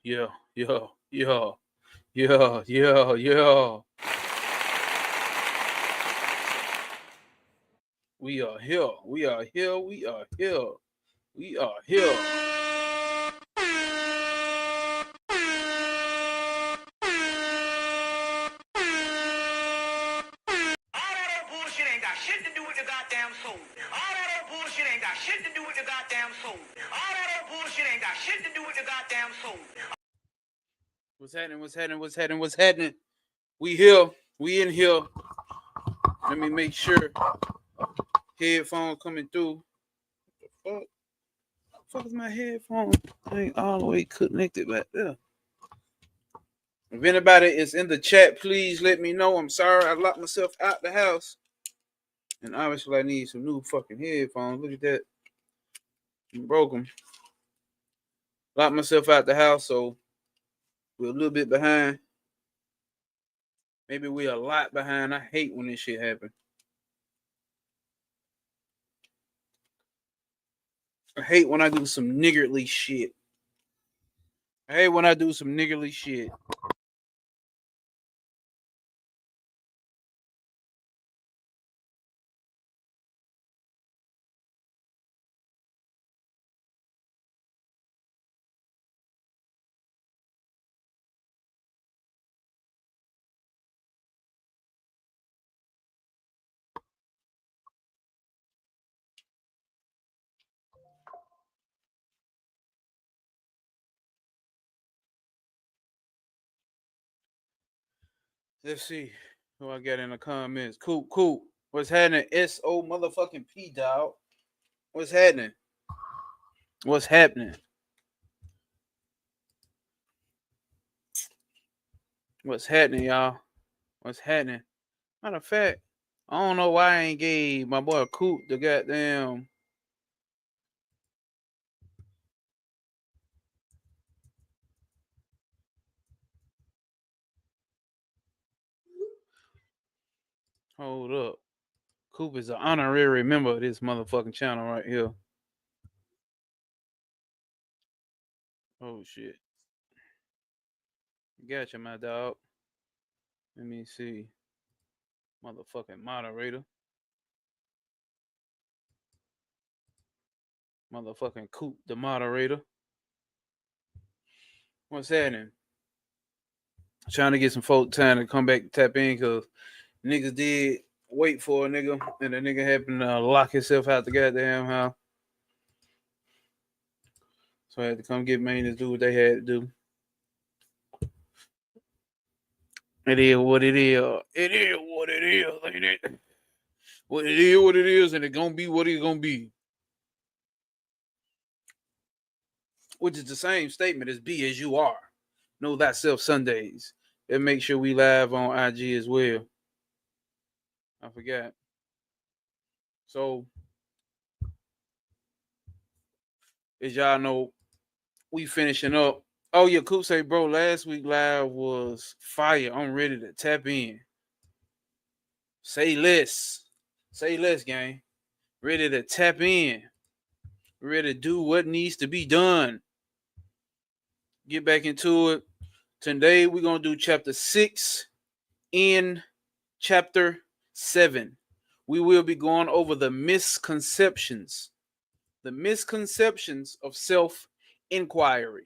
Yeah, yeah, yeah, yeah, yeah, yeah. We are here. We are here. We are here. We are here. All that other bullshit ain't got shit to do with the goddamn soul. All that other bullshit ain't got shit to do with the goddamn soul. All that other bullshit ain't got shit to do with the goddamn soul. What's happening? What's happening? What's happening? What's happening? We here. We in here. Let me make sure. Headphone coming through. What the fuck is my headphone? I ain't all the way connected back there. If anybody is in the chat, please let me know. I'm sorry I locked myself out the house. And obviously I need some new fucking headphones. Look at that. I broke them. Locked myself out the house, so we're a little bit behind. Maybe we're a lot behind. I hate when this shit happens. I hate when I do some niggardly shit. I hate when I do some niggardly shit. Let's see who I got in the comments. Cool. What's happening? S.O. motherfucking P, dog. What's happening? What's happening? What's happening, y'all? What's happening? Matter of fact, I don't know why I ain't gave my boy Coop the goddamn. Hold up. Coop is an honorary member of this motherfucking channel right here. Oh shit. Gotcha, my dog. Let me see. Motherfucking moderator. Motherfucking Coop, the moderator. What's happening? Trying to get some folk time to come back and tap in because niggas did wait for a nigga and the nigga happened to lock himself out the goddamn house. So I had to come get maintenance, do what they had to do. It is what it is. It is what it is, ain't it? Well, it is what it is, and it gonna be what it gonna be. Which is the same statement as be as you are. Know thyself Sundays. And make sure we live on IG as well. I forgot. So, as y'all know, we finishing up. Oh yeah, Coop say, bro, last week live was fire. I'm ready to tap in. Say less. Say less, gang. Ready to tap in. Ready to do what needs to be done. Get back into it. Today we're gonna do chapter 6 in chapter 7. We will be going over the misconceptions. The misconceptions of self-inquiry.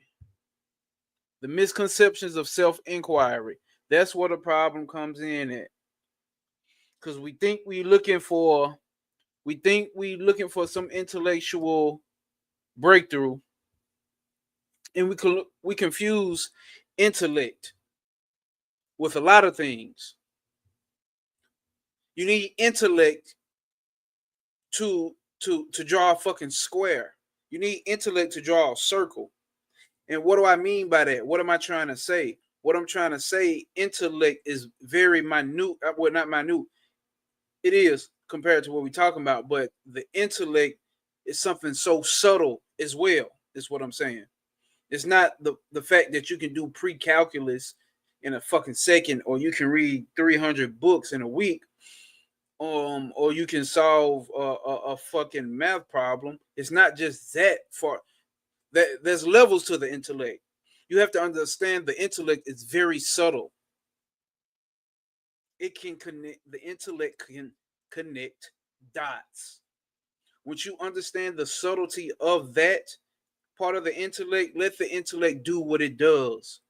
The misconceptions of self-inquiry. That's where the problem comes in at. Because we think we looking for some intellectual breakthrough, and we confuse intellect with a lot of things. You need intellect to draw a fucking square. You need intellect to draw a circle. And what do I mean by that? What am I trying to say? What I'm trying to say, intellect is very minute. Well, not minute. It is compared to what we're talking about, but the intellect is something so subtle as well, is what I'm saying. It's not the fact that you can do pre-calculus in a fucking second, or you can read 300 books in a week, or you can solve a fucking math problem. It's not just that. For that, there's levels to the intellect. You have to understand the intellect is very subtle. It can connect, the intellect can connect dots. Once you understand the subtlety of that part of the intellect, let the intellect do what it does.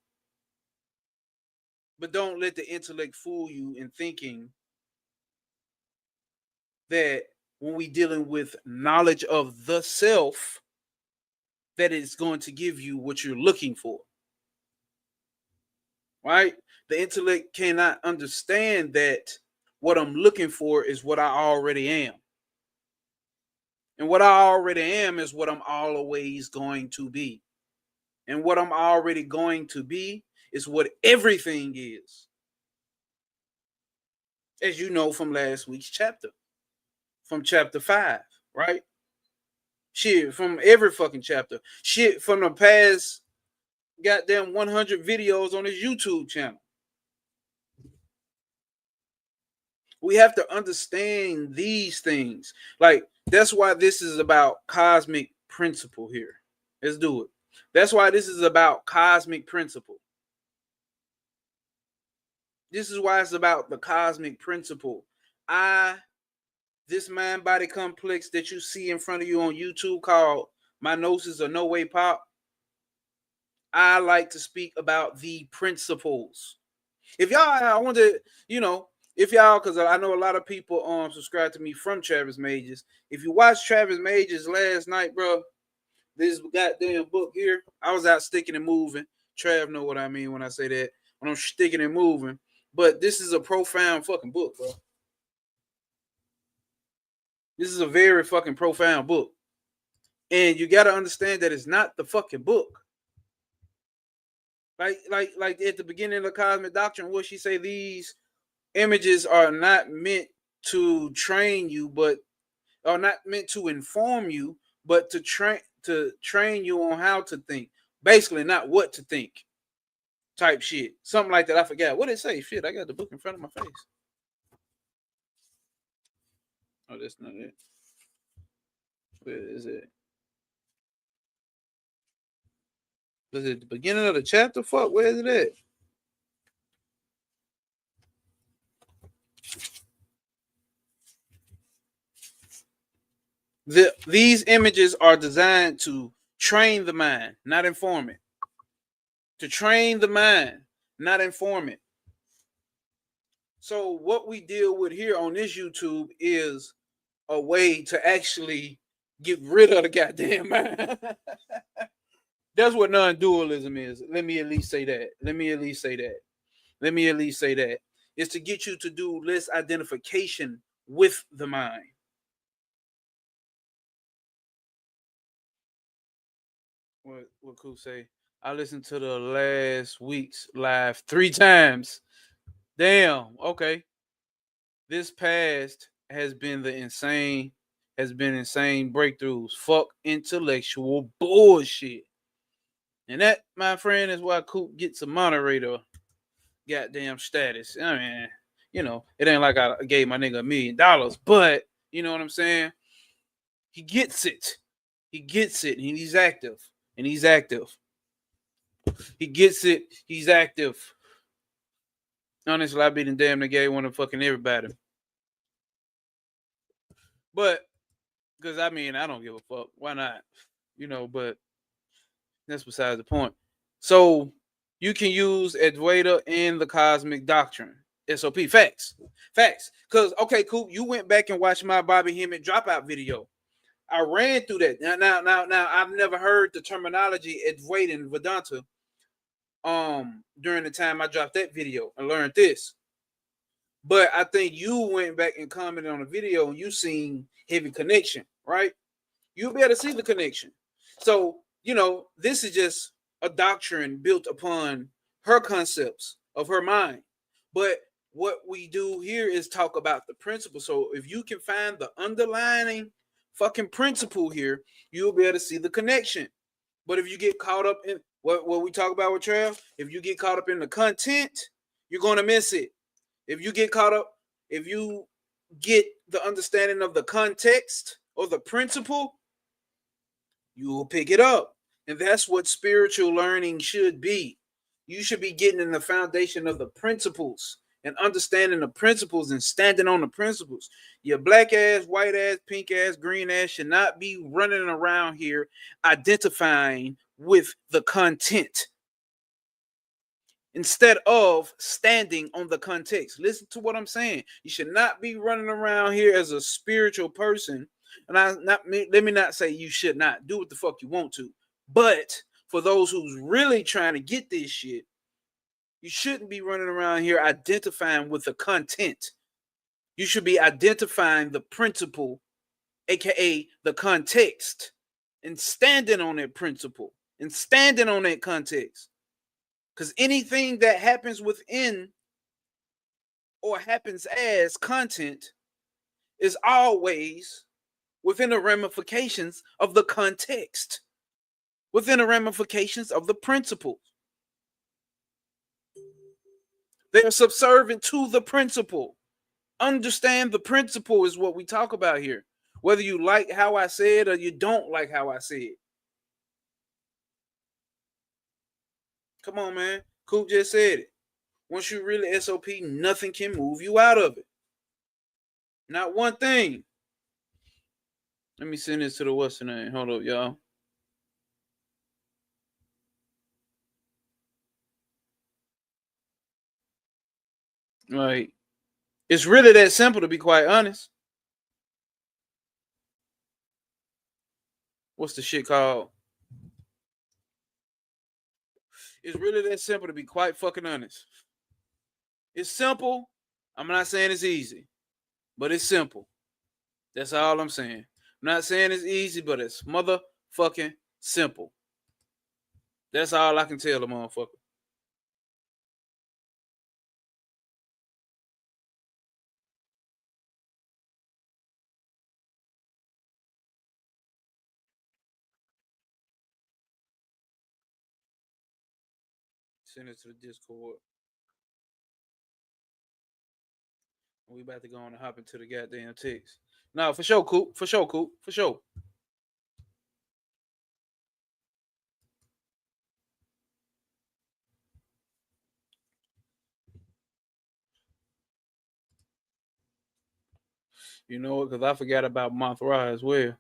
But don't let the intellect fool you in thinking that when we dealing with knowledge of the self, that it's going to give you what you're looking for. Right? The intellect cannot understand that what I'm looking for is what I already am. And what I already am is what I'm always going to be. And what I'm already going to be is what everything is. As you know from last week's chapter, from chapter 5, right? Shit, from every fucking chapter. Shit, from the past goddamn 100 videos on his YouTube channel. We have to understand these things. Like, that's why this is about cosmic principle here. Let's do it. That's why this is about cosmic principle. This is why it's about the cosmic principle. This mind body complex that you see in front of you on YouTube called My Gnosis or No Way Pop, I like to speak about the principles. If y'all, I want to, if y'all, because I know a lot of people subscribe to me from Travis Majors. If you watched Travis Majors last night, bro, this goddamn book here, I was out sticking and moving. Trav know what I mean when I say that. When I'm sticking and moving. But this is a profound fucking book, bro. This is a very fucking profound book. And you got to understand that it's not the fucking book. Like at the beginning of the Cosmic Doctrine, what she say, these images are not meant to train you, but are not meant to inform you, but to train you on how to think. Basically, not what to think. Type shit. Something like that. I forgot. What did it say? Shit, I got the book in front of my face. Oh, that's not it. Where is it? Was it the beginning of the chapter? Fuck, where is it at? These images are designed to train the mind, not inform it. To train the mind, not inform it. So what we deal with here on this YouTube is a way to actually get rid of the goddamn mind. That's what non-dualism is. Let me at least say that. It's to get you to do less identification with the mind. What could say? I listened to the last week's live 3 times. Damn. Okay. This past has been insane breakthroughs. Fuck intellectual bullshit. And that, my friend, is why Coop gets a moderator goddamn status. I mean, it ain't like I gave my nigga $1 million, but you know what I'm saying? He gets it. And he's active. He gets it. He's active. Honestly, I be the damn nigga gave one of fucking everybody. But, because I don't give a fuck. Why not? But that's besides the point. So, you can use Advaita in the Cosmic Doctrine. SOP. Facts. Because, okay, cool. You went back and watched my Bobby Hemmett dropout video. I ran through that. Now, I've never heard the terminology Advaita and Vedanta during the time I dropped that video and learned this. But I think you went back and commented on the video and you seen heavy connection, right? You'll be able to see the connection. So, this is just a doctrine built upon her concepts of her mind. But what we do here is talk about the principle. So if you can find the underlying fucking principle here, you'll be able to see the connection. But if you get caught up in what we talk about with Trav, if you get caught up in the content, you're going to miss it. If you get the understanding of the context or the principle, you will pick it up. And that's what spiritual learning should be. You should be getting in the foundation of the principles and understanding the principles and standing on the principles. Your black ass, white ass, pink ass, green ass should not be running around here identifying with the content instead of standing on the context. Listen to what I'm saying. You should not be running around here as a spiritual person. And let me not say you should not do what the fuck you want to. But for those who's really trying to get this shit, you shouldn't be running around here identifying with the content. You should be identifying the principle, aka the context, and standing on that principle and standing on that context. Because anything that happens within or happens as content is always within the ramifications of the context, within the ramifications of the principle. They are subservient to the principle. Understand the principle is what we talk about here. Whether you like how I said or you don't like how I said. Come on, man. Coop just said it. Once you really SOP, nothing can move you out of it. Not one thing. Let me send this to the what's the name. Hold up, y'all. Like, it's really that simple, to be quite honest. What's the shit called? It's really that simple, to be quite fucking honest. It's simple. I'm not saying it's easy, but it's simple. That's all I'm saying. I'm not saying it's easy, but it's motherfucking simple. That's all I can tell the motherfucker. Send it to the Discord. We about to go on and hop into the goddamn text. No, for sure, Coop. For sure, Coop. For sure. You know what? Because I forgot about Mothra as well.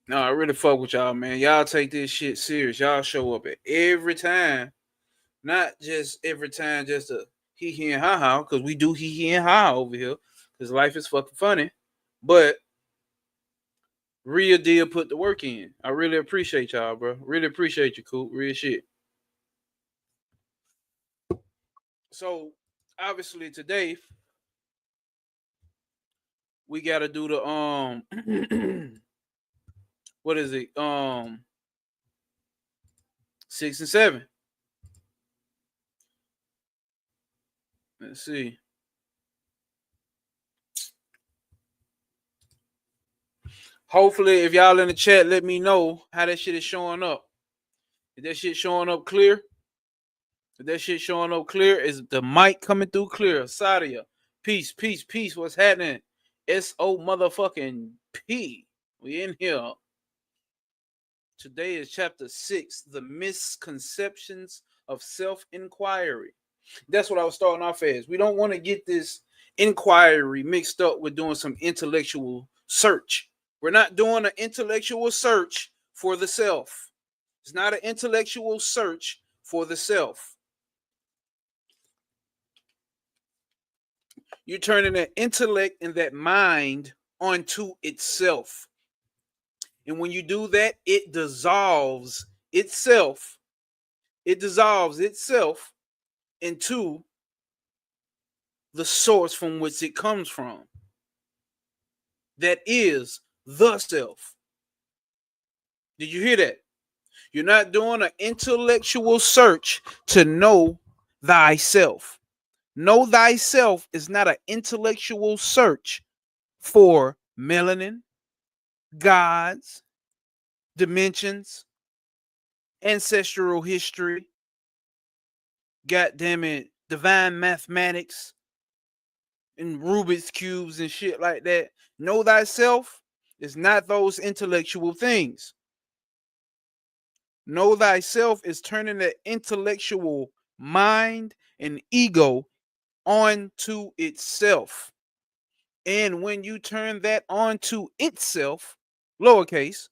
No, I really fuck with y'all, man. Y'all take this shit serious. Y'all show up at every time. Not just every time, just a hee hee and ha ha, because we do hee hee and ha over here, because life is fucking funny. But real deal put the work in. I really appreciate y'all, bro. Really appreciate you, Coop. Real shit. So, obviously, today, we got to do the, what is it? 6 and 7. Let's see. Hopefully, if y'all in the chat, let me know how that shit is showing up. Is that shit showing up clear? If that shit showing up clear, is the mic coming through clear? Sadia, peace, peace, peace. What's happening? SO motherfucking P. We in here. Today is chapter 6, the misconceptions of self-inquiry. That's what I was starting off as. We don't want to get this inquiry mixed up with doing some intellectual search. We're not doing an intellectual search for the self. It's not an intellectual search for the self. You're turning that intellect and that mind onto itself. And when you do that, it dissolves itself. It dissolves itself into the source from which it comes from. That is the self. Did you hear that? You're not doing an intellectual search to know thyself. Know thyself is not an intellectual search for melanin, gods, dimensions, ancestral history, goddamn it, divine mathematics, and Rubik's cubes and shit like that. Know thyself is not those intellectual things. Know thyself is turning the intellectual mind and ego onto itself. And when you turn that onto itself, lowercase,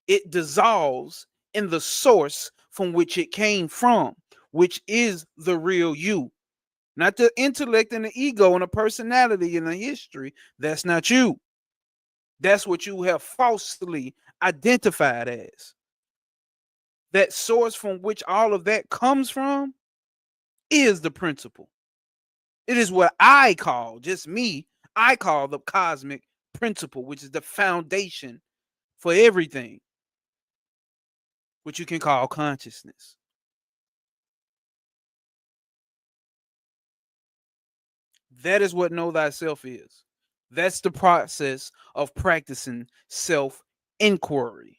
it dissolves in the source from which it came from, which is the real you. Not the intellect and the ego and the personality and the history. That's not you. That's what you have falsely identified as. That source from which all of that comes from is the principle. It is what I call, just me, I call the cosmic principle, which is the foundation for everything, which you can call consciousness. That is what know thyself is. That's the process of practicing self-inquiry.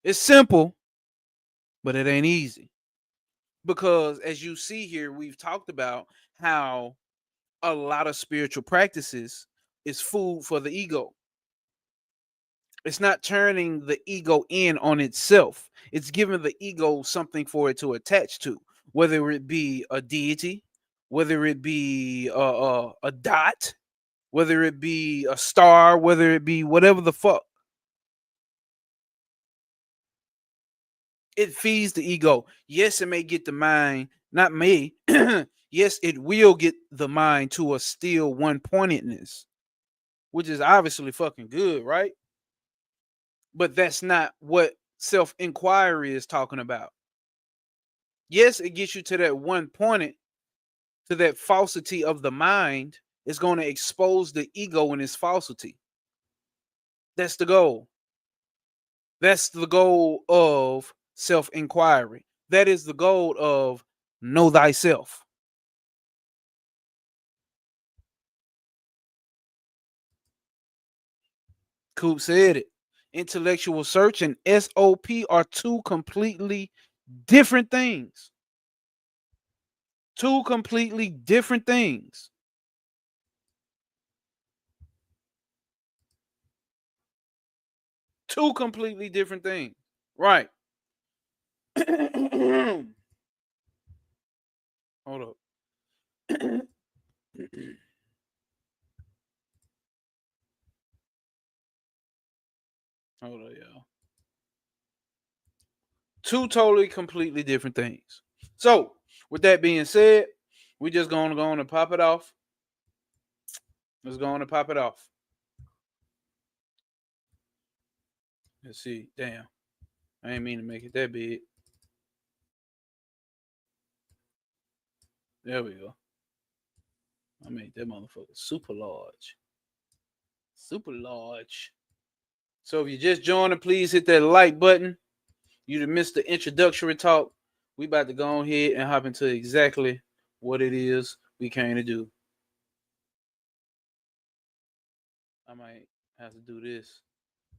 It's simple, but it ain't easy. Because as you see here, we've talked about how a lot of spiritual practices is food for the ego. It's not turning the ego in on itself. It's giving the ego something for it to attach to, whether it be a deity, whether it be a dot, whether it be a star, whether it be whatever the fuck. It feeds the ego. Yes, it may get the mind, not me. Yes, it will get the mind to a still one pointedness, which is obviously fucking good, right? But that's not what self-inquiry is talking about. Yes, it gets you to that one pointed, to that falsity of the mind. It's going to expose the ego and its falsity. That's the goal. That's the goal of self-inquiry. That is the goal of know thyself. Coop said it. Intellectual search and SOP are two completely different things. Two completely different things. Two completely different things. Right. Hold up. Hold up, y'all. Two totally completely different things. So, with that being said, we just gonna go on and pop it off. Let's go on and pop it off. Let's see. Damn. I ain't mean to make it that big. There we go. I made that motherfucker super large. Super large. So if you just joined, please hit that like button. You done missed the introductory talk. We about to go ahead and hop into exactly what it is we came to do. I might have to do this.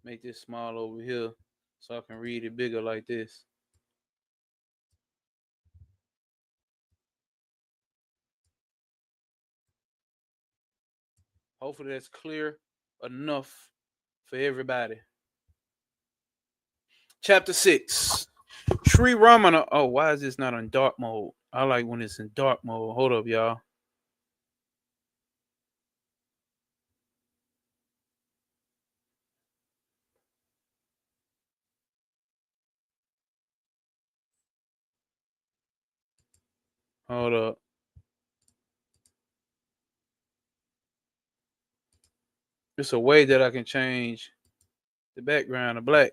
Make this small over here so I can read it bigger like this. Hopefully that's clear enough for everybody. Chapter 6. Sri Ramana. Oh, why is this not on dark mode? I like when it's in dark mode. Hold up, y'all. Hold up. It's a way that I can change the background to black.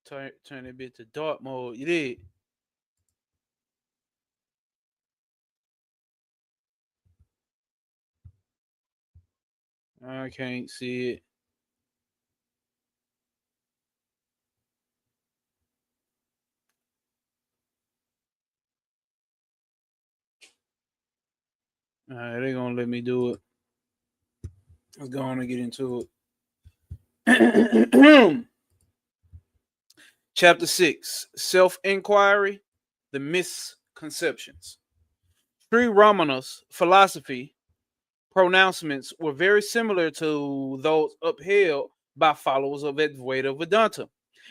Turn it bit to dark mode. You did. I can't see it. All right, they're gonna let me do it. Let's go on and get into it. Chapter 6. Self-inquiry, the misconceptions. Sri Ramana's philosophy pronouncements were very similar to those upheld by followers of Advaita Vedanta,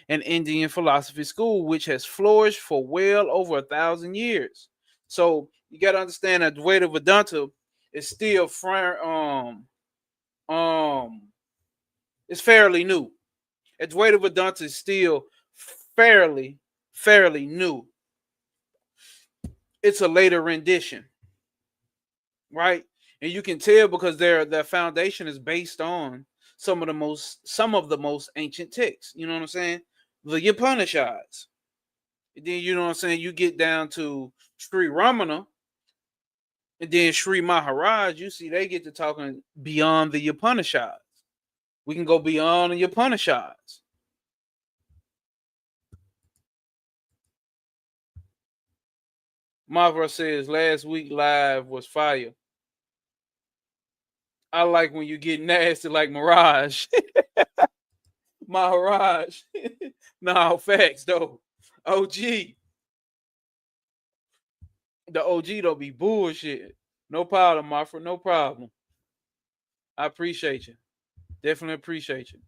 an Indian philosophy school which has flourished for well over 1,000 years. So you got to understand that Advaita Vedanta is still um it's fairly new. Advaita Vedanta is still fairly fairly new. It's a later rendition, right? And you can tell because their foundation is based on some of the most ancient texts. You know what I'm saying? The Upanishads. And then you know what I'm saying. You get down to Sri Ramana and then Sri Maharaj. You see, they get to talking beyond the Upanishads. We can go beyond the Upanishads. Mavra says last week live was fire. I like when you get nasty like Mirage. Maharaj. No, facts though. OG. The OG don't be bullshit. No problem, Mafra. No problem. I appreciate you. Definitely appreciate you.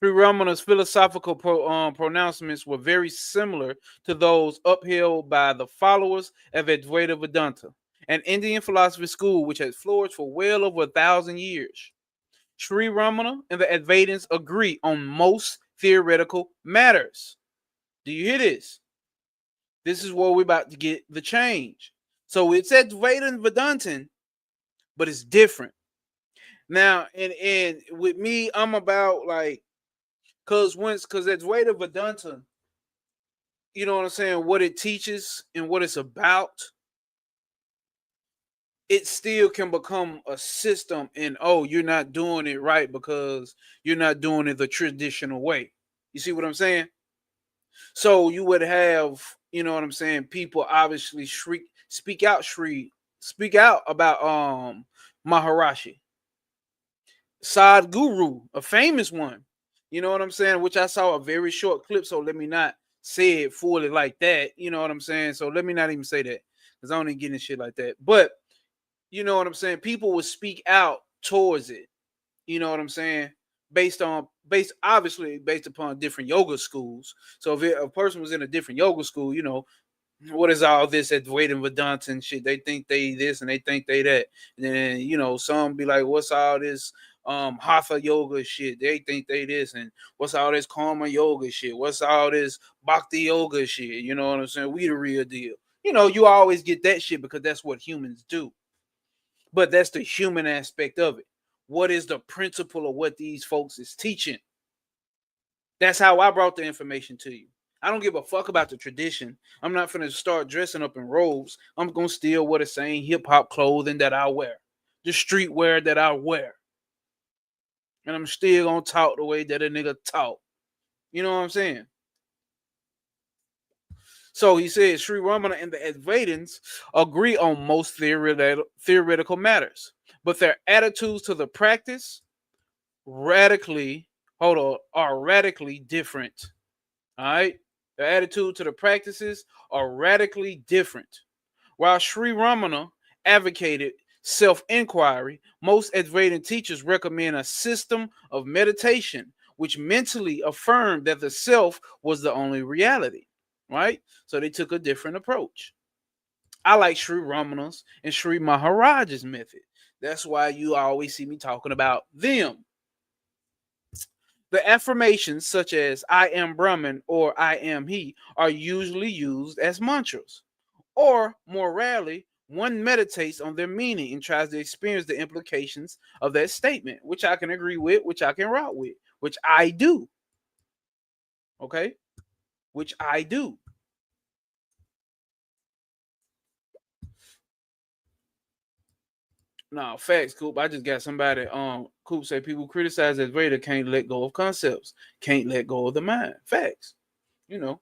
Sri Ramana's philosophical pronouncements were very similar to those upheld by the followers of Advaita Vedanta, an Indian philosophy school which has flourished for well over 1,000 years. Sri Ramana and the Advaitins agree on most theoretical matters. Do you hear this? This is where we're about to get the change. So it's Advaita and Vedantin, but it's different. Now, and with me, I'm about like, because Advaita Vedanta, you know what I'm saying, what it teaches and what it's about, it still can become a system. And oh, you're not doing it right because you're not doing it the traditional way. You see what I'm saying? So you would have, you know what I'm saying, people obviously speak out about Maharashi. Sadhguru, a famous one. You know what I'm saying? Which I saw a very short clip, so let me not say it fully like that. You know what I'm saying? So let me not even say that because I don't even get in shit like that. But you know what I'm saying? People would speak out towards it. You know what I'm saying? Based obviously based upon different yoga schools. So if a person was in a different yoga school, you know, what is all this Advaita Vedanta and shit? They think they this and they think they that. And then, you know, some be like, what's all this hatha yoga shit? They think they this, and what's all this karma yoga shit? What's all this bhakti yoga shit? You know what I'm saying? We the real deal. You know, you always get that shit because that's what humans do. But that's the human aspect of it. What is the principle of what these folks is teaching? That's how I brought the information to you. I don't give a fuck about the tradition. I'm not finna start dressing up in robes. I'm gonna steal what the same hip hop clothing that I wear, the streetwear that I wear, and I'm still gonna talk the way that a nigga talk. You know what I'm saying? So he says Sri Ramana and the Advaitins agree on most theoretical matters, but their attitudes to the practice radically, are radically different. All right. The attitude to the practices are radically different. While Sri Ramana advocated self-inquiry, most Advaitin teachers recommend a system of meditation which mentally affirmed that the self was the only reality. Right? So they took a different approach. I like Sri Ramana's and Sri Maharaj's method. That's why you always see me talking about them. The affirmations such as I am Brahman or I am he are usually used as mantras. Or more rarely, one meditates on their meaning and tries to experience the implications of that statement, which I can agree with, which I can route with, which I do. Okay? Which I do. No, facts, Coop. I just got somebody, Coop say people criticize that Vader can't let go of concepts, can't let go of the mind. Facts. You know,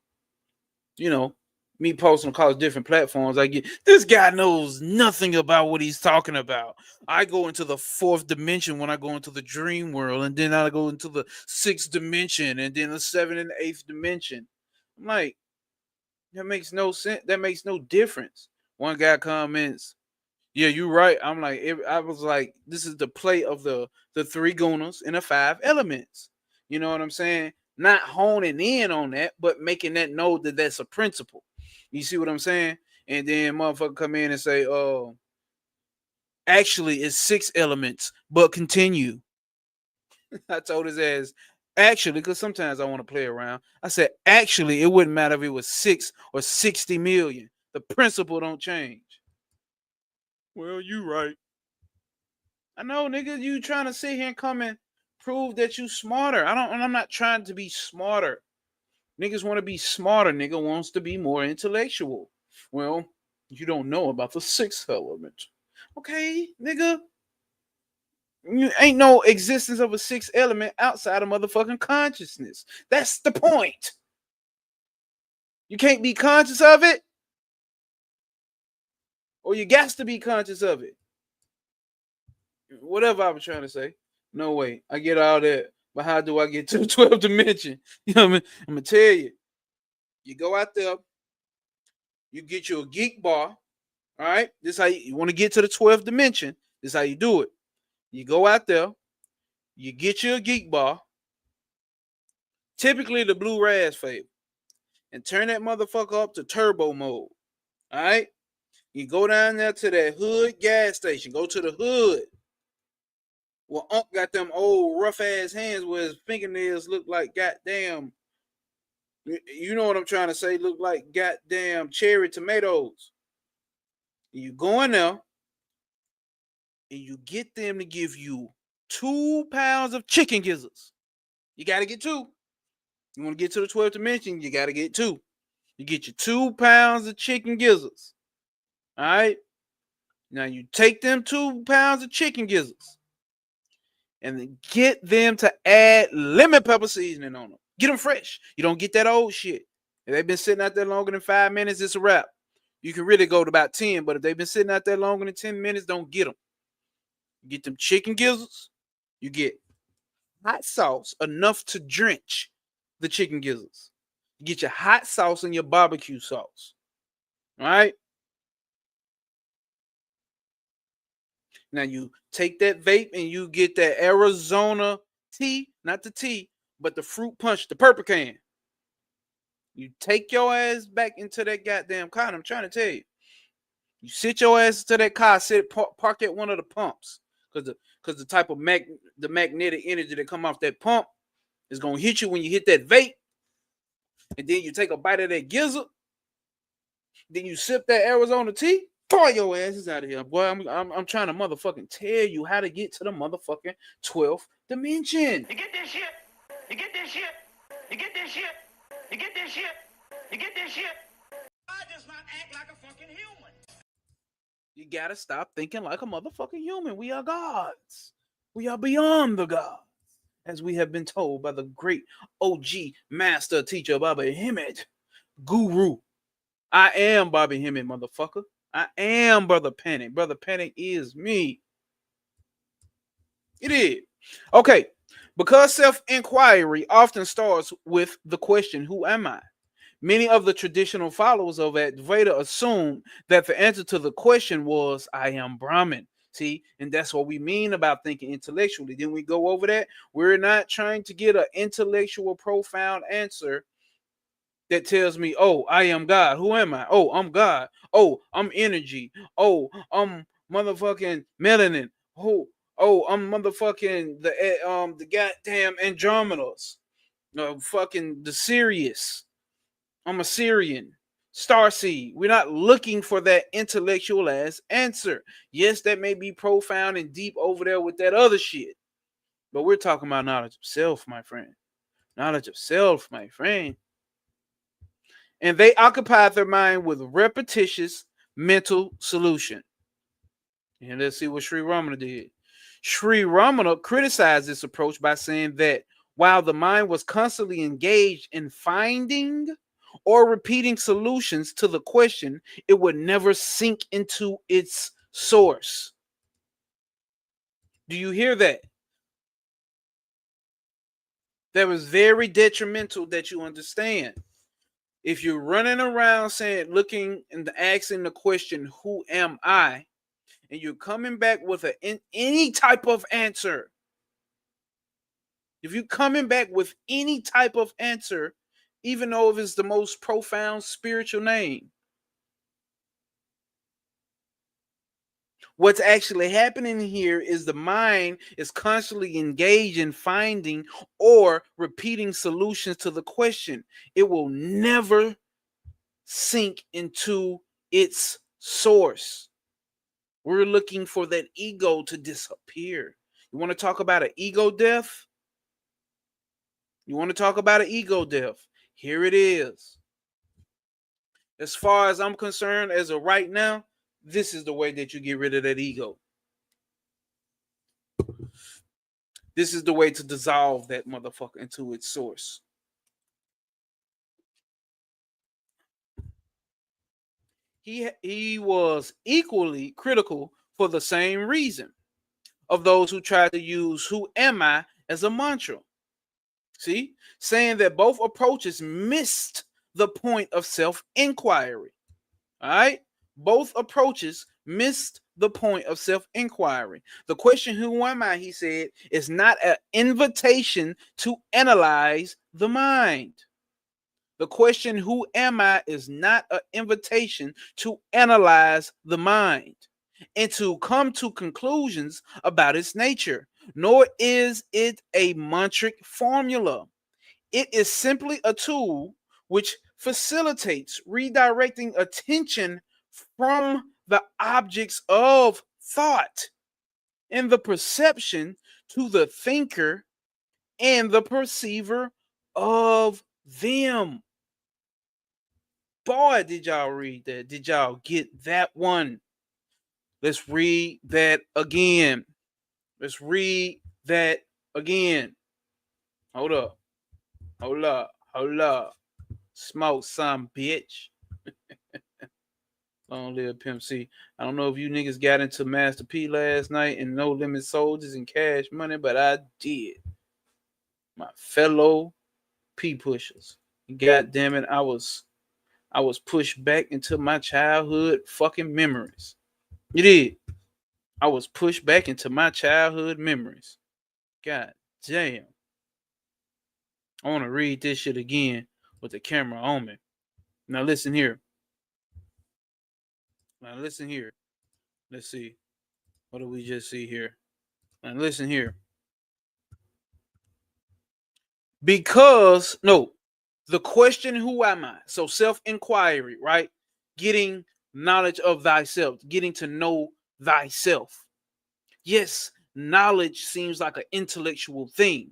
you know, me posting across different platforms, I get this guy knows nothing about what he's talking about. I go into the fourth dimension when I go into the dream world, and then I go into the sixth dimension, and then the seventh and eighth dimension. I'm like, That makes no sense. That makes no difference. One guy comments, "Yeah, you're right." I'm like, I was like, this is the play of the three gunas and the five elements. You know what I'm saying? Not honing in on that, but making that know that that's a principle. You see what I'm saying? And then motherfucker come in and say, "Oh, actually, it's six elements, but continue." I told his ass, actually, because sometimes I want to play around. I said, actually, it wouldn't matter if it was 6 or 60 million. The principle don't change. Well, you right. I know, nigga, you trying to sit here and come and prove that you smarter. I'm not trying to be smarter. Niggas want to be smarter. Nigga wants to be more intellectual. Well, you don't know about the sixth element. Okay, nigga. Ain't no existence of a sixth element outside of motherfucking consciousness. That's the point. You can't be conscious of it, or you got to be conscious of it. Whatever I was trying to say. No way. I get all that. But how do I get to the 12th dimension? You know what I mean? I'm gonna tell you. You go out there, you get you a geek bar. All right. This how you want to get to the 12th dimension. This how you do it. You go out there, you get you a geek bar, typically the blue ras flavor, and turn that motherfucker up to turbo mode. All right. You go down there to that hood gas station. Go to the hood. Well, Unc got them old rough ass hands where his fingernails look like goddamn. You know what I'm trying to say? Look like goddamn cherry tomatoes. You go in there and you get them to give you 2 pounds of chicken gizzards. You got to get two. You want to get to the 12th dimension, you got to get two. You get your 2 pounds of chicken gizzards. All right. Now you take them 2 pounds of chicken gizzards and then get them to add lemon pepper seasoning on them. Get them fresh. You don't get that old shit. If they've been sitting out there longer than 5 minutes, it's a wrap. You can really go to about 10, but if they've been sitting out there longer than 10 minutes, don't get them. You get them chicken gizzards. You get hot sauce enough to drench the chicken gizzards. You get your hot sauce and your barbecue sauce. All right. Now you take that vape and you get that Arizona tea, not the tea, but the fruit punch, the purple can. You take your ass back into that goddamn car. And I'm trying to tell you. You sit your ass to that car, park at one of the pumps. Because the type of the magnetic energy that come off that pump is gonna hit you when you hit that vape. And then you take a bite of that gizzard. Then you sip that Arizona tea. Boy, your ass is out of here. Boy, I'm trying to motherfucking tell you how to get to the motherfucking 12th dimension. You get this shit. You get this shit. You get this shit. You get this shit. You get this shit. I just not act like a fucking human. You gotta stop thinking like a motherfucking human. We are gods. We are beyond the gods, as we have been told by the great OG master teacher Bobby Hemmett, guru. I am Bobby Hemmett, motherfucker. I am Brother Panic. Brother Panic is me. It is. Okay. Because self-inquiry often starts with the question, who am I? Many of the traditional followers of Advaita assume that the answer to the question was, I am Brahman. See, and that's what we mean about thinking intellectually. Didn't we go over that? We're not trying to get an intellectual, profound answer that tells me, oh, I am God. Who am I? Oh, I'm God. Oh, I'm energy. Oh, I'm motherfucking melanin. I'm motherfucking the goddamn Andromedas. Fucking the Sirius. I'm a Syrian. Starseed. We're not looking for that intellectual ass answer. Yes, that may be profound and deep over there with that other shit. But we're talking about knowledge of self, my friend. Knowledge of self, my friend. And they occupied their mind with repetitious mental solution. And let's see what Sri Ramana did. Sri Ramana criticized this approach by saying that while the mind was constantly engaged in finding or repeating solutions to the question, it would never sink into its source. Do you hear that? That was very detrimental that you understand. If you're running around saying, looking and asking the question, who am I? And you're coming back with any type of answer, if you're coming back with any type of answer, even though if it's the most profound spiritual name, what's actually happening here is the mind is constantly engaged in finding or repeating solutions to the question. It will never sink into its source. We're looking for that ego to disappear. You want to talk about an ego death? You want to talk about an ego death? Here it is. As far as I'm concerned, as of right now, this is the way that you get rid of that ego. This is the way to dissolve that motherfucker into its source. He was equally critical for the same reason of those who try to use "who am I" as a mantra. See, saying that both approaches missed the point of self-inquiry. All right, both approaches missed the point of self-inquiry. The question, who am I, he said, is not an invitation to analyze the mind. The question, who am I, is not an invitation to analyze the mind and to come to conclusions about its nature, nor is it a mantric formula. It is simply a tool which facilitates redirecting attention from the objects of thought and the perception to the thinker and the perceiver of them. Boy, did y'all read that? Did y'all get that one? Let's read that again. Let's read that again. Hold up. Hold up. Hold up. Smoke some, bitch. Long live Pimp C. I don't know if you niggas got into Master P last night and No Limit Soldiers and Cash Money, but I did. My fellow P pushers. God damn it, I was pushed back into my childhood fucking memories. You did. I was pushed back into my childhood memories. God damn. I want to read this shit again with the camera on me. Now listen here. Now listen here. Let's see. What do we just see here? Now listen here. Because, no, the question, who am I? So self-inquiry, right? Getting knowledge of thyself, getting to know thyself. Yes, knowledge seems like an intellectual thing,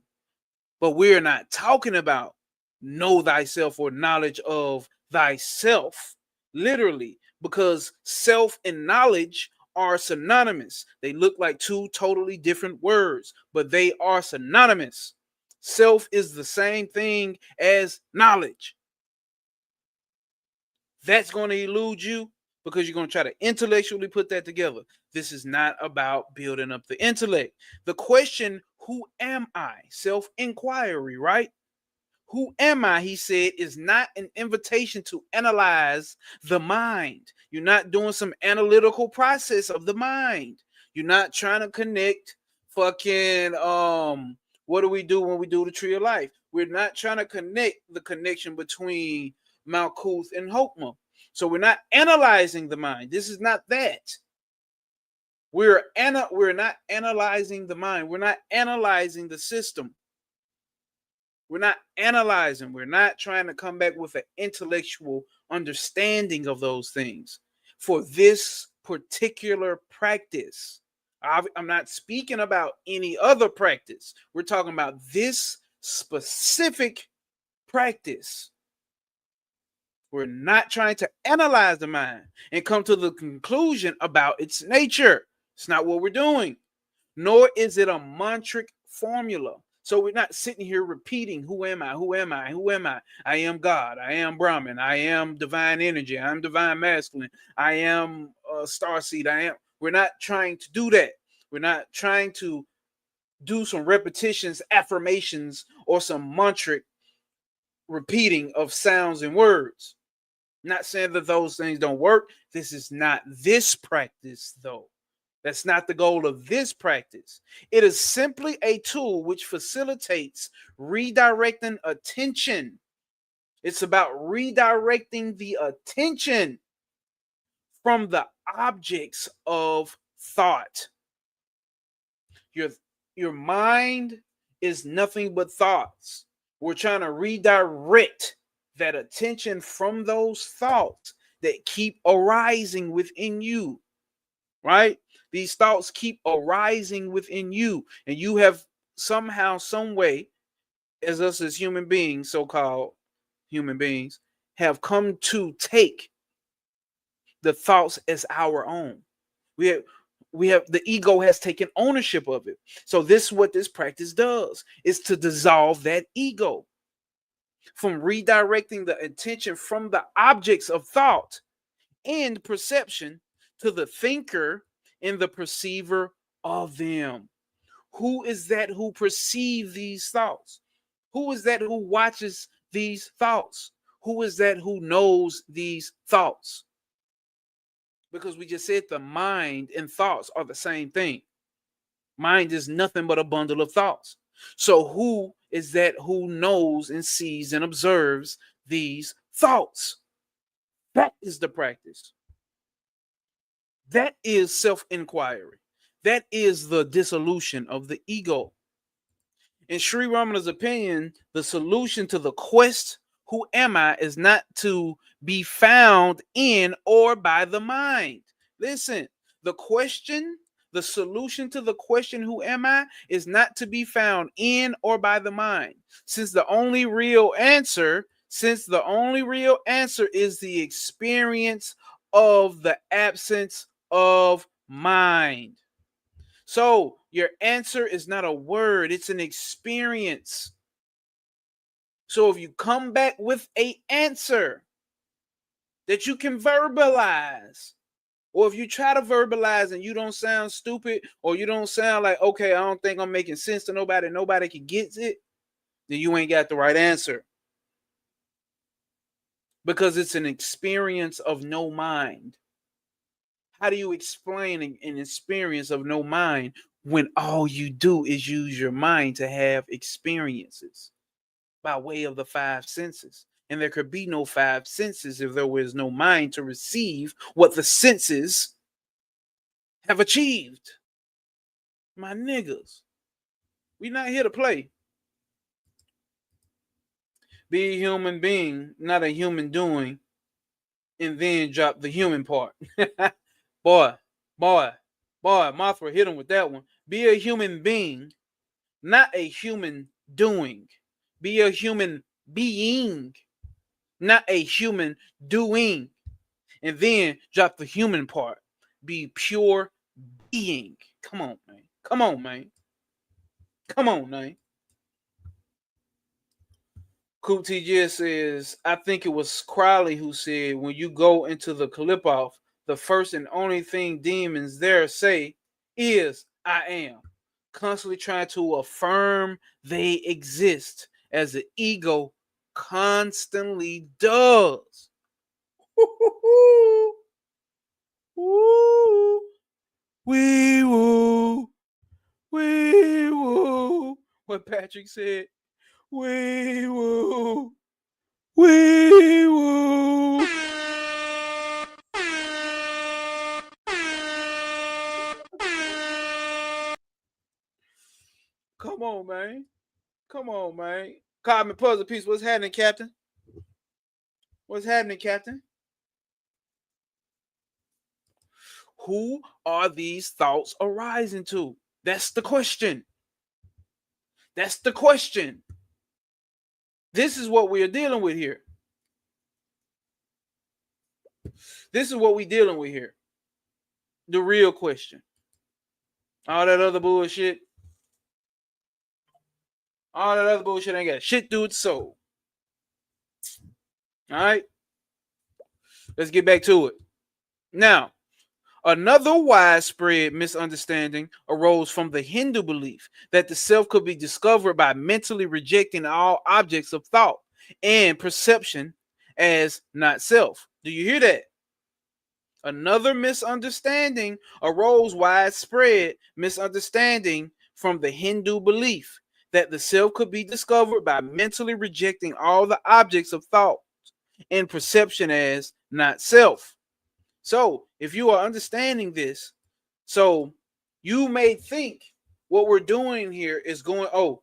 but we're not talking about know thyself or knowledge of thyself, literally, because self and knowledge are synonymous. They look like two totally different words, but they are synonymous. Self is the same thing as knowledge. That's going to elude you because you're going to try to intellectually put that together. This is not about building up the intellect. The question, who am I? Self-inquiry, right? Who am I, he said, is not an invitation to analyze the mind. You're not doing some analytical process of the mind. You're not trying to connect fucking what do we do when we do the tree of life? We're not trying to connect the connection between Malkuth and Hokmah. So we're not analyzing the mind. This is not that. We're not analyzing the mind. We're not analyzing the system. We're not analyzing. We're not trying to come back with an intellectual understanding of those things. For this particular practice, I'm not speaking about any other practice. We're talking about this specific practice. We're not trying to analyze the mind and come to the conclusion about its nature. It's not what we're doing. Nor is it a mantric formula. So we're not sitting here repeating, who am I? Who am I? Who am I? I am God. I am Brahman. I am divine energy. I am divine masculine. I am starseed. I am. We're not trying to do that. We're not trying to do some repetitions, affirmations, or some mantric repeating of sounds and words. Not saying that those things don't work. This is not this practice, though. That's not the goal of this practice. It is simply a tool which facilitates redirecting attention. It's about redirecting the attention from the objects of thought. Your mind is nothing but thoughts. We're trying to redirect that attention from those thoughts that keep arising within you, right? These thoughts keep arising within you, and you have somehow, some way, as us as human beings, so-called human beings, have come to take the thoughts as our own. We have the ego has taken ownership of it. So this is what this practice does, is to dissolve that ego from redirecting the attention from the objects of thought and perception to the thinker and the perceiver of them. Who is that who perceives these thoughts? Who is that who watches these thoughts? Who is that who knows these thoughts? Because we just said the mind and thoughts are the same thing. Mind is nothing but a bundle of thoughts. So who is that who knows and sees and observes these thoughts? That is the practice. That is self-inquiry. That is the dissolution of the ego. In Sri Ramana's opinion, the solution to the quest, who am I, is not to be found in or by the mind. Listen, the solution to the question, who am I, is not to be found in or by the mind. Since the only real answer is the experience of the absence of mind. So your answer is not a word, it's an experience. So if you come back with an answer that you can verbalize, or if you try to verbalize and you don't sound stupid, or you don't sound like, okay, I don't think I'm making sense to nobody can get it, then you ain't got the right answer. Because it's an experience of no mind. How do you explain an experience of no mind when all you do is use your mind to have experiences by way of the five senses? And there could be no five senses if there was no mind to receive what the senses have achieved. My niggas, we not here to play. Be a human being, not a human doing, and then drop the human part. Boy, Mothra hit him with that one. Be a human being, not a human doing. Be a human being, not a human doing. And then drop the human part. Be pure being. Come on, man. Come on, man. Coop TGS says, I think it was Crowley who said, when you go into the Kalipoff, the first and only thing demons there say is, I am. Constantly trying to affirm they exist, as the ego constantly does. Wee woo. What Patrick said. Wee woo. Come on, man. Cosmic Puzzle Piece. What's happening, Captain? Who are these thoughts arising to? That's the question. This is what we are dealing with here. The real question. All that other bullshit ain't got shit to do with the soul. All right? Let's get back to it. Now, another widespread misunderstanding arose from the Hindu belief that the self could be discovered by mentally rejecting all objects of thought and perception as not self. Do you hear that? Another misunderstanding arose, widespread misunderstanding from the Hindu belief that the self could be discovered by mentally rejecting all the objects of thought and perception as not self. So, if you are understanding this, so you may think what we're doing here is going, oh,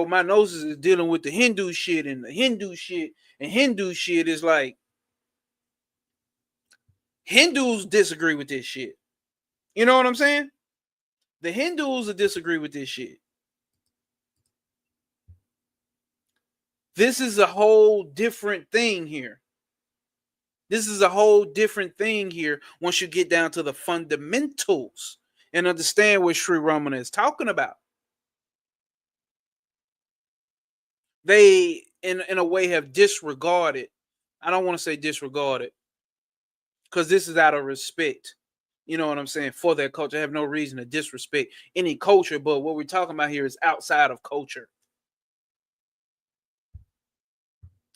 my nose is dealing with the Hindu shit, and the Hindu shit, and Hindu shit is like, Hindus disagree with this shit. You know what I'm saying? The Hindus disagree with this shit. This is a whole different thing here. This is a whole different thing here once you get down to the fundamentals and understand what Sri Ramana is talking about. They, in a way, have disregarded. I don't want to say disregarded, because this is out of respect. You know what I'm saying? For their culture. I have no reason to disrespect any culture, but what we're talking about here is outside of culture.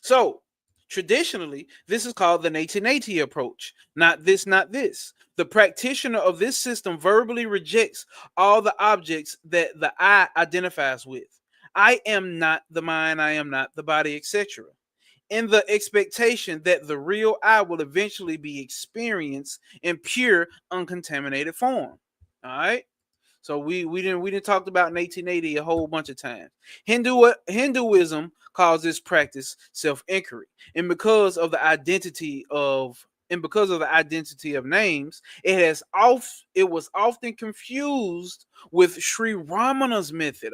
So, traditionally, this is called the nati-nati approach. Not this, not this. The practitioner of this system verbally rejects all the objects that the I identifies with. I am not the mind, I am not the body, etc. In the expectation that the real I will eventually be experienced in pure, uncontaminated form. All right. So we didn't talk about 1880 a whole bunch of times. Hinduism calls this practice self-inquiry, and because of the identity of names, it was often confused with Sri Ramana's method.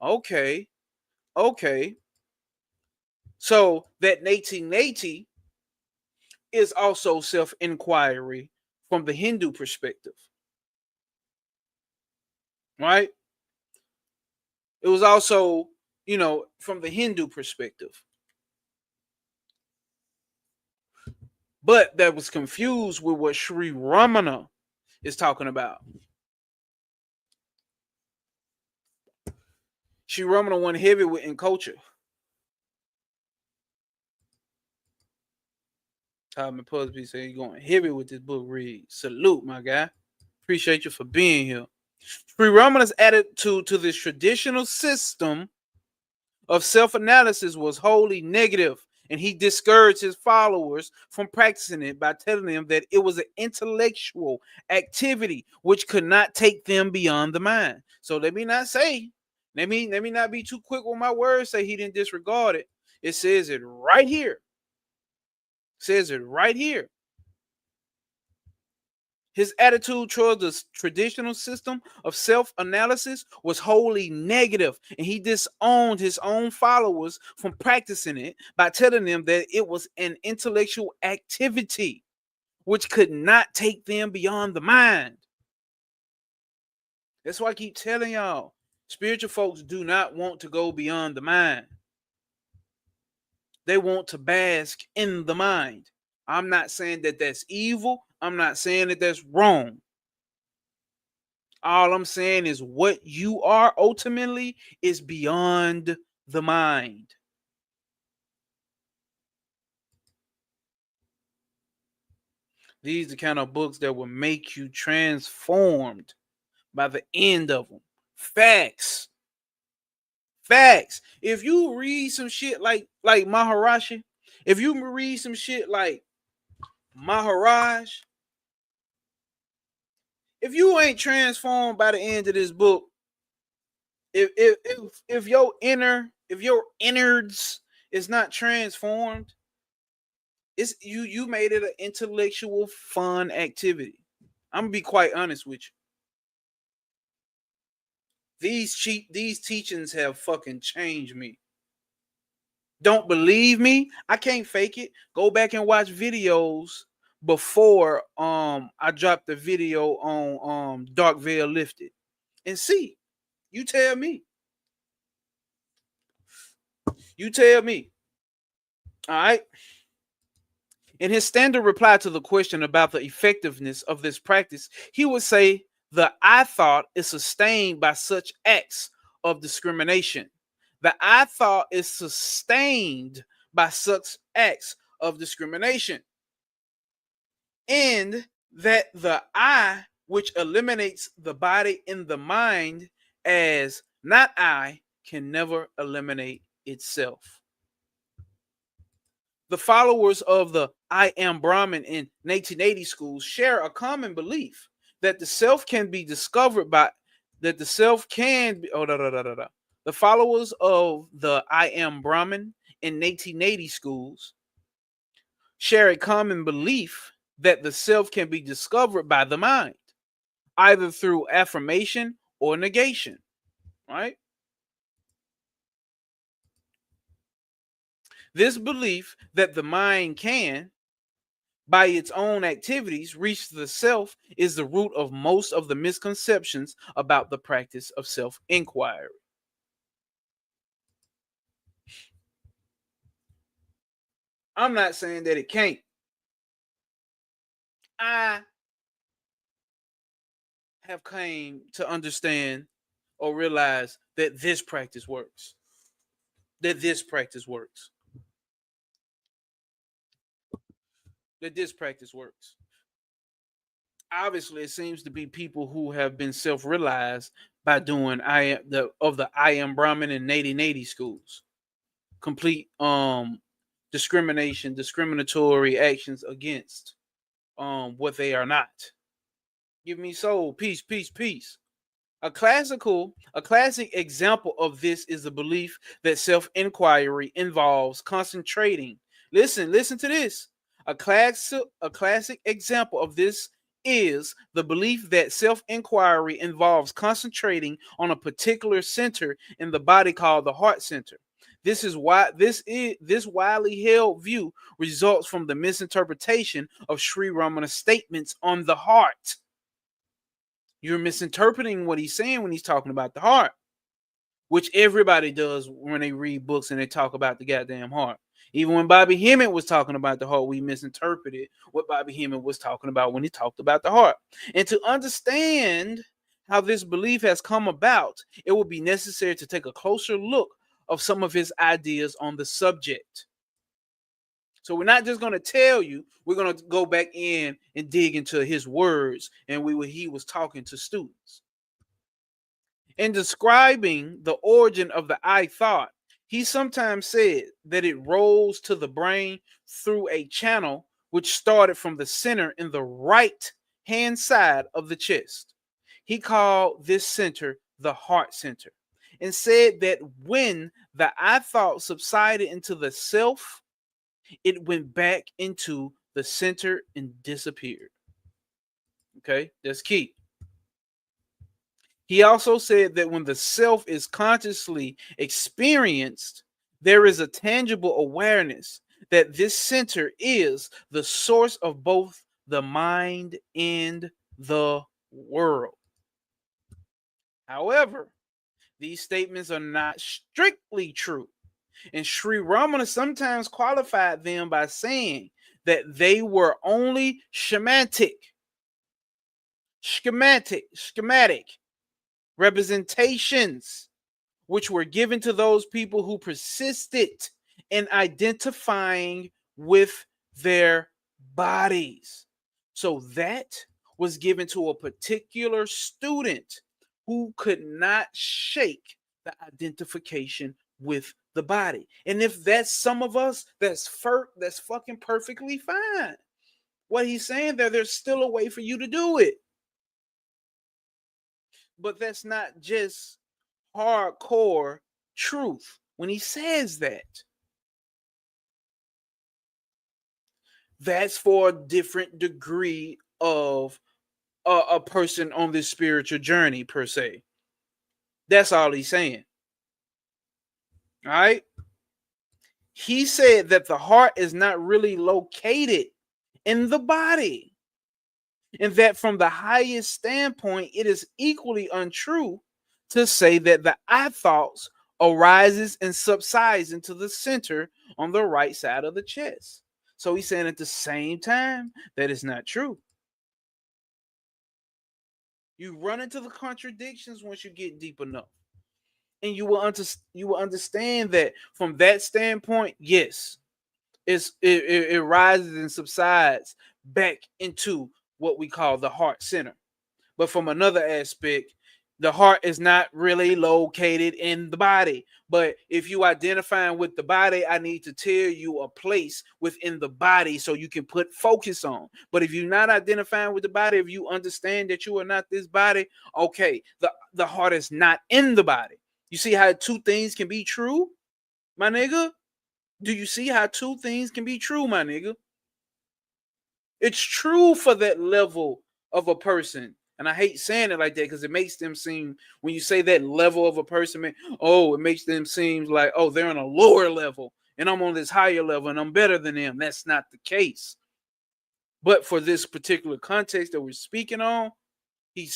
Okay, okay. So that 1880 is also self-inquiry from the Hindu perspective. Right? It was also, from the Hindu perspective. But that was confused with what Sri Ramana is talking about. Sri Ramana went heavy in culture. Tom Pusby said he's going heavy with this book read. Salute, my guy. Appreciate you for being here. Sri Ramana's attitude to this traditional system of self-analysis was wholly negative, and he discouraged his followers from practicing it by telling them that it was an intellectual activity which could not take them beyond the mind. So let me not be too quick with my words, say he didn't disregard it. It says it right here. His attitude towards the traditional system of self-analysis was wholly negative, and he disowned his own followers from practicing it by telling them that it was an intellectual activity which could not take them beyond the mind. That's why I keep telling y'all, spiritual folks do not want to go beyond the mind. They want to bask in the mind. I'm not saying that that's evil. I'm not saying that that's wrong. All I'm saying is what you are ultimately is beyond the mind. These are the kind of books that will make you transformed by the end of them. Facts. If you read some shit like Maharashi, if you read some shit like Maharaj, if you ain't transformed by the end of this book, if your innards is not transformed, it's you made it an intellectual fun activity. I'm gonna be quite honest with you. These teachings have fucking changed me. Don't believe me? I can't fake it. Go back and watch videos before I dropped the video on Dark Veil Lifted and see. You tell me. All right. In his standard reply to the question about the effectiveness of this practice, he would say the I thought is sustained by such acts of discrimination. The I thought is sustained by such acts of discrimination, and that the I, which eliminates the body in the mind as not I, can never eliminate itself. The followers of the I am Brahmin in 1980 schools share a common belief that the self can be discovered by that the self can be the followers of the I am Brahmin in 1980 schools share a common belief that the self can be discovered by the mind, either through affirmation or negation, right? This belief that the mind can, by its own activities, reach the self is the root of most of the misconceptions about the practice of self-inquiry. I'm not saying that it can't. I have came to understand or realize that this practice works. That this practice works. That this practice works. Obviously, it seems to be people who have been self-realized by doing I am Brahmin and Nady schools. Complete discriminatory actions against what they are not. Give me soul, peace, peace, peace. A classic example of this is the belief that self-inquiry involves concentrating. Listen to this. A classic example of this is the belief that self-inquiry involves concentrating on a particular center in the body called the heart center. This widely held view results from the misinterpretation of Sri Ramana's statements on the heart. You're misinterpreting what he's saying when he's talking about the heart, which everybody does when they read books and they talk about the goddamn heart. Even when Bobby Hemmett was talking about the heart, we misinterpreted what Bobby Hemmett was talking about when he talked about the heart. And to understand how this belief has come about, it will be necessary to take a closer look of some of his ideas on the subject. So we're not just going to tell you, we're going to go back in and dig into his words and he was talking to students. In describing the origin of the I thought, he sometimes said that it rolls to the brain through a channel which started from the center in the right hand side of the chest. He called this center the heart center and said that when the I thought subsided into the self, it went back into the center and disappeared. Okay, that's key. He also said that when the self is consciously experienced, there is a tangible awareness that this center is the source of both the mind and the world. However, these statements are not strictly true. And Sri Ramana sometimes qualified them by saying that they were only schematic representations which were given to those people who persisted in identifying with their bodies. So that was given to a particular student who could not shake the identification with the body. And if that's some of us, that's fucking perfectly fine. What he's saying there's still a way for you to do it. But that's not just hardcore truth when he says that. That's for a different degree of a person on this spiritual journey, per se. That's all he's saying. All right. He said that the heart is not really located in the body, and that from the highest standpoint, it is equally untrue to say that the I thoughts arises and subsides into the center on the right side of the chest. So he's saying at the same time that it's not true. You run into the contradictions once you get deep enough. And you will understand that from that standpoint, yes, it rises and subsides back into what we call the heart center. But from another aspect, the heart is not really located in the body. But if you identifying with the body, I need to tell you a place within the body so you can put focus on. But if you're not identifying with the body, if you understand that you are not this body, okay, the heart is not in the body. You see how two things can be true, my nigga? Do you see how two things can be true, my nigga? It's true for that level of a person. And I hate saying it like that because it makes them seem, when you say that level of a person, man, oh, it makes them seem like, oh, they're on a lower level and I'm on this higher level and I'm better than them. That's not the case. But for this particular context that we're speaking on, he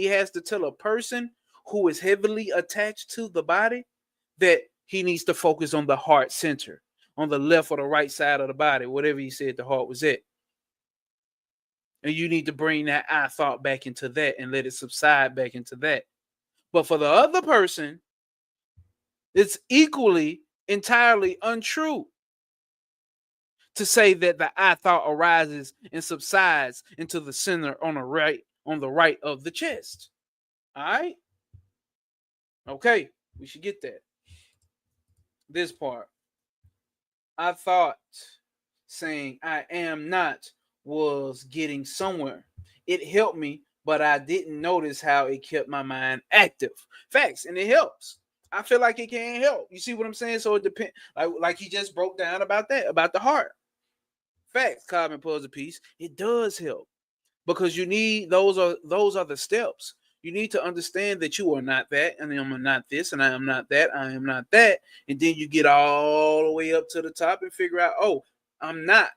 has to tell a person who is heavily attached to the body that he needs to focus on the heart center, on the left or the right side of the body, whatever he said the heart was at. And you need to bring that I thought back into that and let it subside back into that. But for the other person, it's equally entirely untrue to say that the I thought arises and subsides into the center on the right of the chest. All right? Okay, we should get that. This part. I thought saying I am not was getting somewhere. It helped me, but I didn't notice how it kept my mind active. Facts, and it helps. I feel like it can help. You see what I'm saying? So it depends. Like he just broke down about that, about the heart. Facts, Carbon Puzzle Piece. It does help because you need those are the steps. You need to understand that you are not that, and I am not this, and I am not that, I am not that. And then you get all the way up to the top and figure out, oh, I'm not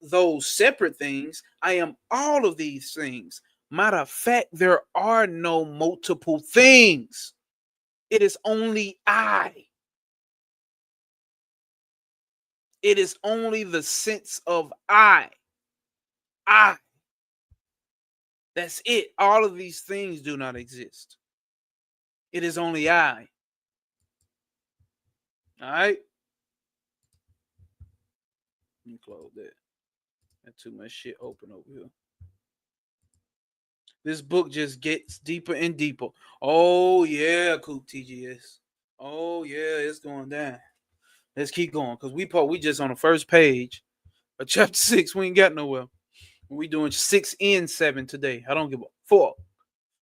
those separate things. I am all of these things. Matter of fact, there are no multiple things. It is only I. It is only the sense of I. I. That's it. All of these things do not exist. It is only I. All right? Let me close that. Got too much shit open over here. This book just gets deeper and deeper. Oh, yeah, Coop TGS. Oh, yeah, it's going down. Let's keep going because we just on the first page of chapter 6. We ain't got nowhere. We doing 6 and 7 today. I don't give a fuck.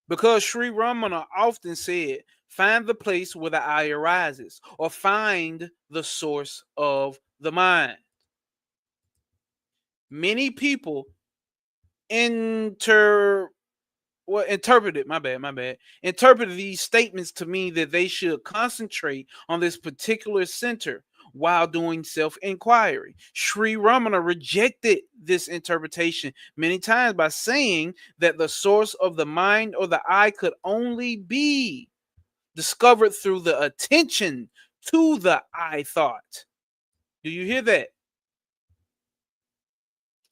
Because Sri Ramana often said, find the place where the I arises, or find the source of the mind. Many people interpreted these statements to mean that they should concentrate on this particular center while doing self-inquiry. Sri Ramana rejected this interpretation many times by saying that the source of the mind or the I could only be discovered through the attention to the I thought. Do you hear that?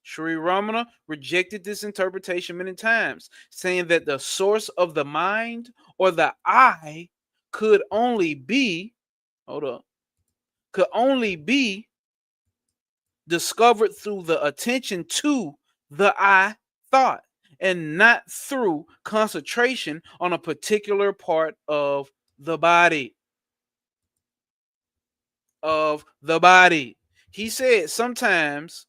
Sri Ramana rejected this interpretation many times, saying that the source of the mind or the I could only be, could only be discovered through the attention to the I thought and not through concentration on a particular part of the body. He said sometimes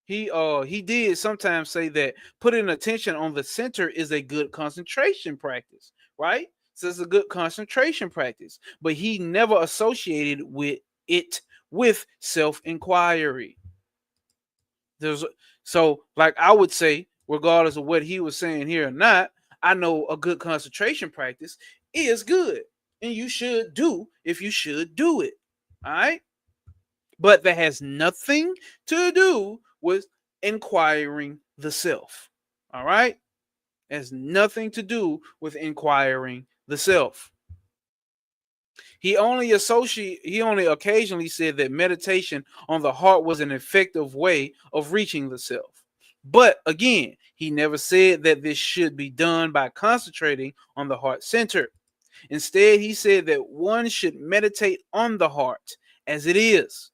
he did sometimes say that putting attention on the center is a good concentration practice, right? So it's a good concentration practice, but he never associated with self-inquiry. So like I would say, regardless of what he was saying here or not, I know a good concentration practice is good, and you should do if you should do it. All right. But that has nothing to do with inquiring the self. All right? It has nothing to do with inquiring the self. He only occasionally said that meditation on the heart was an effective way of reaching the self. But again, he never said that this should be done by concentrating on the heart center. Instead, he said that one should meditate on the heart as it is.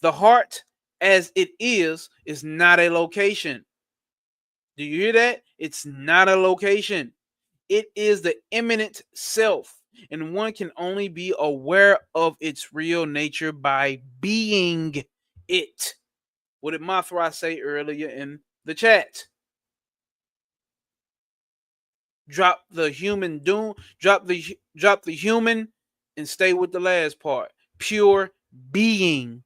The heart as it is not a location. Do you hear that? It's not a location. It is the immanent self, and one can only be aware of its real nature by being it. What did Mothra say earlier in the chat? Drop the human doom, drop the human, and stay with the last part. Pure being.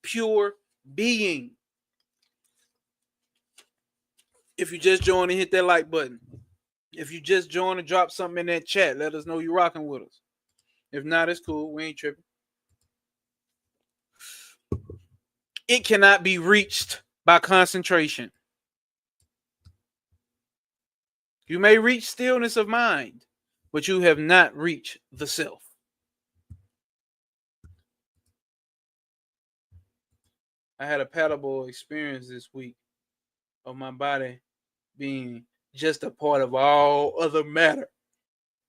Pure being. If you just joined and hit that like button. If you just joined and drop something in that chat, let us know you're rocking with us. If not, it's cool. We ain't tripping. It cannot be reached by concentration. You may reach stillness of mind, but you have not reached the self. I had a paddleboard experience this week of my body being just a part of all other matter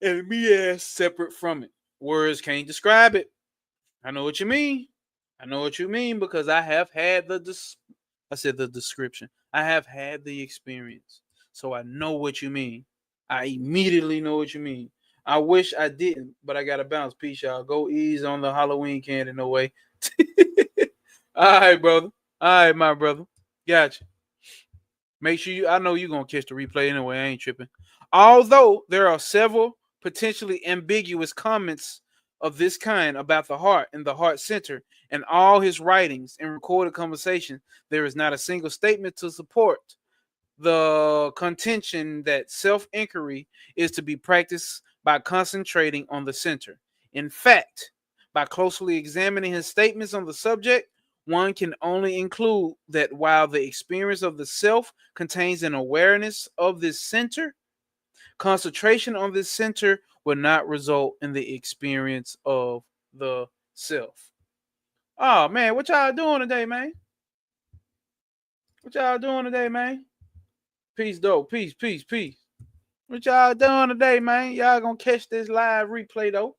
and me as separate from it. Words can't describe it. I know what you mean. I know what you mean because I have had the description. I have had the experience. So I know what you mean. I immediately know what you mean. I wish I didn't, but I gotta bounce. Peace, y'all. Go ease on the Halloween candy, no way. All right, brother. All right, my brother. Gotcha. Make sure I know you're gonna catch the replay anyway. I ain't tripping. Although there are several potentially ambiguous comments of this kind about the heart and the heart center in all his writings and recorded conversation, there is not a single statement to support the contention that self-inquiry is to be practiced by concentrating on the center. In fact, by closely examining his statements on the subject, one can only include that while the experience of the self contains an awareness of this center, concentration on this center will not result in the experience of the self. Oh man, what y'all doing today, man? What y'all doing today, man? Peace, though. Peace, peace, peace. What y'all doing today, man? Y'all gonna catch this live replay, though.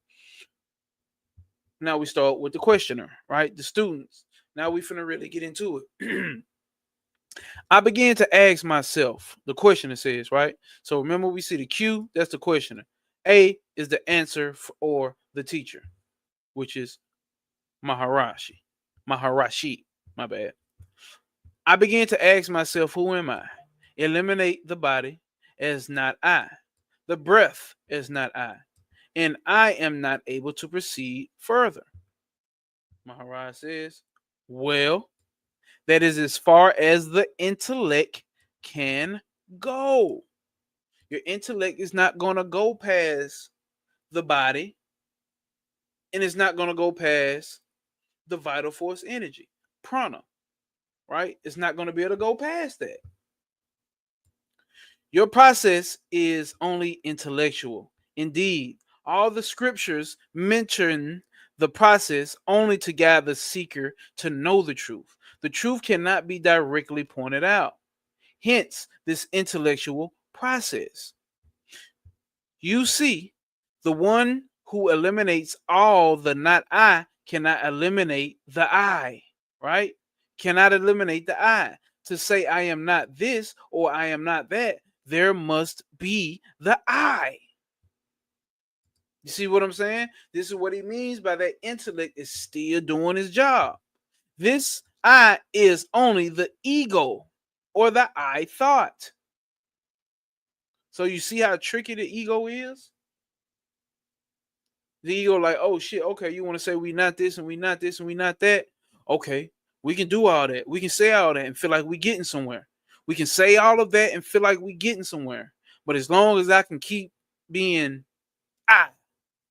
Now we start with the questioner, right? The students. Now we finna really get into it. I began to ask myself, the questioner says, right? So remember, we see the Q, that's the questioner. A is the answer or the teacher, which is Maharashi. Maharashi, my bad. I began to ask myself, who am I? Eliminate the body as not I. The breath is not I. And I am not able to proceed further. Maharaj says, well, that is as far as the intellect can go. Your intellect is not going to go past the body, and it's not going to go past the vital force energy, prana, right? It's not going to be able to go past that. Your process is only intellectual. Indeed, all the scriptures mention the process only to guide the seeker to know the truth. The truth cannot be directly pointed out. Hence, this intellectual process. You see, the one who eliminates all the not I cannot eliminate the I, right? Cannot eliminate the I. To say I am not this or I am not that, there must be the I. You see what I'm saying? This is what he means by that intellect is still doing his job. This I is only the ego or the I thought. So you see how tricky the ego is? The ego, like, oh shit, okay, you want to say we not this and we not this and we not that? Okay, we can do all that. We can say all that and feel like we getting somewhere. We can say all of that and feel like we getting somewhere. But as long as I can keep being I,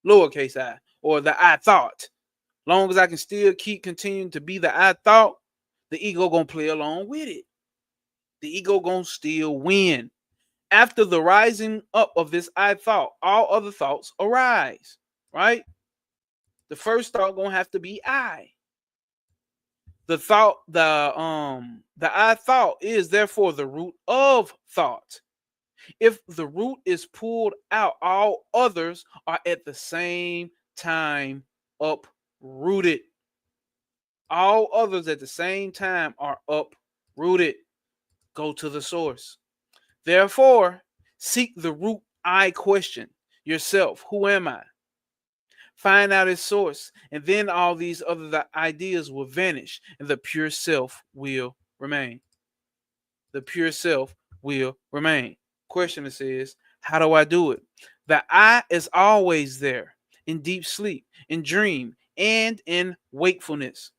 lowercase I, or the I thought, long as I can still keep continuing to be the I thought, the ego gonna play along with it. The ego gonna still win. After the rising up of this I thought, all other thoughts arise, right? The first thought gonna have to be I. The I thought is therefore the root of thought. If the root is pulled out, all others are at the same time uprooted. All others at the same time are uprooted. Go to the source. Therefore, seek the root I question yourself. Who am I? Find out its source, and then all these other ideas will vanish, and the pure self will remain. The pure self will remain. Question says, how do I do it? The I is always there in deep sleep, in dream, and in wakefulness.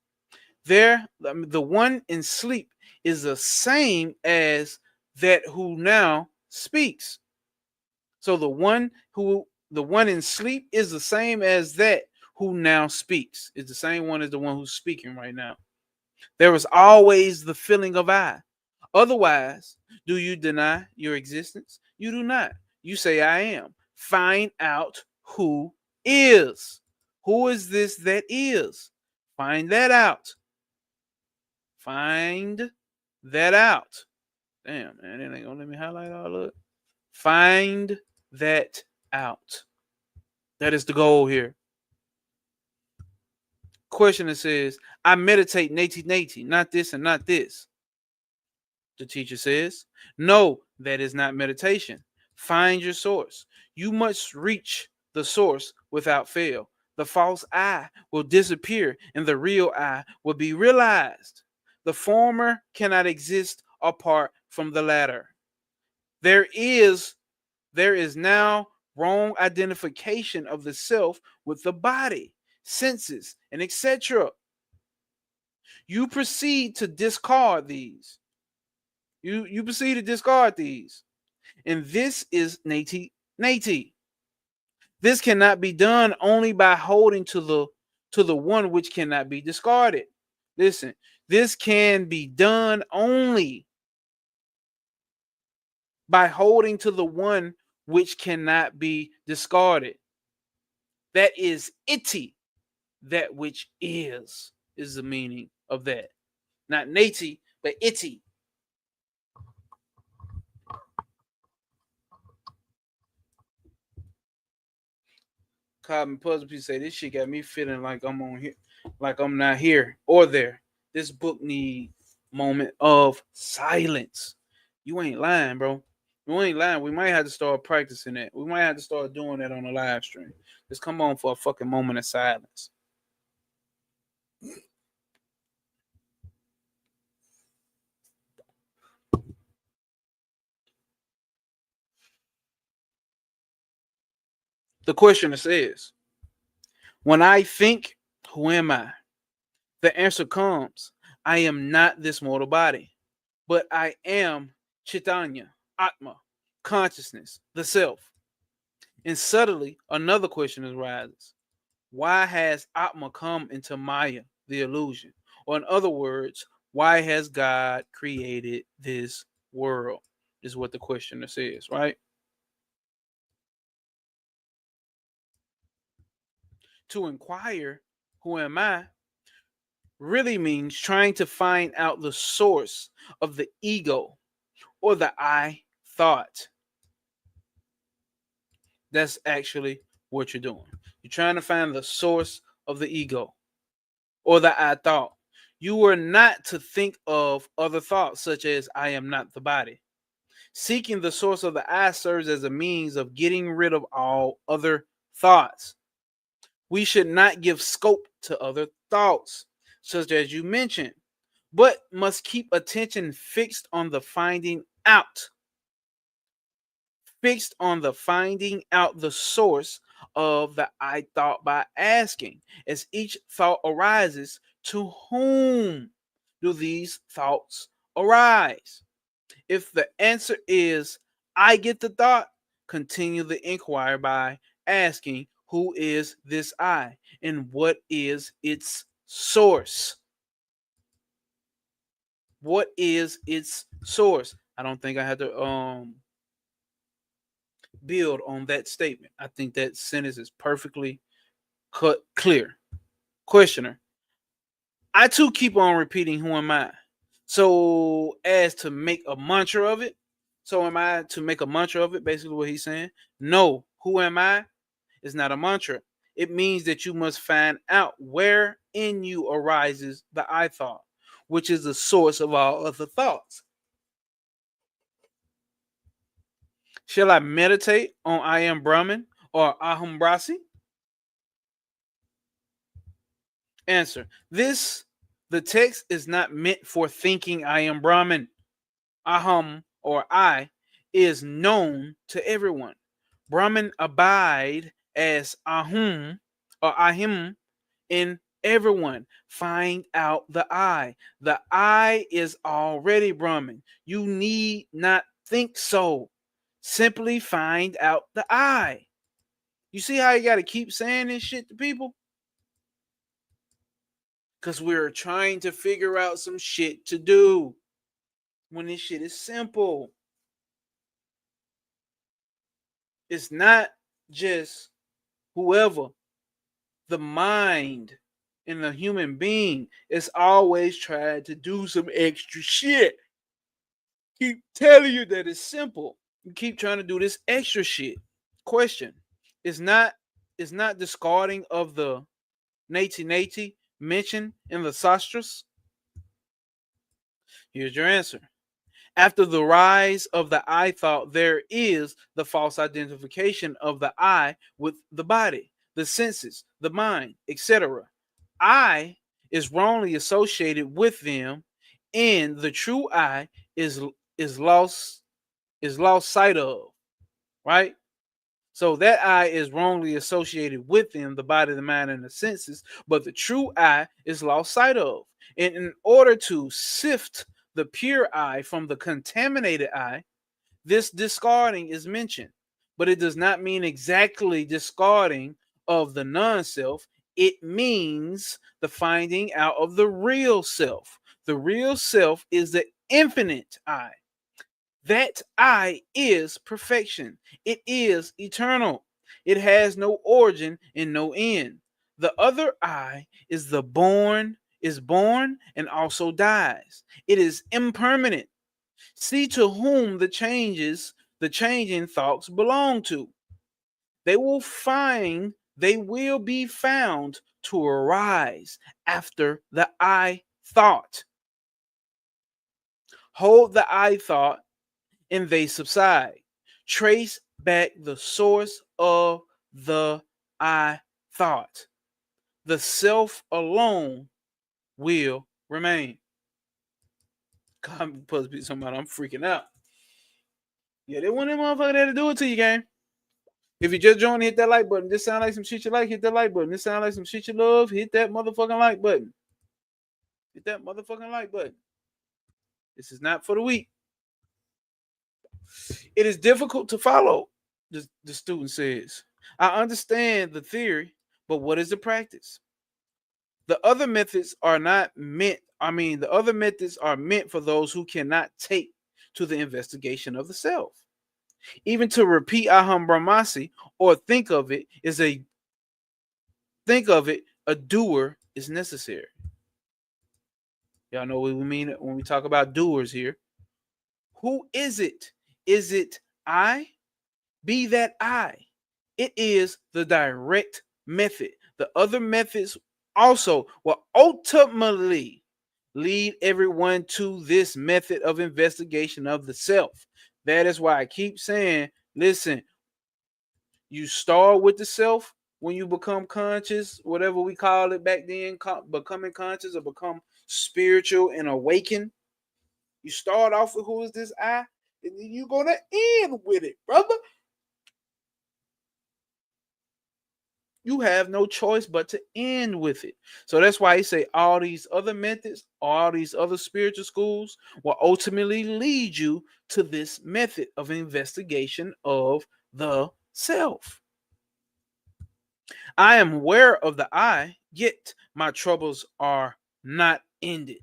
There, the one in sleep is the same as that who now speaks. So the one in sleep is the same as that who now speaks. It's the same one as the one who's speaking right now. There is always the feeling of I. Otherwise, do you deny your existence? You do not. You say I am. Find out who is. Who is this that is? Find that out. Find that out. Damn, man, it ain't gonna let me highlight all of it. Find that out. That is the goal here. Question that says, I meditate nati, not this and not this. The teacher says, no, that is not meditation. Find your source. You must reach the source without fail. The false I will disappear and the real I will be realized. The former cannot exist apart from the latter. There is now wrong identification of the self with the body, senses, and etc. You proceed to discard these. You proceed to discard these. And this is nati. This cannot be done only by holding to the one which cannot be discarded. Listen, this can be done only by holding to the one which cannot be discarded. That is iti, that which is the meaning of that. Not nati, but iti. Carbon Puzzle Piece say this shit got me feeling like I'm on here, like I'm not here or there. This book need moment of silence. You ain't lying, bro. You ain't lying. We might have to start practicing that. We might have to start doing that on a live stream. Just come on for a fucking moment of silence. The question says, when I think, who am I? The answer comes, I am not this mortal body, but I am Chaitanya, Atma, consciousness, the self. And suddenly another question arises. Why has Atma come into Maya, the illusion? Or in other words, why has God created this world? Is what the questioner says, right? To inquire, who am I, really means trying to find out the source of the ego or the I thought. That's actually what you're doing. You're trying to find the source of the ego or the I thought. You are not to think of other thoughts, such as I am not the body. Seeking the source of the I serves as a means of getting rid of all other thoughts. We should not give scope to other thoughts, such as you mentioned, but must keep attention fixed on the finding out. Fixed on the finding out the source of the I thought by asking, as each thought arises, to whom do these thoughts arise? If the answer is I get the thought, continue the inquiry by asking who is this I and what is its source? What is its source? I don't think I had to build on that statement. I think that sentence is perfectly clear. Questioner, I too keep on repeating who am I, so as to make a mantra of it. So am I to make a mantra of it? Basically what he's saying. No. Who am I? Is not a mantra. It means that you must find out where in you arises the I thought, which is the source of all other thoughts. Shall I meditate on I am Brahman or Aham Brahsi? Answer. The text is not meant for thinking I am Brahman. Aham or I is known to everyone. Brahman abide as Ahum or Ahim in everyone. Find out the I. The I is already Brahman. You need not think so. Simply find out the I. You see how you got to keep saying this shit to people? Because we're trying to figure out some shit to do when this shit is simple. It's not just whoever. The mind in the human being is always trying to do some extra shit. Keep telling you that it's simple. You keep trying to do this extra shit. Question. Is not discarding of the nati nati mentioned in the sastras? Here's your answer. After the rise of the I thought, there is the false identification of the I with the body, the senses, the mind, etc. I is wrongly associated with them, and the true I is lost sight of, right? So that I is wrongly associated with them, the body, the mind, and the senses, but the true I is lost sight of. And in order to sift the pure I from the contaminated I, this discarding is mentioned, but it does not mean exactly discarding of the non-self. It means the finding out of the real self. The real self is the infinite I. That I is perfection. It is eternal. It has no origin and no end. The other I is born and also dies. It is impermanent. See to whom the changing thoughts belong to. They will be found to arise after the I thought. Hold the I thought and they subside. Trace back the source of the I thought. The self alone will remain. I'm supposed to be somebody, I'm freaking out. Yeah, they want them motherfucker there to do it to you, gang. If you just joined, hit that like button. This sound like some shit you like, hit that like button. This sound like some shit you love, hit that motherfucking like button. Hit that motherfucking like button. This is not for the weak. It is difficult to follow, the student says. I understand the theory, but what is the practice? The other methods are not meant, the other methods are meant for those who cannot take to the investigation of the self. Even to repeat Aham Brahmasi or think of it, a doer is necessary. Y'all know what we mean when we talk about doers here. Who is it? Is it I? Be that I. It is the direct method. The other methods also will ultimately lead everyone to this method of investigation of the self. That is why I keep saying, listen, you start with the self when you become conscious, whatever we call it back then, becoming conscious or become spiritual and awaken. You start off with who is this I, and then you're going to end with it, brother. You have no choice but to end with it. So that's why he say all these other methods, all these other spiritual schools will ultimately lead you to this method of investigation of the self. I am aware of the I, yet my troubles are not ended.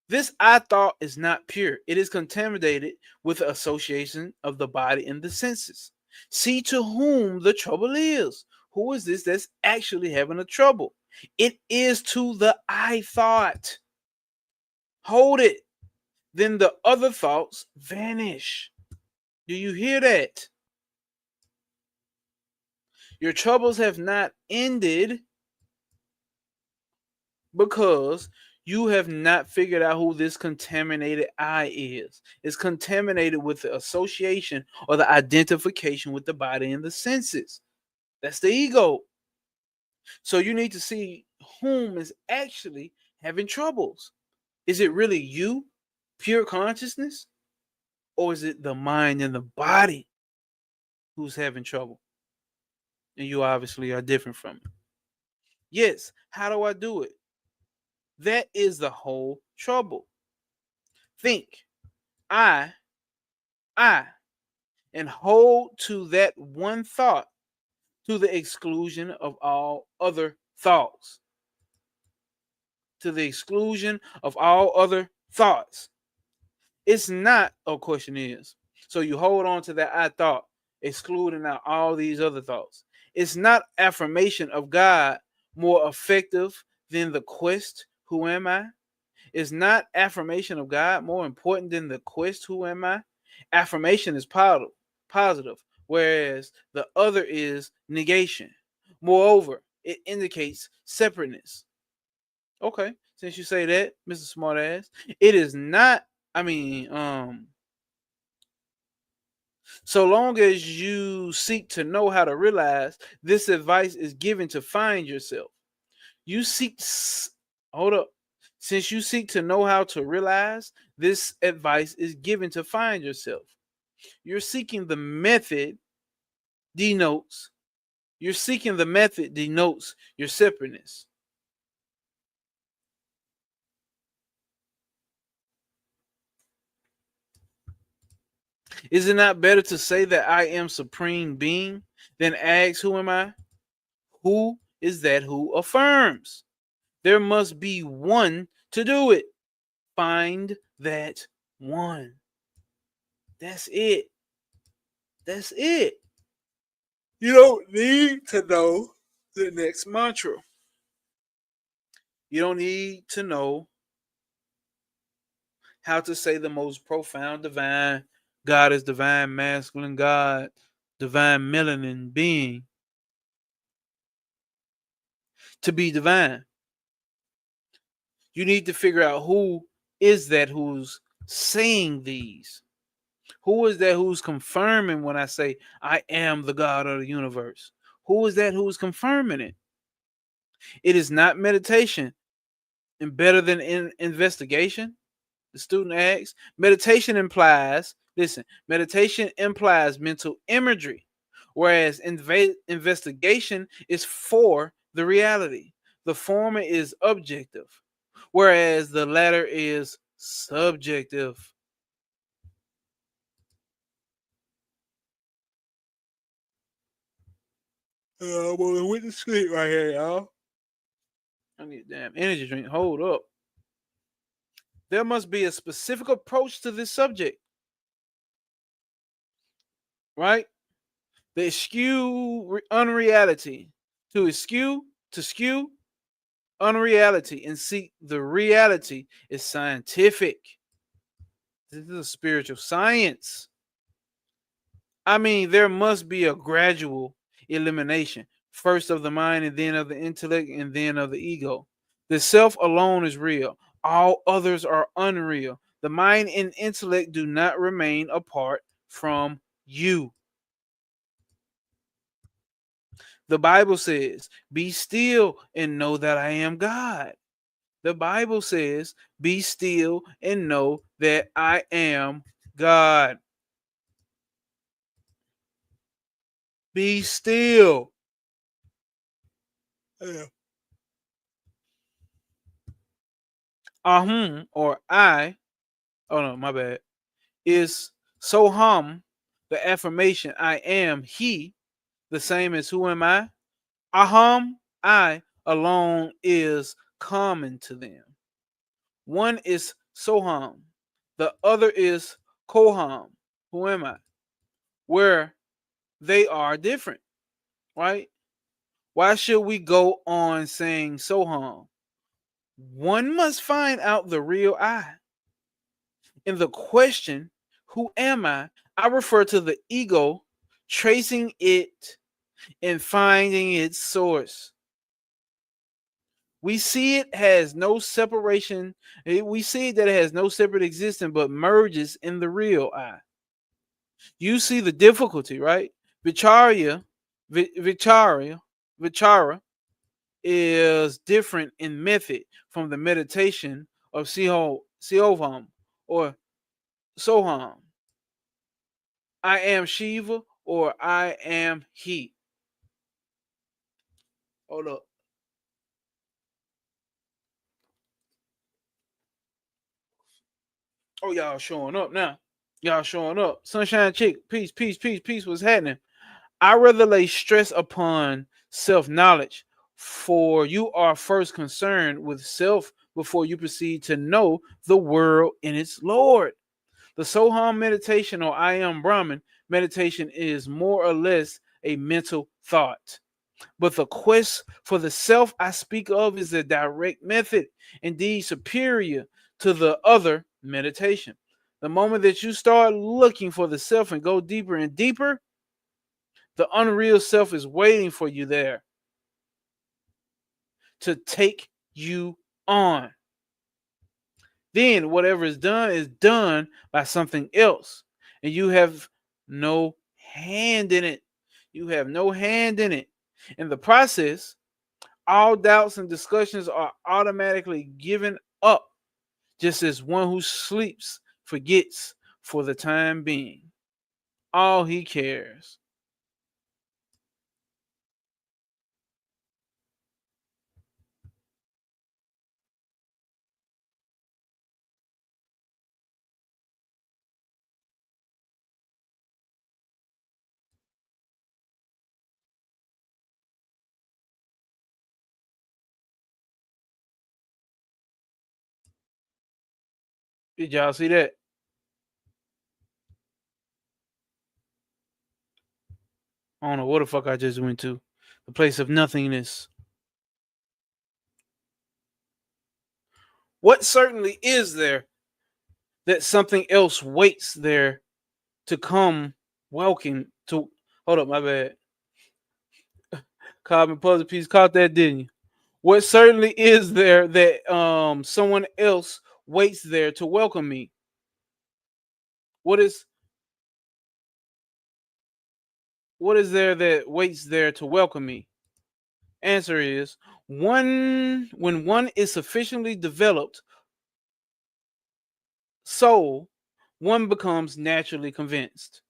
This I thought is not pure. It is contaminated with the association of the body and the senses. See to whom the trouble is. Who is this that's actually having a trouble? It is to the I thought. Hold it. then the other thoughts vanish. Do you hear that? Your troubles have not ended because you have not figured out who this contaminated I is. It's contaminated with the association or the identification with the body and the senses. That's the ego. So you need to see whom is actually having troubles. Is it really you, pure consciousness? Or is it the mind and the body who's having trouble? And you obviously are different from it. Yes, how do I do it? That is the whole trouble. Think, I, I, and hold to that one thought to the exclusion of all other thoughts. To the exclusion of all other thoughts. It's not, question is. So you hold on to that I thought, excluding out all these other thoughts. It's not affirmation of God more effective than the quest, who am I? Is not affirmation of God more important than the quest, who am I? Affirmation is positive, whereas the other is negation. Moreover, it indicates separateness. Okay, since you say that, Mr. Smartass, it is not, so long as you seek to know how to realize, this advice is given to find yourself. You seek, hold up. Since you seek to know how to realize, this advice is given to find yourself. You're seeking the method denotes, you're seeking the method denotes your separateness. Is it not better to say that I am supreme being than ask, who am I? Who is that who affirms? There must be one to do it. Find that one. That's it. That's it. You don't need to know the next mantra. You don't need to know how to say the most profound divine God is divine masculine God, divine melanin being to be divine. You need to figure out who is that who's saying these. Who is that who's confirming when I say I am the God of the universe? Who is that who's confirming it? It is not meditation and better than investigation. The student asks. Meditation implies, listen, meditation implies mental imagery, whereas investigation is for the reality. The former is objective, whereas the latter is subjective. I'm gonna went to sleep right here, y'all. I need a damn energy drink. Hold up. There must be a specific approach to this subject, right? The eschew unreality. To skew unreality and seek the reality is scientific. This is a spiritual science. There must be a gradual elimination, first of the mind and then of the intellect and then of the ego. The self alone is real. All others are unreal. The mind and intellect do not remain apart from you. The Bible says, be still and know that I am God. The Bible says, be still and know that I am God. Be still. Ahum or I, oh no, my bad, is soham, the affirmation I am he, the same as who am I? Aham, I alone is common to them. One is soham, the other is koham, who am I? Where they are different, right? Why should we go on saying soham? One must find out the real I. In the question, who am I refer to the ego tracing it and finding its source. We see it has no separation. We see that it has no separate existence, but merges in the real I. You see the difficulty, right? Vichara is different in method from the meditation of Sihoham or Soham. I am Shiva or I am he. Hold up. Oh, y'all showing up now. Y'all showing up. Sunshine Chick, peace, peace, peace, peace. What's happening? I rather lay stress upon self-knowledge, for you are first concerned with self before you proceed to know the world in its Lord. The Soham meditation or I am Brahman meditation is more or less a mental thought. But the quest for the self I speak of is a direct method, indeed superior to the other meditation. The moment that you start looking for the self and go deeper and deeper, the unreal self is waiting for you there to take you on. Then whatever is done by something else, and you have no hand in it. You have no hand in it. In the process, all doubts and discussions are automatically given up, just as one who sleeps forgets for the time being. All he cares. Did y'all see that? I don't know what the fuck I just went to. The place of nothingness. What certainly is there that something else waits there to come welcome to? Hold up, my bad. Carbon puzzle piece caught that, didn't you? What certainly is there that someone else waits there to welcome me? What is there that waits there to welcome me? Answer is one when one is sufficiently developed soul, one becomes naturally convinced.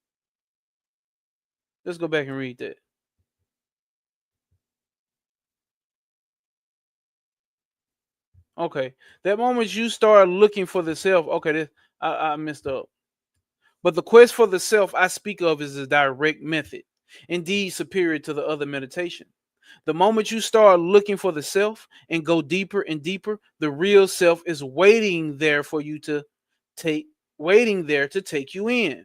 Let's go back and read that. Okay. That moment you start looking for the self, okay, I messed up. But the quest for the self I speak of is a direct method, indeed superior to the other meditation. The moment you start looking for the self and go deeper and deeper, the real self is waiting there for you to take, waiting there to take you in,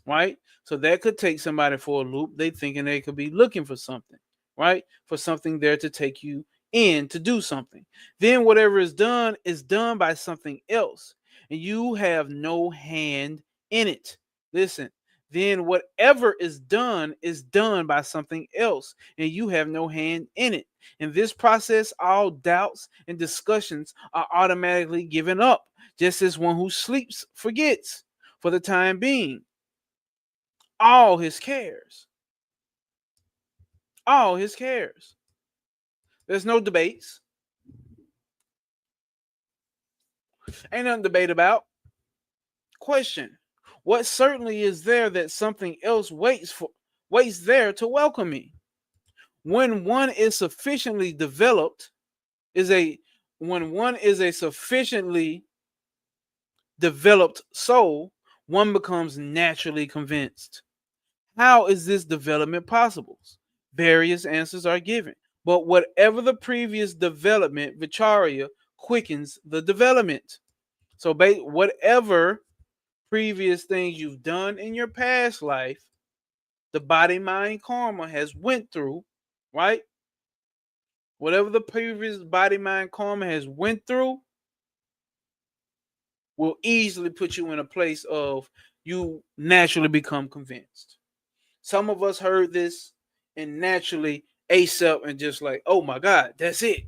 right? So that could take somebody for a loop. They thinking they could be looking for something, right? For something there to take you in to do something. Then whatever is done by something else, and you have no hand in it. Listen, then whatever is done by something else, and you have no hand in it. In this process, all doubts and discussions are automatically given up, just as one who sleeps forgets for the time being all his cares. All his cares. There's no debates. Ain't nothing to debate about. Question. What certainly is there that something else waits there to welcome me? When one is sufficiently developed, is a when one is a sufficiently developed soul, one becomes naturally convinced. How is this development possible? Various answers are given. But whatever the previous development, Vicharya quickens the development. So whatever previous things you've done in your past life, the body mind karma has went through, right? Whatever the previous body mind karma has went through, will easily put you in a place of you naturally become convinced. Some of us heard this and naturally ace up and just like, oh my God, that's it.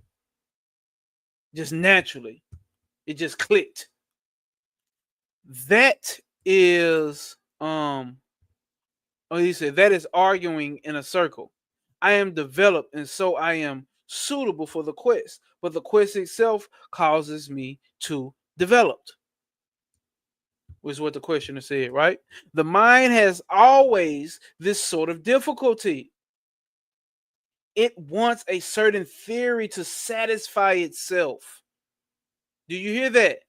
Just naturally. It just clicked. That is he said that is arguing in a circle. I am developed and so I am suitable for the quest, but the quest itself causes me to develop, which is what the questioner said, right? The mind has always this sort of difficulty. It wants a certain theory to satisfy itself. Do you hear that?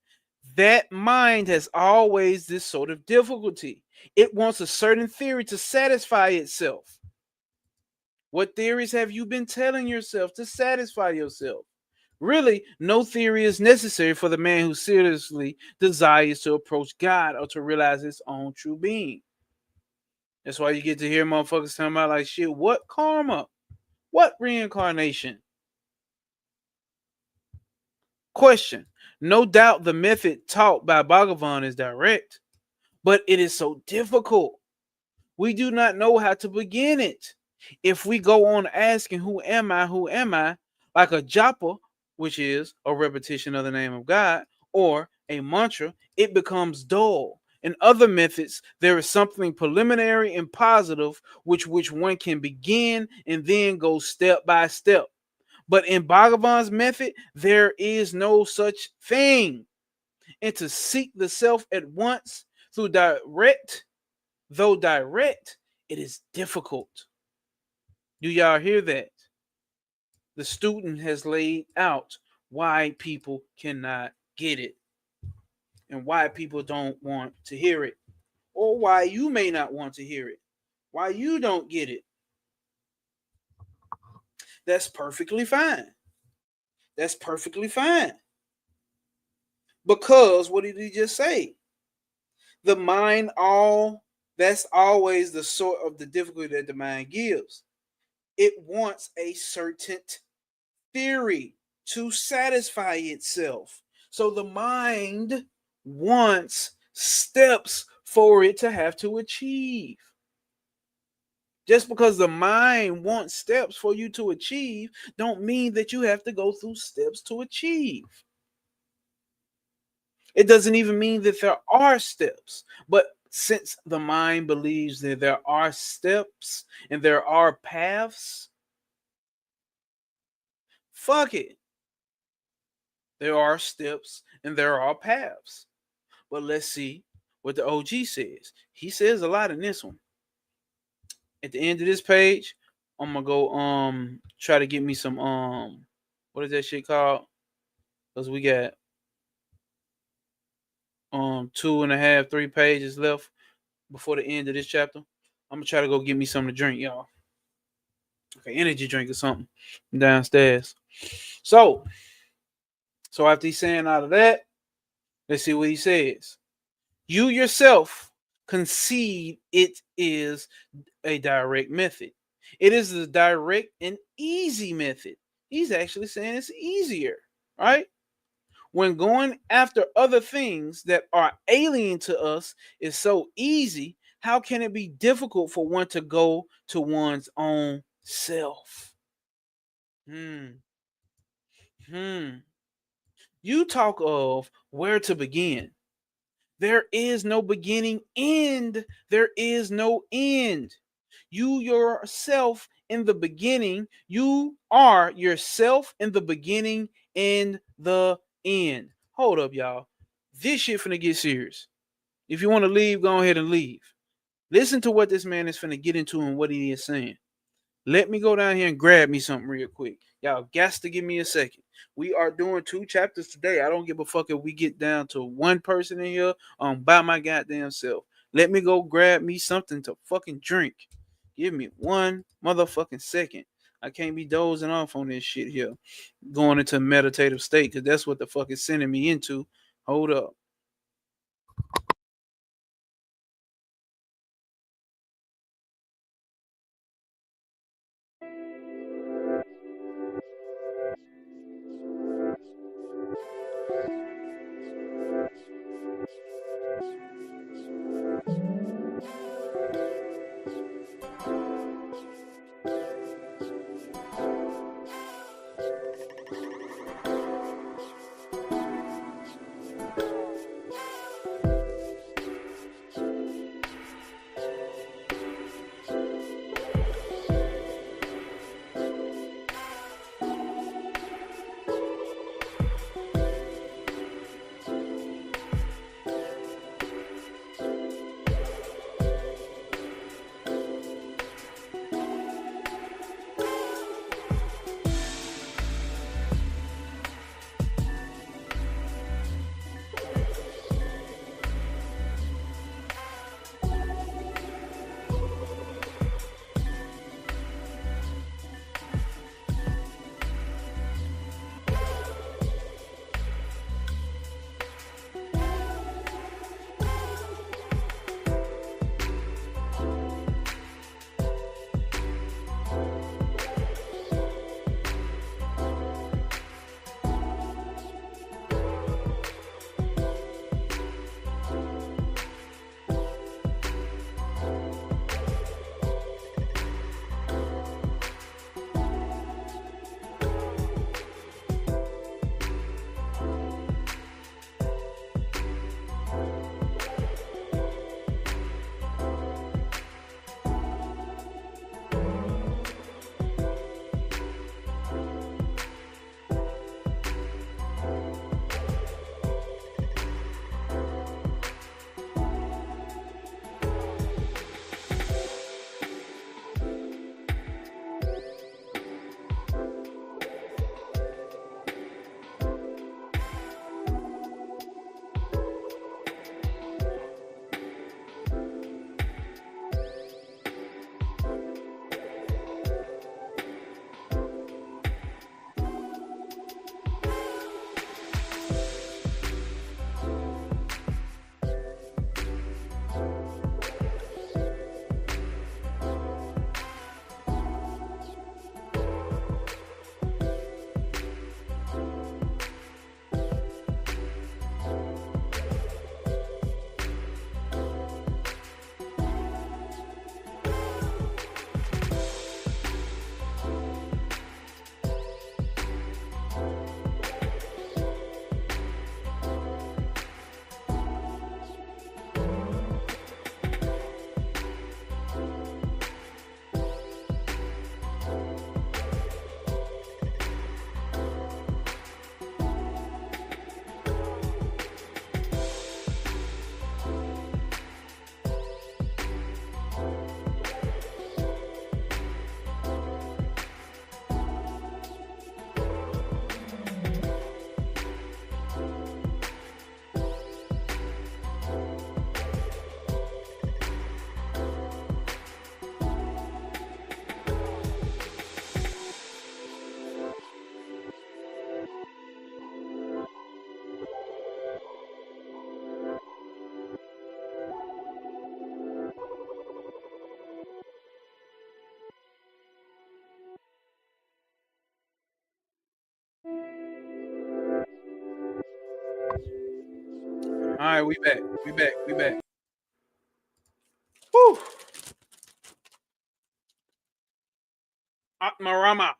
That mind has always this sort of difficulty. It wants a certain theory to satisfy itself. What theories have you been telling yourself to satisfy yourself? Really, no theory is necessary for the man who seriously desires to approach God or to realize his own true being. That's why you get to hear motherfuckers talking about like shit, what karma? What reincarnation? Question. No doubt the method taught by Bhagavan is direct, but it is so difficult. We do not know how to begin it. If we go on asking, who am I, like a japa, which is a repetition of the name of God, or a mantra, it becomes dull. In other methods, there is something preliminary and positive, which one can begin and then go step by step. But in Bhagavan's method, there is no such thing. And to seek the self at once through though direct, it is difficult. Do y'all hear that? The student has laid out why people cannot get it and why people don't want to hear it, or why you may not want to hear it, why you don't get it. That's perfectly fine. That's perfectly fine. Because what did he just say? The mind, that's always the sort of the difficulty that the mind gives. It wants a certain theory to satisfy itself. So the mind wants steps for it to have to achieve. Just because the mind wants steps for you to achieve, don't mean that you have to go through steps to achieve. It doesn't even mean that there are steps. But since the mind believes that there are steps and there are paths, fuck it. There are steps and there are paths. But let's see what the OG says. He says a lot in this one. At the end of this page, I'm gonna go try to get me some what is that shit called? Because we got 2.5, 3 pages left before the end of this chapter. I'm gonna try to go get me something to drink, y'all. Okay, energy drink or something downstairs. So after he's saying all of that, let's see what he says. You yourself concede it is a direct method. It is a direct and easy method. He's actually saying it's easier, right? When going after other things that are alien to us is so easy, how can it be difficult for one to go to one's own self? Hmm. You talk of where to begin. There is no beginning end. There is no end. You yourself in the beginning, you are yourself in the beginning and the end. Hold up, y'all. This shit finna get serious. If you want to leave, go ahead and leave. Listen to what this man is finna get into and what he is saying. Let me go down here and grab me something real quick. Y'all got to give me a second. We are doing 2 chapters today. I don't give a fuck if we get down to one person in here by my goddamn self. Let me go grab me something to fucking drink. Give me one motherfucking second. I can't be dozing off on this shit here. Going into a meditative state because that's what the fuck is sending me into. Hold up. right, we back. We back. Woo! Marama.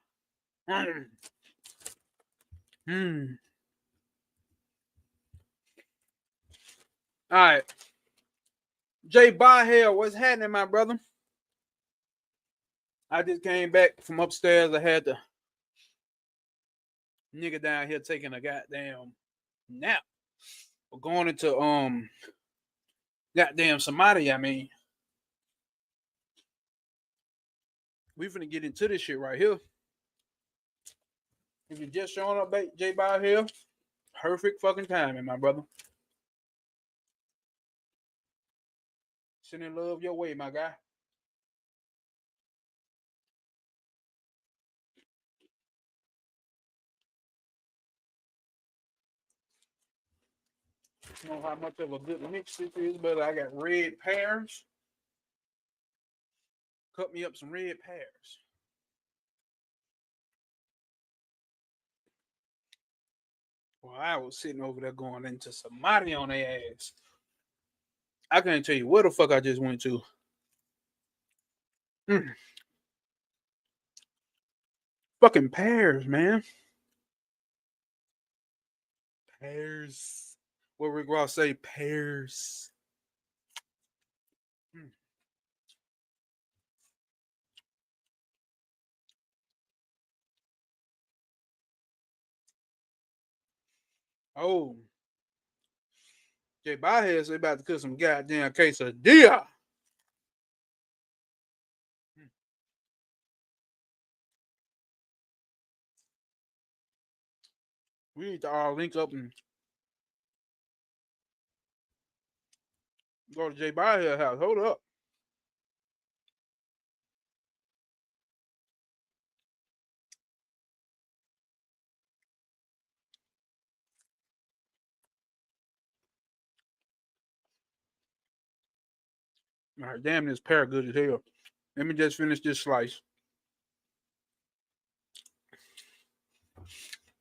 Mm. All right. Jay Barhell, what's happening, my brother? I just came back from upstairs. I had the nigga down here taking a goddamn nap. We're going into goddamn Samadhi, I mean. We finna get into this shit right here. If you just showing up, Jay Barhell, perfect fucking timing, my brother. Sending love your way, my guy. I don't know how much of a good mix this is, but I got red pears. Cut me up some red pears. Well, I was sitting over there going into Samadhi on their ass. I can't tell you where the fuck I just went to. Mm. Fucking pears, man. Pears. What Rick Ross say? Pears. Mm. Oh. Jay Barhead say about to cook some goddamn quesadilla. Mm. We need to all link up and go to Jay Barhead's house. Hold up. All right, damn, this pear good as hell. Let me just finish this slice.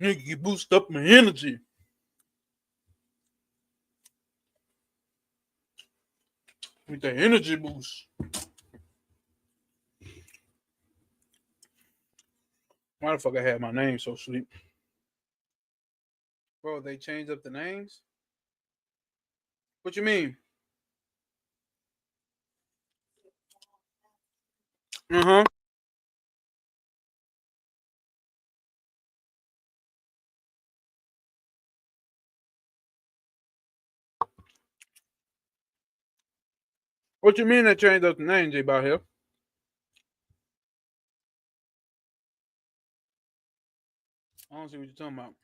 Nigga, you boost up my energy. With the energy boost. Why the fuck I had my name so sleep? Bro, they changed up the names? What you mean? Uh-huh. What you mean they changed up the name, J about here? I don't see what you're talking about.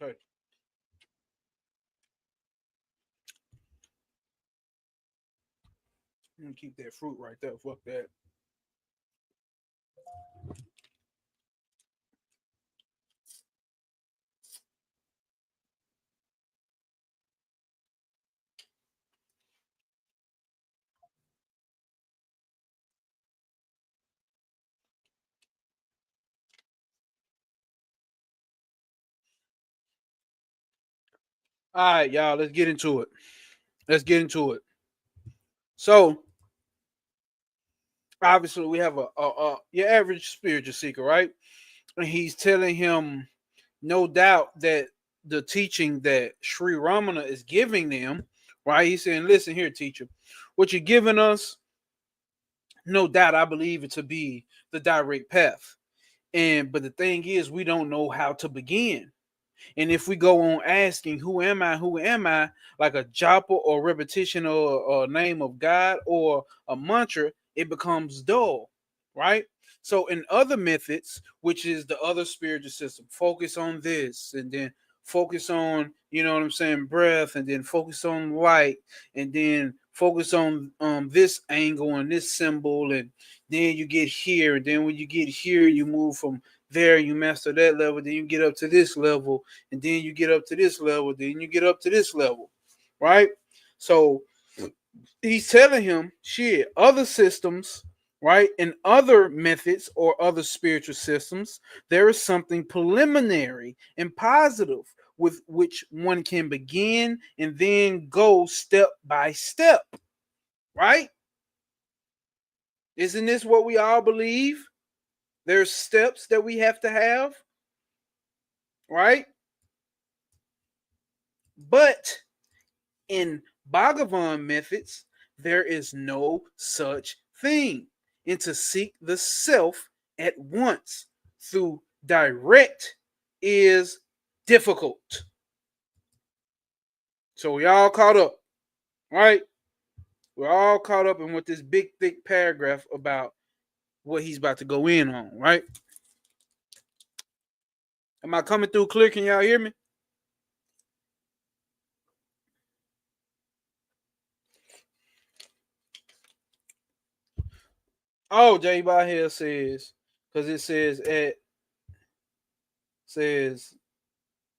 Okay. I'm gonna keep that fruit right there. Fuck that. All right, y'all. Let's get into it. Let's get into it. So, obviously, we have a your average spiritual seeker, right? And he's telling him, no doubt, that the teaching that Sri Ramana is giving them, right? He's saying, listen here, teacher, what you're giving us, no doubt, I believe it to be the direct path. But the thing is, we don't know how to begin. And if we go on asking, who am I, like a japa or repetition or a name of God or a mantra, it becomes dull, right? So in other methods, which is the other spiritual system, focus on this and then focus on, you know what I'm saying, breath, and then focus on light, and then focus on this angle and this symbol, and then you get here, and then when you get here, you move from there, you master that level, then you get up to this level, and then you get up to this level, then you get up to this level, right? So he's telling him, shit, other systems, right, and other methods or other spiritual systems, there is something preliminary and positive with which one can begin and then go step by step, right? Isn't this what we all believe? There's steps that we have to have, right? But in Bhagavan methods, there is no such thing. And to seek the self at once through direct is difficult. So we all caught up, right? We're all caught up in what this big, thick paragraph about what he's about to go in on, right? Am I coming through clear? Can y'all hear me? Oh, J by here says, because it says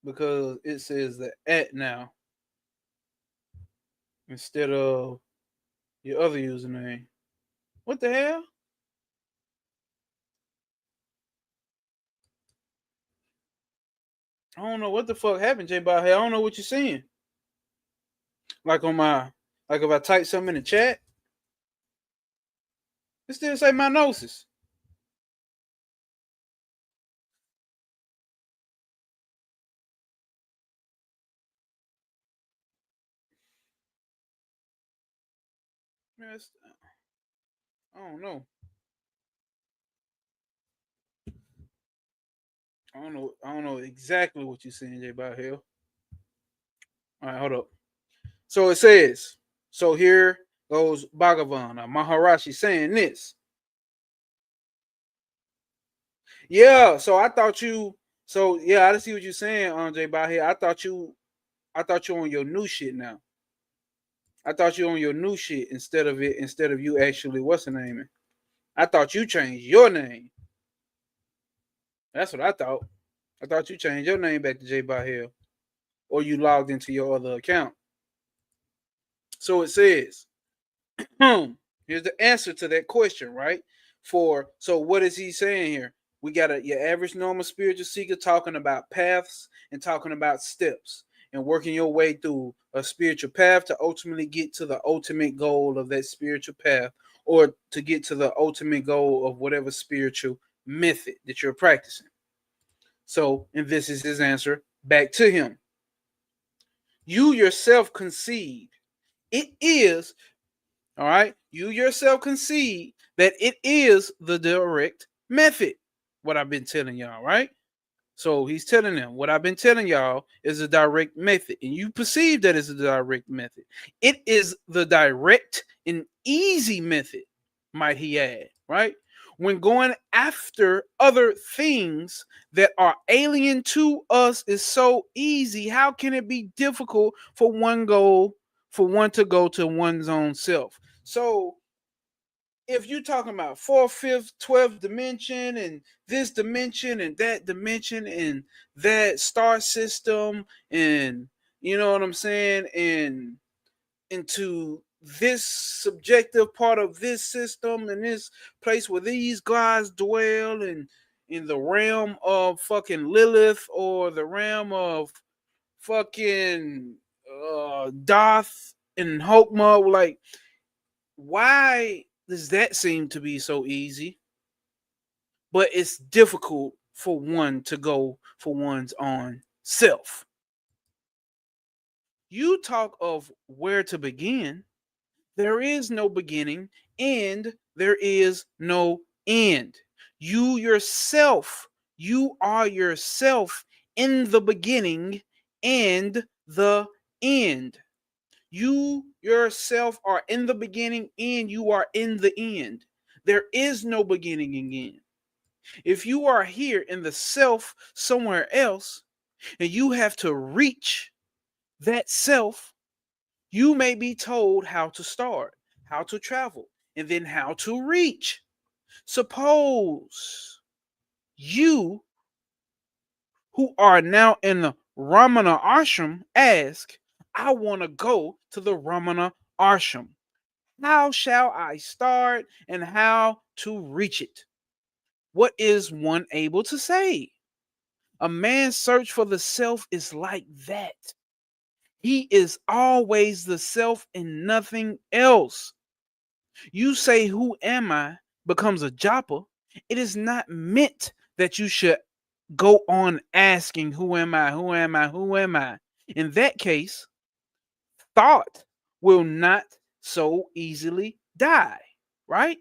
because it says the at now instead of your other username. What the hell? I don't know what the fuck happened, J by here. I don't know what you're saying. Like on my, like if I type something in the chat, it still say my gnosis. Yes, I don't know. I don't know. I don't know exactly what you're saying, J by here. All right, hold up. So it says, so here goes Bhagavan Maharashi saying this. Yeah, so I thought you. So yeah, I see what you're saying, Andre. By here, I thought you on your new shit now. I thought you on your new shit instead of you actually what's the name? I thought you changed your name. That's what I thought. I thought you changed your name back to J by here, or you logged into your other account. So it says, here's the answer to that question, right? So what is he saying here? We got your average normal spiritual seeker talking about paths and talking about steps and working your way through a spiritual path to ultimately get to the ultimate goal of that spiritual path, or to get to the ultimate goal of whatever spiritual method that you're practicing. So, and this is his answer back to him. You yourself concede it is, all right, you yourself concede that it is the direct method. What I've been telling y'all, right? So he's telling them what I've been telling y'all is a direct method, and you perceive that it's a direct method. It is the direct and easy method, might he add, right? When going after other things that are alien to us is so easy, how can it be difficult for one to go to one's own self? So if you're talking about fourth, fifth, 12th dimension and this dimension and that star system, and you know what I'm saying, and into this subjective part of this system and this place where these guys dwell, and in the realm of fucking Lilith or the realm of fucking Doth and Hokma, like, why does that seem to be so easy, but it's difficult for one to go for one's own self? You talk of where to begin. There is no beginning and there is no end. You yourself, you are yourself in the beginning and the end. You yourself are in the beginning and you are in the end. There is no beginning and end. If you are here in the self somewhere else and you have to reach that self, you may be told how to start, how to travel, and then how to reach. Suppose You who are now in the Ramana ashram ask, I want to go to the Ramana ashram. How shall I start and how to reach it? What is one able to say? A man's search for the self is like that. He is always the self and nothing else. You say, who am I? Becomes a japa. It is not meant that you should go on asking, who am I? Who am I? Who am I? In that case, thought will not so easily die, right?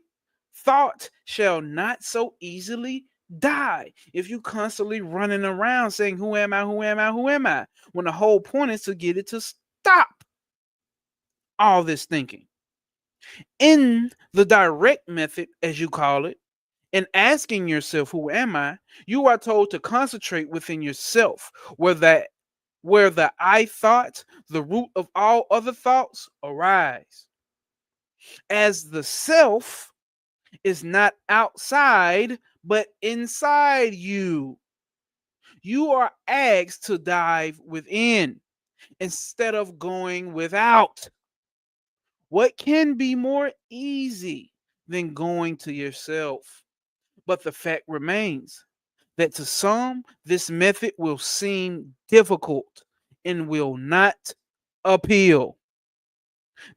Thought shall not so easily die if you constantly running around saying, who am I? Who am I? Who am I? When the whole point is to get it to stop all this thinking. In the direct method, as you call it, in asking yourself, who am I? You are told to concentrate within yourself, where the I thought, the root of all other thoughts, arise. As the self is not outside, but inside you. You are asked to dive within instead of going without. What can be more easy than going to yourself? But the fact remains that to some, this method will seem difficult and will not appeal.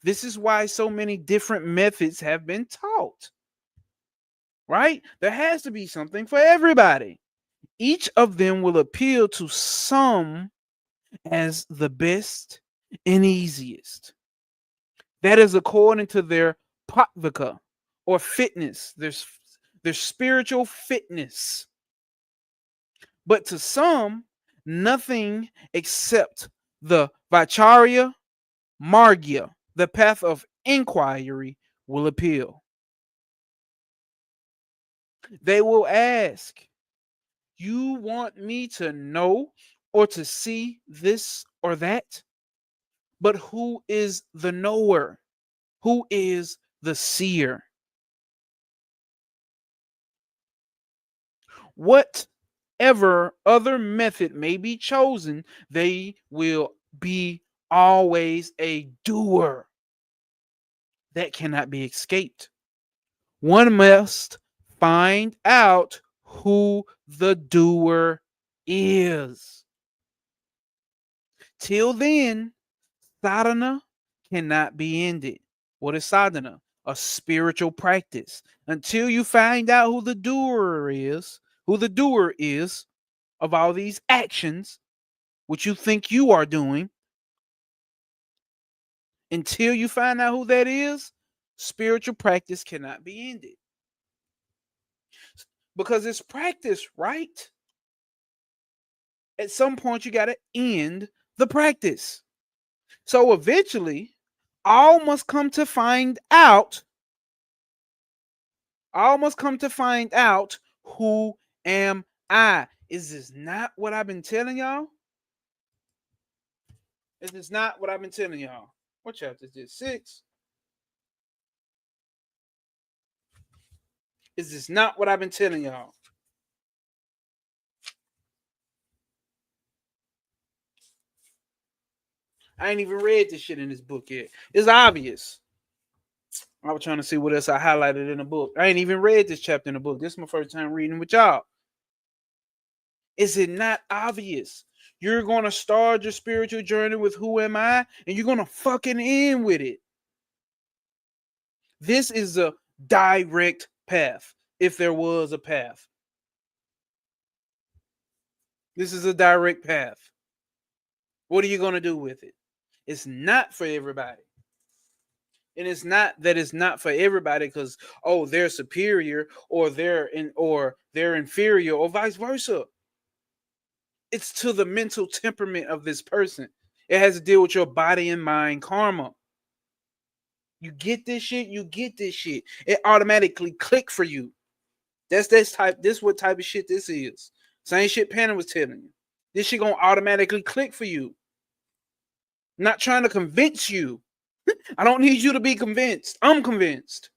This is why so many different methods have been taught, right? There has to be something for everybody. Each of them will appeal to some as the best and easiest. That is according to their pakvika or fitness, their spiritual fitness. But to some, nothing except the Vacharya Margya, the path of inquiry, will appeal. They will ask, you want me to know or to see this or that? But who is the knower? Who is the seer? Whatever other method may be chosen, they will be always a doer. That cannot be escaped. One must find out who the doer is. Till then, sadhana cannot be ended. What is sadhana? A spiritual practice. Until you find out who the doer is of all these actions, which you think you are doing, until you find out who that is, spiritual practice cannot be ended. Because it's practice, right? At some point, you got to end the practice. So eventually, all must come to find out who am I. Is this not what I've been telling y'all? Is this not what I've been telling y'all? What chapter is this? 6? Is this not what I've been telling y'all? I ain't even read this shit in this book yet. It's obvious. I was trying to see what else I highlighted in the book. I ain't even read this chapter in the book. This is my first time reading with y'all. Is it not obvious? You're going to start your spiritual journey with who am I, and you're going to fucking end with it. This is a direct path, if there was a path. This is a direct path. What are you going to do with it? It's not for everybody. And it's not that it's not for everybody because, oh, they're superior or they're inferior or vice versa. It's to the mental temperament of this person. It has to deal with your body and mind karma. You get this shit, It automatically click for you. This what type of shit this is. Same shit Panda was telling you. This shit gonna automatically click for you. I'm not trying to convince you. I don't need you to be convinced. I'm convinced.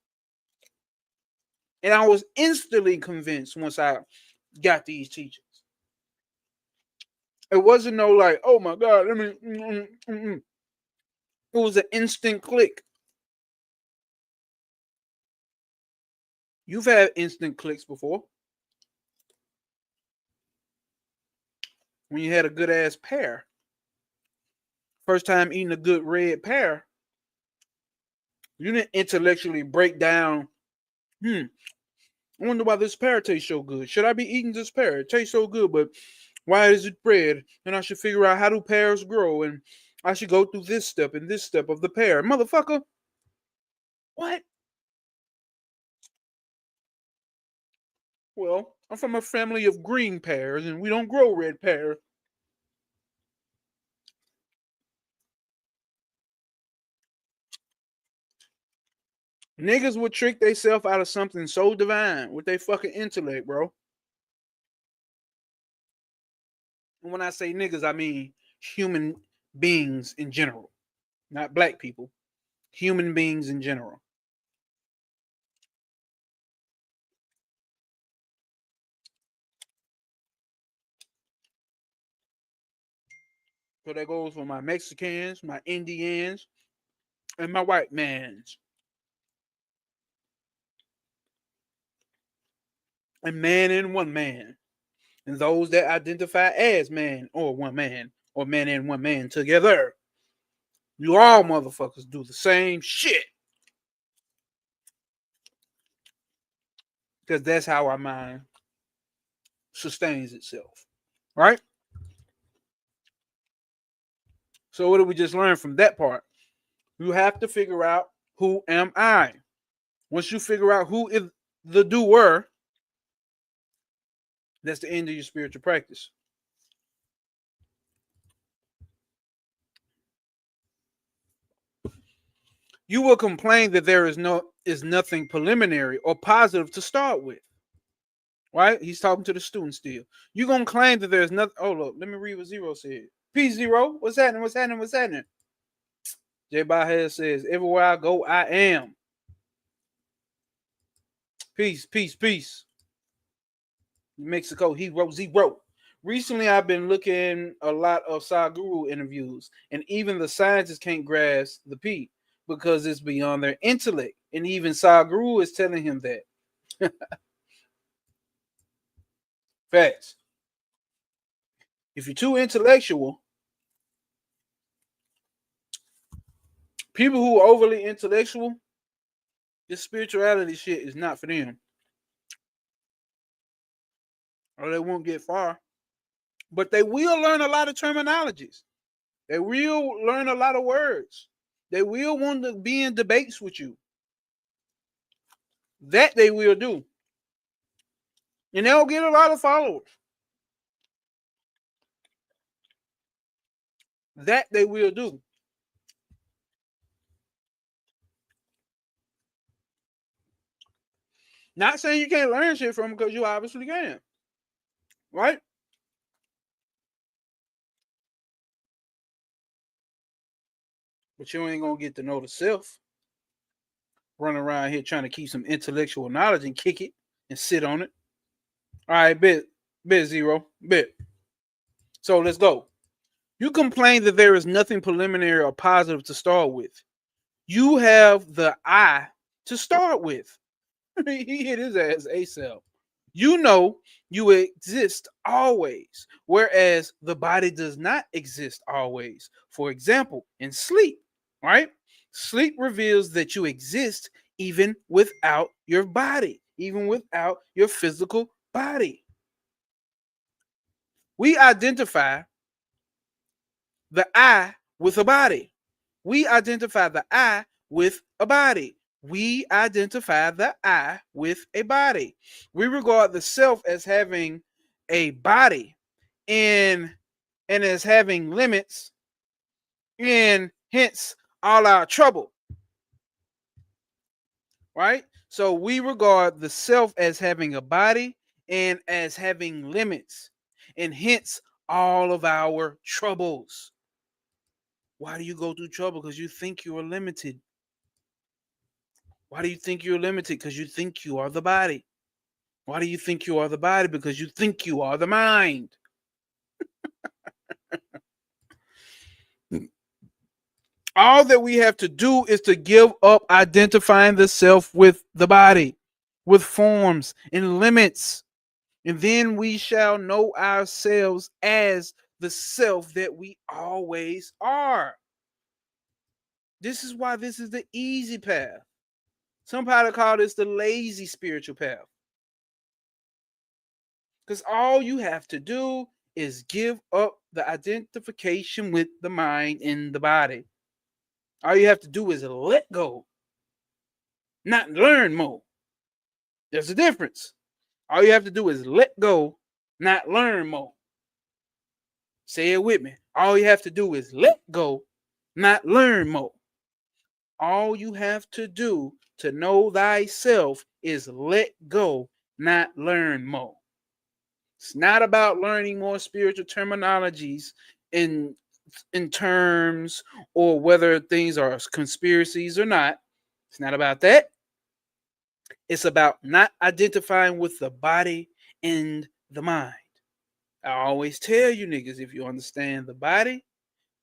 And I was instantly convinced once I got these teachings. It wasn't no like, oh my God, let me. It was an instant click. You've had instant clicks before. When you had a good ass pear. First time eating a good red pear, you didn't intellectually break down, I wonder why this pear tastes so good. Should I be eating this pear? It tastes so good, but why is it red? And I should figure out how do pears grow, and I should go through this step and this step of the pear. Motherfucker, what? Well, I'm from a family of green pears, and we don't grow red pears. Niggas would trick themselves out of something so divine with their fucking intellect, bro. And when I say niggas, I mean human beings in general, not black people. Human beings in general. So that goes for my Mexicans, my Indians, and my white mans. And man and one man. And those that identify as man or one man or man and one man together. You all motherfuckers do the same shit. Because that's how our mind sustains itself. Right? So what did we just learn from that part? You have to figure out, who am I? Once you figure out who is the doer, that's the end of your spiritual practice. You will complain that there is nothing preliminary or positive to start with. Right? He's talking to the students still. You're gonna claim that there's nothing. Oh look, let me read what Zero said. P0, what's happening? What's happening? What's happening? J Bahez says, everywhere I go, I am. Peace, peace, peace. Mexico, he wrote zero. Recently, I've been looking a lot of Sadhguru interviews, and even the scientists can't grasp the P because it's beyond their intellect. And even Sadhguru is telling him that. Facts. If you're too intellectual, people who are overly intellectual, this spirituality shit is not for them. Or they won't get far. But they will learn a lot of terminologies. They will learn a lot of words. They will want to be in debates with you. That they will do. And they'll get a lot of followers. That they will do. Not saying you can't learn shit from them, because you obviously can. Right? But you ain't going to get to know the self. Run around here trying to keep some intellectual knowledge and kick it and sit on it. All right, bit Zero, bit. So let's go. You complain that there is nothing preliminary or positive to start with. You have the I to start with. He hit his ass ASAP. You know you exist always, whereas the body does not exist always. For example, in sleep, right? Sleep reveals that you exist even without your body, even without your physical body. We identify the I with a body. We identify the I with a body. We identify the I with a body. We regard the self as having a body and as having limits, and hence all our trouble. Right? So we regard the self as having a body and as having limits, and hence all of our troubles. Why do you go through trouble? Because you think you are limited. Why do you think you're limited? Because you think you are the body. Why do you think you are the body? Because you think you are the mind. All that we have to do is to give up identifying the self with the body, with forms and limits. And then we shall know ourselves as the self that we always are. This is why this is the easy path. Somebody call this the lazy spiritual path. Because all you have to do is give up the identification with the mind and the body. All you have to do is let go, not learn more. There's a difference. All you have to do is let go, not learn more. Say it with me. All you have to do is let go, not learn more. All you have to do to know thyself is let go, not learn more. It's not about learning more spiritual terminologies in terms or whether things are conspiracies or not. It's not about that. It's about not identifying with the body and the mind. I always tell you niggas, if you understand the body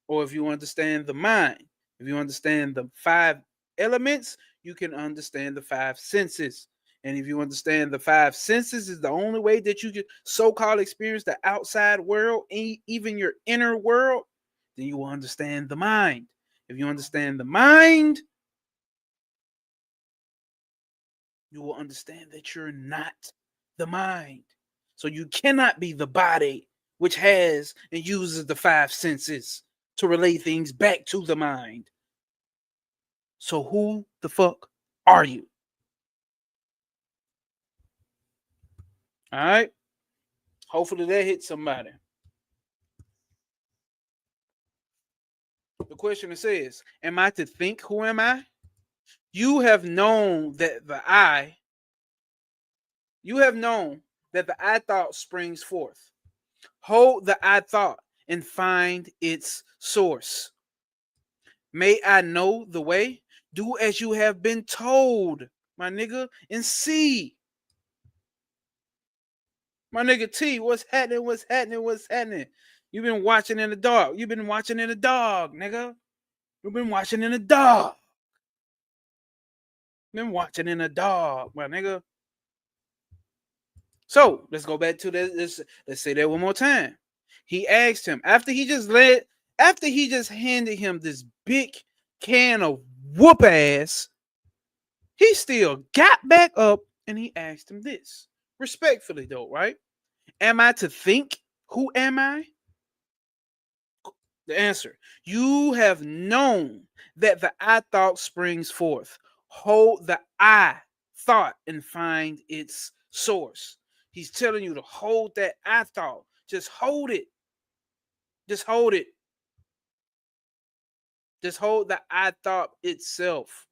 or if you understand the mind, if you understand the 5 elements, you can understand the 5 senses. And if you understand the 5 senses is the only way that you can so-called experience the outside world, even your inner world, then you will understand the mind. If you understand the mind, you will understand that you're not the mind. So you cannot be the body which has and uses the 5 senses to relay things back to the mind. So who the fuck are you? All right. Hopefully that hits somebody. The question says, am I to think who am I? You have known that the I thought springs forth. Hold the I thought and find its source. May I know the way? Do as you have been told, my nigga, and see. My nigga T, what's happening? What's happening? What's happening? You've been watching in the dark. You've been watching in the dog, nigga. You've been watching in the dog. Been watching in the dog, my nigga. So let's go back to this. Let's say that one more time. He asked him after he just handed him this big can of whoop ass. He still got back up and he asked him this respectfully, though, right? Am I to think? Who am I? The answer, you have known that the I thought springs forth. Hold the I thought and find its source. He's telling you to hold that I thought. Just hold it. Just hold it. Just hold the I thought itself.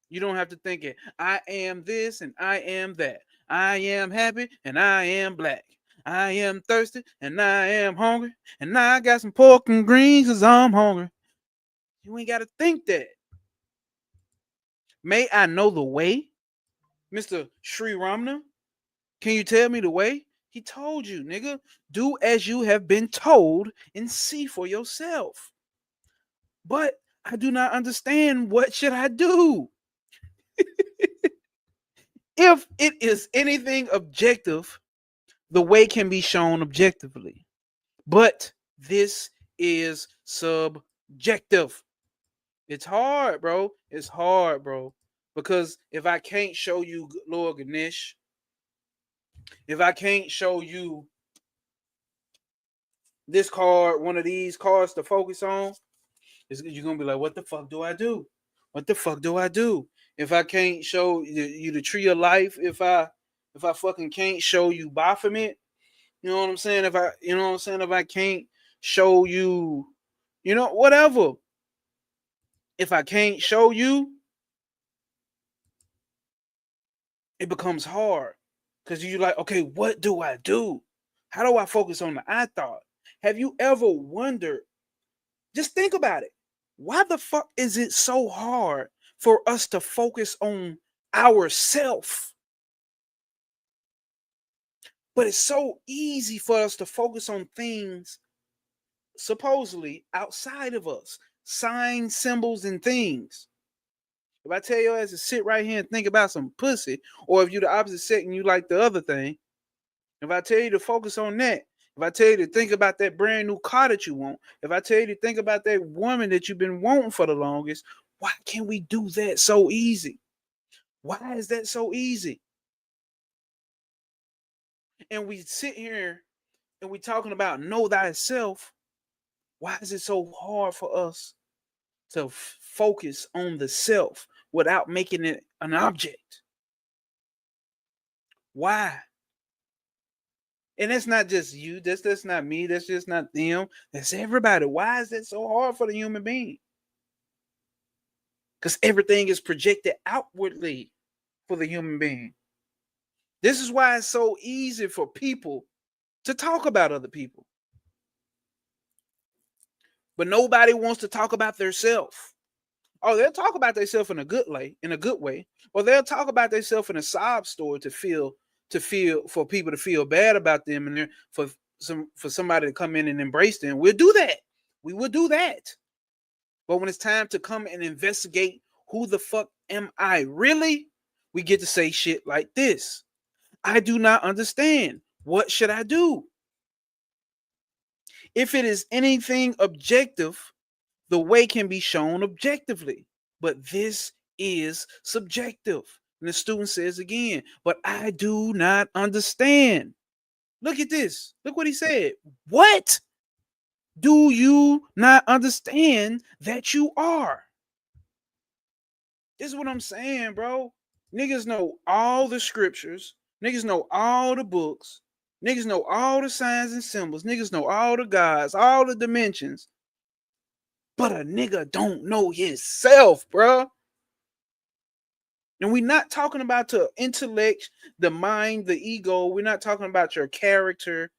You don't have to think it. I am this and I am that. I am happy and I am black. I am thirsty and I am hungry. And now I got some pork and greens because I'm hungry. You ain't got to think that. May I know the way? Mr. Sri Ramana, can you tell me the way? He told you, nigga. Do as you have been told and see for yourself. But I do not understand. What should I do? If it is anything objective, the way can be shown objectively. But this is subjective. It's hard, bro. It's hard, bro. Because if I can't show you Lord Ganesh, if I can't show you this card, one of these cards to focus on, you're gonna be like, what the fuck do I do? What the fuck do I do? If I can't show you the tree of life, if I fucking can't show you Baphomet, you know what I'm saying? If I can't show you, whatever. If I can't show you, it becomes hard. Because you're like, okay, what do I do? How do I focus on the I thought? Have you ever wondered? Just think about it. Why the fuck is it so hard for us to focus on ourself? But it's so easy for us to focus on things supposedly outside of us, signs, symbols, and things. If I tell your ass to sit right here and think about some pussy, or if you're the opposite sex and you like the other thing, if I tell you to focus on that, if I tell you to think about that brand new car that you want, if I tell you to think about that woman that you've been wanting for the longest, why can't we do that so easy? Why is that so easy? And we sit here and we talking about know thyself. Why is it so hard for us to focus on the self without making it an object? Why? And that's not just you. That's not me. That's just not them. That's everybody. Why is that so hard for the human being? Because everything is projected outwardly for the human being. This is why it's so easy for people to talk about other people. But nobody wants to talk about themselves. Oh, they'll talk about themselves in a good way, or they'll talk about themselves in a sob story to feel for people to feel bad about them, and for somebody to come in and embrace them. We'll do that. We will do that. But when it's time to come and investigate who the fuck am I really, we get to say shit like this. I do not understand. What should I do? If it is anything objective, the way can be shown objectively, but this is subjective. And the student says again, but I do not understand. Look at this. Look what he said. What do you not understand that you are? This is what I'm saying, bro. Niggas know all the scriptures. Niggas know all the books. Niggas know all the signs and symbols. Niggas know all the gods, all the dimensions. But a nigga don't know himself, bro. And we're not talking about the intellect, the mind, the ego. We're not talking about your character.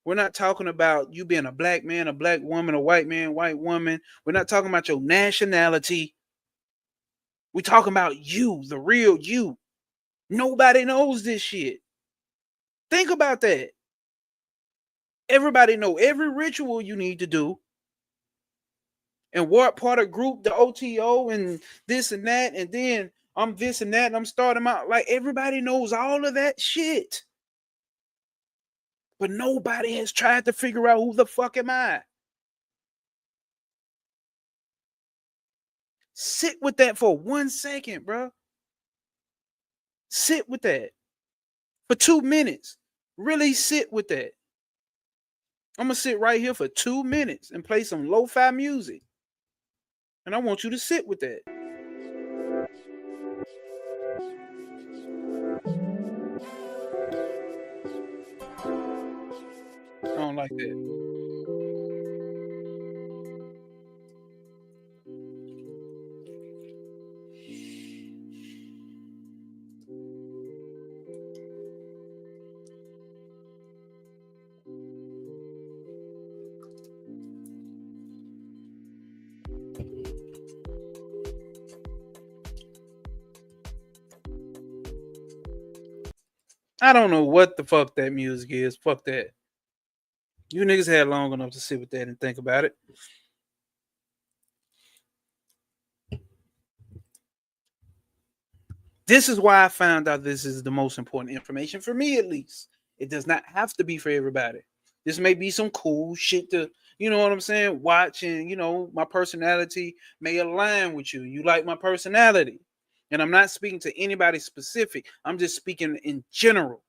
We're not talking about you being a black man, a black woman, a white man, white woman. We're not talking about your nationality. We're talking about you, the real you. Nobody knows this shit. Think about that. Everybody know every ritual you need to do, and what part of group, the OTO, and this and that, and then I'm this and that, and I'm starting out. Like, everybody knows all of that shit. But nobody has tried to figure out who the fuck am I. Sit with that for 1 second, bro. Sit with that for 2 minutes. Really sit with that. I'm gonna sit right here for 2 minutes and play some lo-fi music. And I want you to sit with that. I don't like that. I don't know what the fuck that music is. Fuck that. You niggas had long enough to sit with that and think about it. This is why I found out this is the most important information for me, at least. It does not have to be for everybody. This may be some cool shit to, you know what I'm saying, watch, and, my personality may align with you. You like my personality. And I'm not speaking to anybody specific. I'm just speaking in general.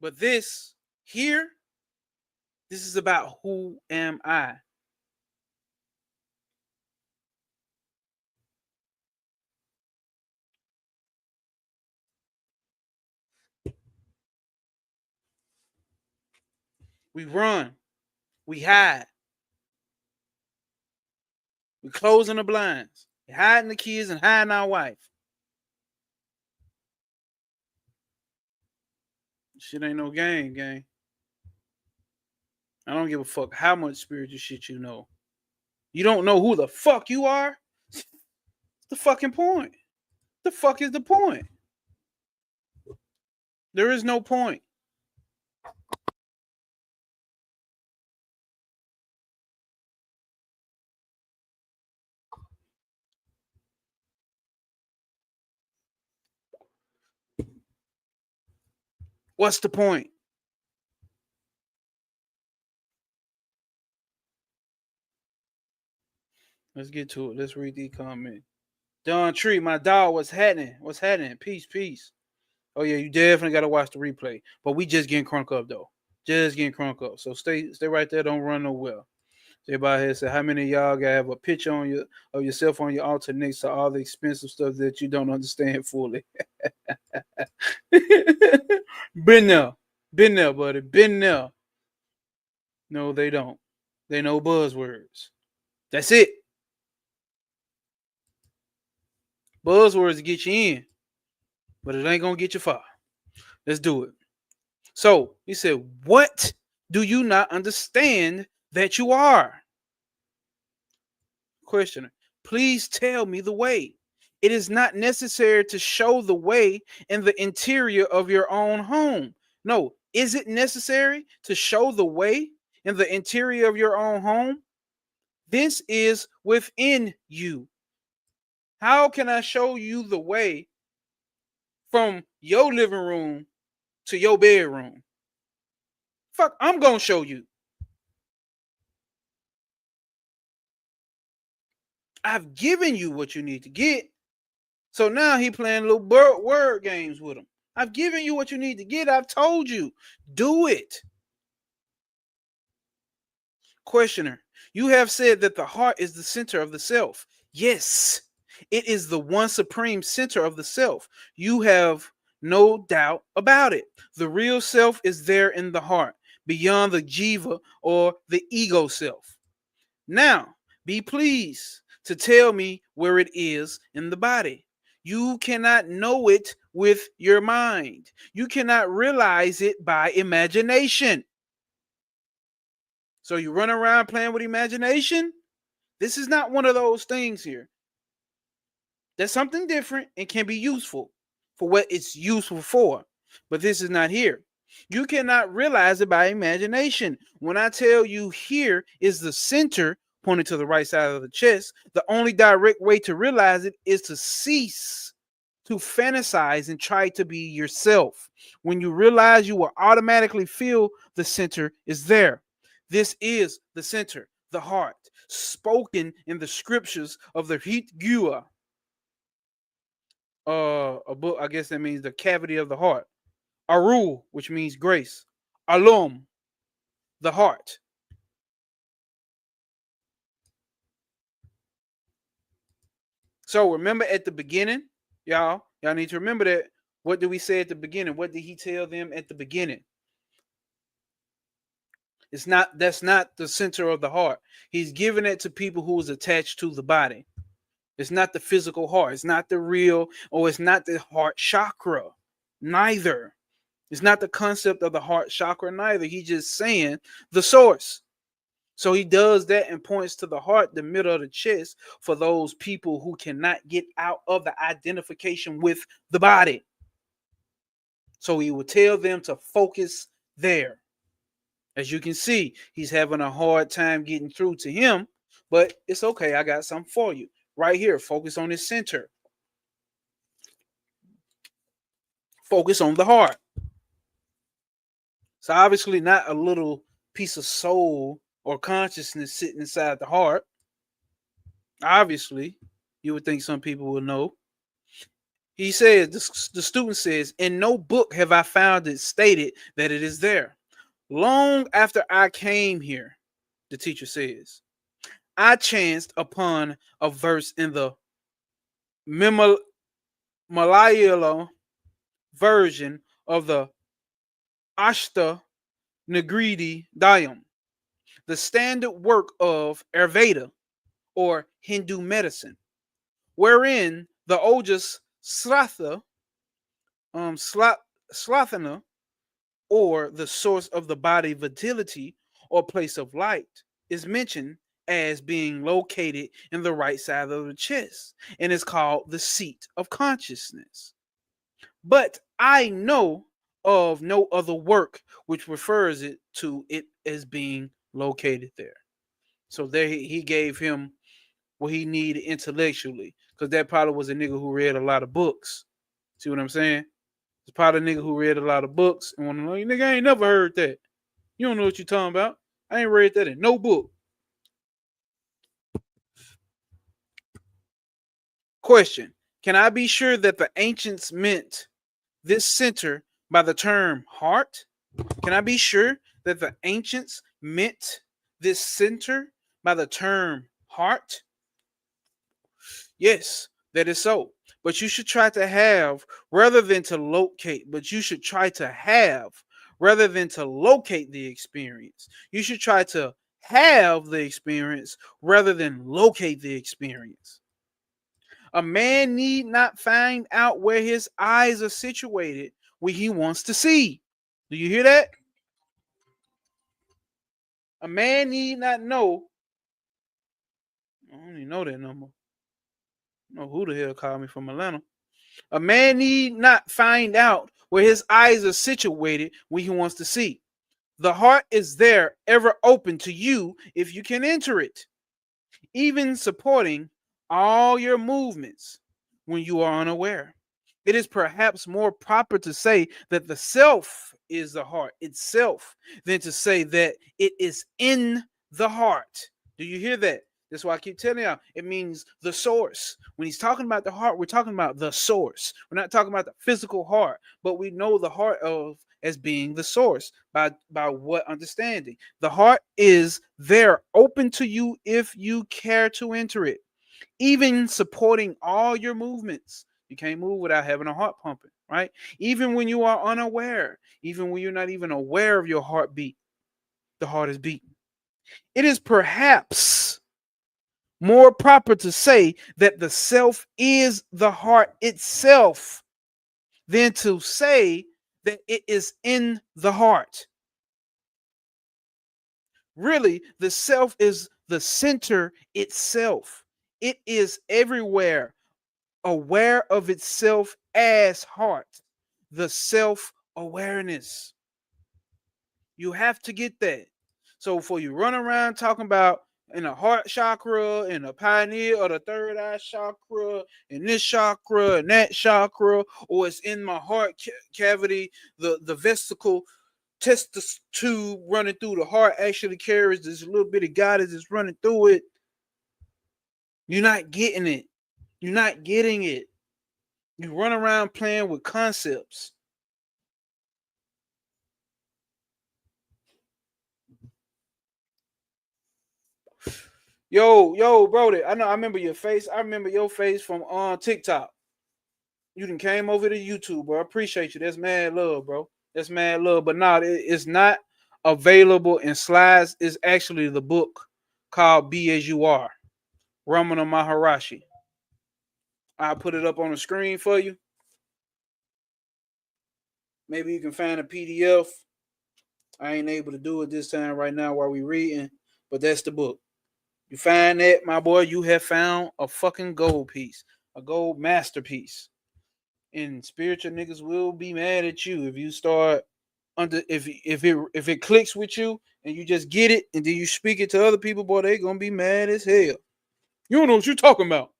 But this here, this is about who am I? We run, we hide, we closing the blinds, we hiding the kids and hiding our wife. Shit ain't no game, gang. I don't give a fuck how much spiritual shit you know. You don't know who the fuck you are? What's the fucking point? The fuck is the point? There is no point. What's the point? Let's get to it. Let's read the comment. Don Tree, my dog, what's happening? What's happening? Peace, peace. Oh yeah, you definitely gotta watch the replay. But we just getting crunk up though. Just getting crunk up. So stay right there. Don't run nowhere. Everybody here said, how many of y'all gotta have a picture on your of yourself on your altar next to all the expensive stuff that you don't understand fully? Been there, buddy. Been there. No, they don't. They know buzzwords. That's it. Buzzwords get you in, but it ain't gonna get you far. Let's do it. So he said, what do you not understand that you are? Questioner, please tell me the way. It is not necessary to show the way in the interior of your own home. No, is it necessary to show the way in the interior of your own home? This is within you. How can I show you the way from your living room to your bedroom? Fuck, I'm gonna show you. I've given you what you need to get. So now he playing little word games with him. I've given you what you need to get. I've told you. Do it. Questioner, you have said that the heart is the center of the self. Yes, it is the one supreme center of the self. You have no doubt about it. The real self is there in the heart, beyond the jiva or the ego self. Now, be pleased to tell me where it is in the body. You cannot know it with your mind. You cannot realize it by imagination. So you run around playing with imagination? This is not one of those things here. That's something different and can be useful for what it's useful for. But this is not here. You cannot realize it by imagination. When I tell you here is the center pointed to the right side of the chest, the only direct way to realize it is to cease to fantasize and try to be yourself. When you realize, you will automatically feel the center is there. This is the center, the heart, spoken in the scriptures of the Hitgua, a book. I guess that means the cavity of the heart. Aru, which means grace. Alom, the heart. So remember at the beginning, y'all need to remember that. What did we say at the beginning? What did he tell them at the beginning? That's not the center of the heart. He's giving it to people who is attached to the body. It's not the physical heart. It's not the real, or it's not the heart chakra. Neither. It's not the concept of the heart chakra, neither. He's just saying the source. So he does that and points to the heart, the middle of the chest, for those people who cannot get out of the identification with the body. So he will tell them to focus there. As you can see, he's having a hard time getting through to him, but it's okay. I got something for you. Right here, focus on his center. Focus on the heart. So obviously not a little piece of soul or consciousness sitting inside the heart. Obviously, you would think some people will know. He says, the student says, in no book have I found it stated that it is there. Long after I came here, the teacher says, I chanced upon a verse in the Malayalam version of the Ashta Nagridi Dayam, the standard work of Ayurveda or Hindu medicine, wherein the ojas Slathana, or the source of the body vitality or place of light, is mentioned as being located in the right side of the chest, and it's called the seat of consciousness. But I know of no other work which refers it to it as being located there. So there he gave him what he needed intellectually, because that probably was a nigga who read a lot of books. See what I'm saying? It's probably a nigga who read a lot of books and want to know, nigga, I ain't never heard that. You don't know what you're talking about. I ain't read that in no book. Question: can I be sure that the ancients meant this center by the term heart? Can I be sure that the ancients meant this center by the term heart? Yes, that is so. But you should try to have rather than to locate, but you should try to have rather than to locate the experience. You should try to have the experience rather than locate the experience. A man need not find out where his eyes are situated when he wants to see. Do you hear that? A man need not know. I don't even know that number. I don't know who the hell called me from Atlanta. A man need not find out where his eyes are situated when he wants to see. The heart is there, ever open to you if you can enter it, even supporting all your movements when you are unaware. It is perhaps more proper to say that the self is the heart itself than to say that it is in the heart. Do you hear that? That's why I keep telling y'all it means the source. When he's talking about the heart, we're talking about the source. We're not talking about the physical heart, but we know the heart of as being the source by what understanding? The heart is there open to you if you care to enter it, even supporting all your movements. You can't move without having a heart pumping, right? Even when you are unaware, even when you're not even aware of your heartbeat, the heart is beating. It is perhaps more proper to say that the self is the heart itself than to say that it is in the heart. Really, the self is the center itself. It is everywhere, aware of itself as heart, the self awareness. You have to get that. So for you run around talking about in the heart chakra, in the pioneer or the third eye chakra, in this chakra and that chakra, or it's in my heart cavity, the vesicle testis tube running through the heart actually carries this little bit of goddess that's running through it. You're not getting it. You're not getting it. You run around playing with concepts. Yo, Brody. I know. I remember your face. I remember your face from on TikTok. You done came over to YouTube, bro. I appreciate you. That's mad love, bro. That's mad love. But no, it's not available in slides. It's actually the book called "Be As You Are," Ramana Maharshi. I'll put it up on the screen for you. Maybe you can find a PDF. I ain't able to do it this time right now while we reading, but that's the book. You find that, my boy, you have found a fucking gold piece, a gold masterpiece. And spiritual niggas will be mad at you if you start under if it clicks with you and you just get it and then you speak it to other people, boy, they gonna be mad as hell. You don't know what you're talking about.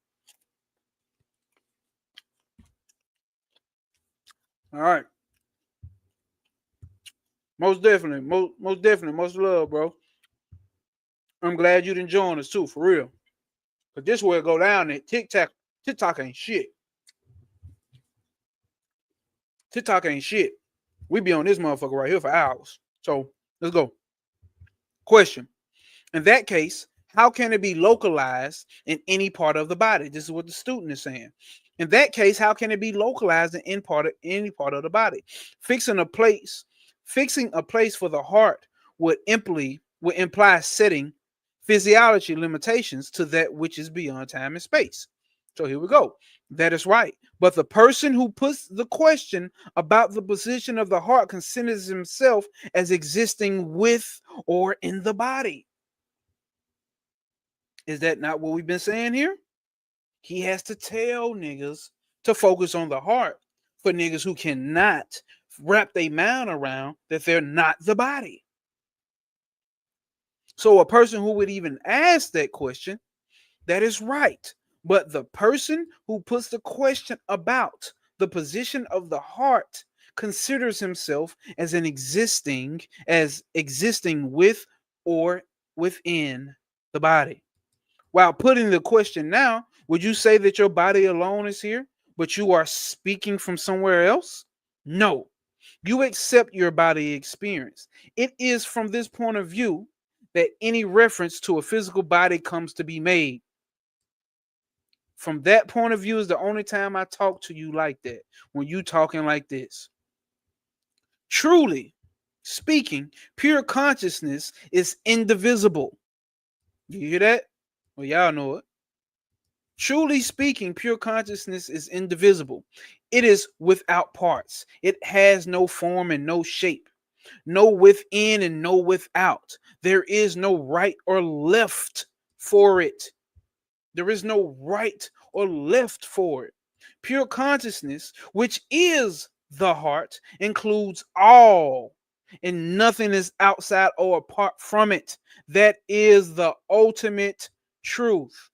All right. Most definitely. Most definitely. Most love, bro. I'm glad you didn't join us too, for real. Cause this will go down there. TikTok ain't shit. TikTok ain't shit. We be on this motherfucker right here for hours. So let's go. Question. In that case, how can it be localized in any part of the body? This is what the student is saying. In that case, how can it be localized in any part of the body? Fixing a place for the heart would imply setting physiology limitations to that which is beyond time and space. So here we go. That is right. But the person who puts the question about the position of the heart considers himself as existing with or in the body. Is that not what we've been saying here? He has to tell niggas to focus on the heart for niggas who cannot wrap their mind around that they're not the body. So a person who would even ask that question, that is right. But the person who puts the question about the position of the heart considers himself as existing with or within the body. While putting the question now, would you say that your body alone is here, but you are speaking from somewhere else? No. You accept your body experience. It is from this point of view that any reference to a physical body comes to be made. From that point of view is the only time I talk to you like that, when you talking like this. Truly speaking, pure consciousness is indivisible. You hear that? Well, y'all know it. Truly speaking, pure consciousness is indivisible. It is without parts. It has no form and no shape, no within and no without. There is no right or left for it. There is no right or left for it. Pure consciousness, which is the heart, includes all, and nothing is outside or apart from it. That is the ultimate truth.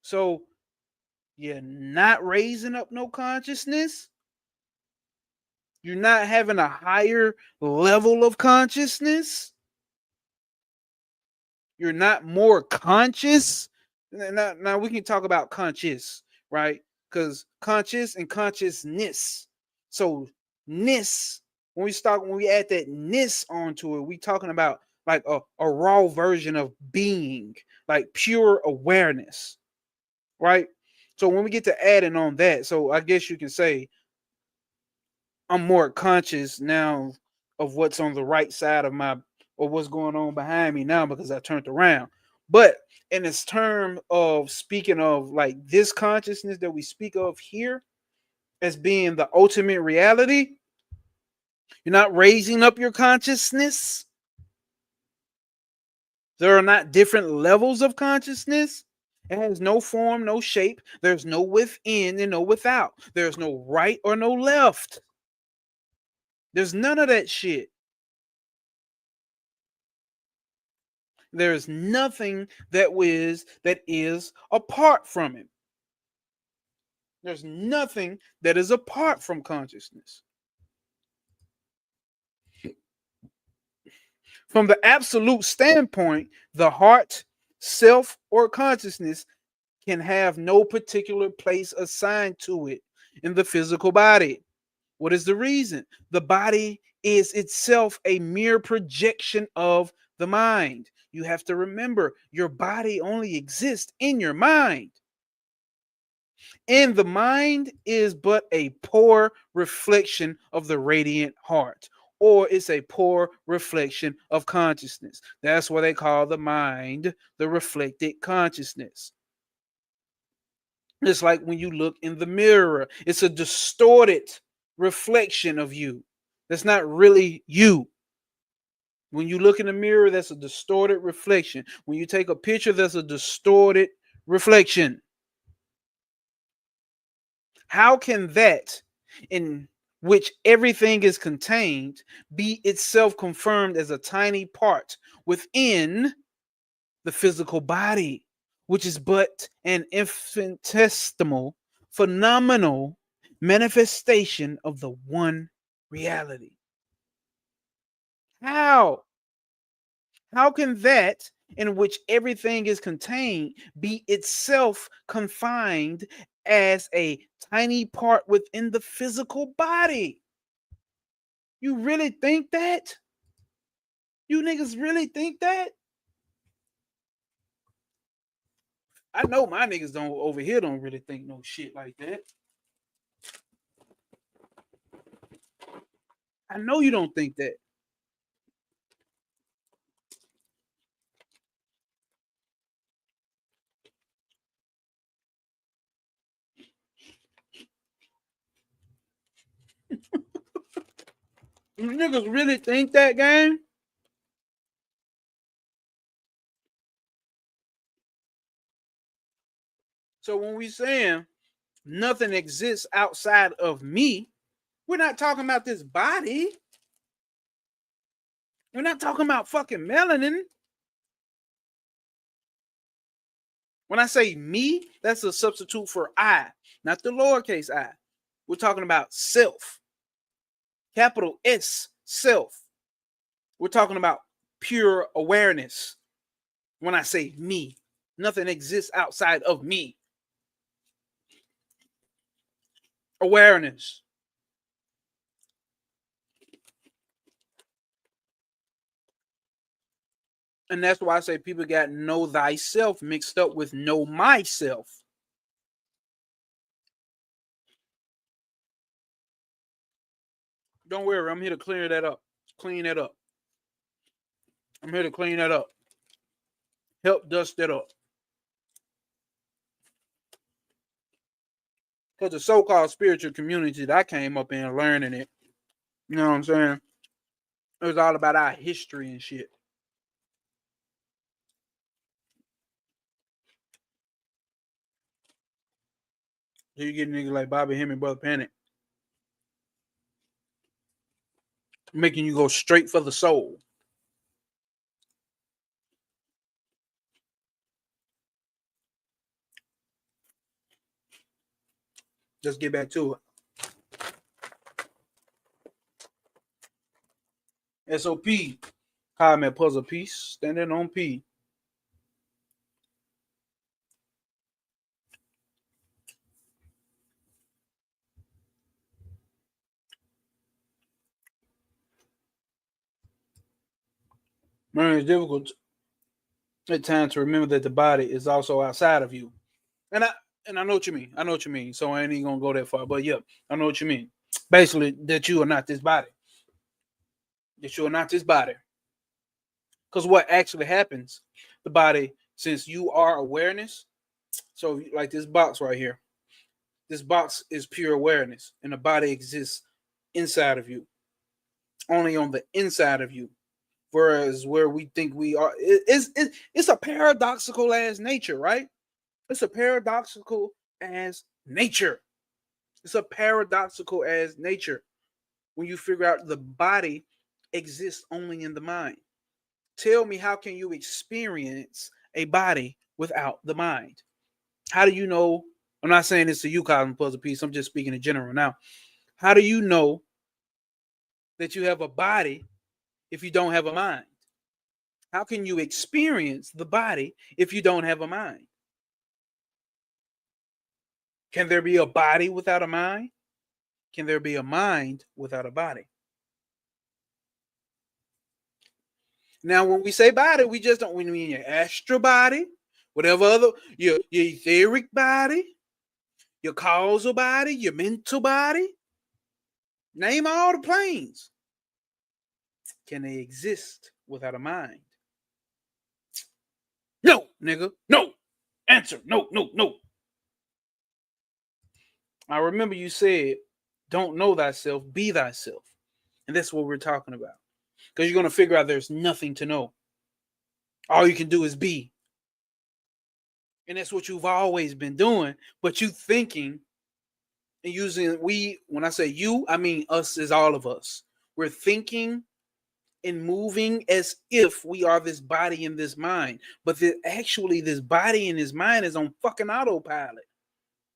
So you're not raising up no consciousness. You're not having a higher level of consciousness. You're not more conscious. Now we can talk about conscious, right? Because conscious and consciousness. So ness, when we add that ness onto it, we talking about like a raw version of being, like pure awareness, right? So when we get to adding on that, so I guess you can say I'm more conscious now of what's on the right side of my or what's going on behind me now because I turned around. But in this term of speaking of like this consciousness that we speak of here as being the ultimate reality, you're not raising up your consciousness. There are not different levels of consciousness. It has no form, no shape. There's no within and no without. There's no right or no left. There's none of that shit. There is nothing that is apart from it. There's nothing that is apart from consciousness. From the absolute standpoint, the heart, self, or consciousness can have no particular place assigned to it in the physical body. What is the reason? The body is itself a mere projection of the mind. You have to remember your body only exists in your mind. And the mind is but a poor reflection of the radiant heart, or it's a poor reflection of consciousness. That's what they call the mind, the reflected consciousness. It's like when you look in the mirror, it's a distorted reflection of you. That's not really you. When you look in the mirror, that's a distorted reflection. When you take a picture, that's a distorted reflection. How can that, in which everything is contained, be itself confirmed as a tiny part within the physical body, which is but an infinitesimal, phenomenal manifestation of the one reality? How? How can that in which everything is contained be itself confined as a tiny part within the physical body? You really think that? You niggas really think that? I know my niggas don't over here don't really think no shit like that. I know you don't think that. You niggas really think that, gang? So when we saying nothing exists outside of me, we're not talking about this body. We're not talking about fucking melanin. When I say me, that's a substitute for I, not the lowercase I. We're talking about self. Capital S, self. We're talking about pure awareness. When I say me, nothing exists outside of me. Awareness. And that's why I say people got know thyself mixed up with know myself. Don't worry, I'm here to clear that up. Clean that up. I'm here to clean that up. Help dust that up. Because the so-called spiritual community that I came up in learning it, you know what I'm saying? It was all about our history and shit. So you get niggas like Bobby Hemming, Brother Panic, making you go straight for the soul. Let's get back to it. SOP, comment puzzle piece, standing on P. Man, it's difficult at times to remember that the body is also outside of you. And I know what you mean. I know what you mean. So I ain't even gonna go that far. But yeah, I know what you mean. Basically, that you are not this body. That you are not this body. Because what actually happens, the body, since you are awareness, so like this box right here, this box is pure awareness, and the body exists inside of you, only on the inside of you. Whereas where we think we are, it's a paradoxical as nature, right? It's a paradoxical as nature. It's a paradoxical as nature when you figure out the body exists only in the mind. Tell me, how can you experience a body without the mind? How do you know? I'm not saying this to you, Cosmic Puzzle Piece. I'm just speaking in general now. How do you know that you have a body if you don't have a mind? How can you experience the body if you don't have a mind? Can there be a body without a mind? Can there be a mind without a body? Now, when we say body, we just don't mean your astral body, whatever other, your etheric body, your causal body, your mental body. Name all the planes. Can they exist without a mind? No, nigga. No. Answer. No, no, no. I remember you said, don't know thyself, be thyself. And that's what we're talking about. Because you're going to figure out there's nothing to know. All you can do is be. And that's what you've always been doing. But you thinking and using when I say you, I mean us as all of us. We're thinking and moving as if we are this body and this mind. But actually, this body and this mind is on fucking autopilot.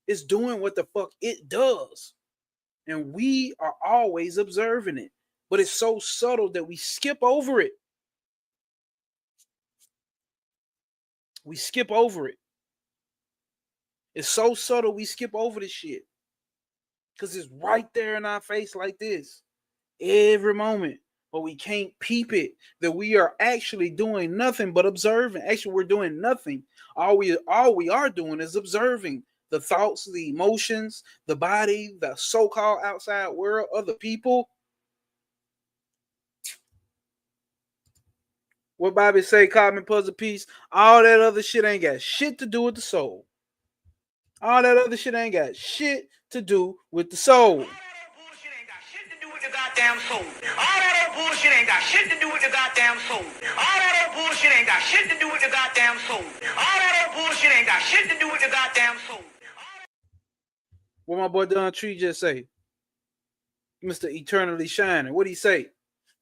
It's doing what the fuck it does. And we are always observing it. But it's so subtle that we skip over it. We skip over it. It's so subtle we skip over this shit. Because it's right there in our face like this. Every moment. But we can't peep it. That we are actually doing nothing but observing. Actually, we're doing nothing. All we are doing is observing the thoughts, the emotions, the body, the so-called outside world, other people. What Bobby say, Cosmic Puzzle Piece, all that other shit ain't got shit to do with the soul. All that other shit ain't got shit to do with the soul. Goddamn soul. All that old bullshit ain't got shit to do with the goddamn soul. All that old bullshit bullshit ain't got shit to do with the goddamn soul. All that old bullshit ain't got shit to do with the goddamn soul. What my boy Don Tree just say? Mr. Eternally Shining. What'd he say?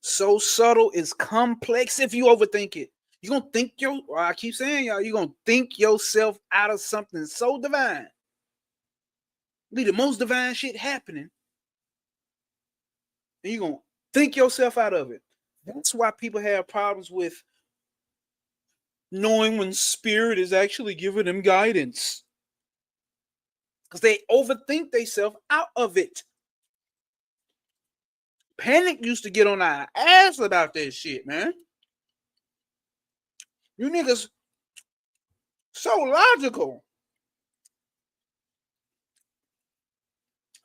So subtle is complex if you overthink it. You're gonna think I keep saying y'all, you're gonna think yourself out of something so divine. Be the most divine shit happening. And you're gonna think yourself out of it. That's why people have problems with knowing when spirit is actually giving them guidance. Because they overthink themselves out of it. Panic used to get on our ass about that shit, man. You niggas so logical.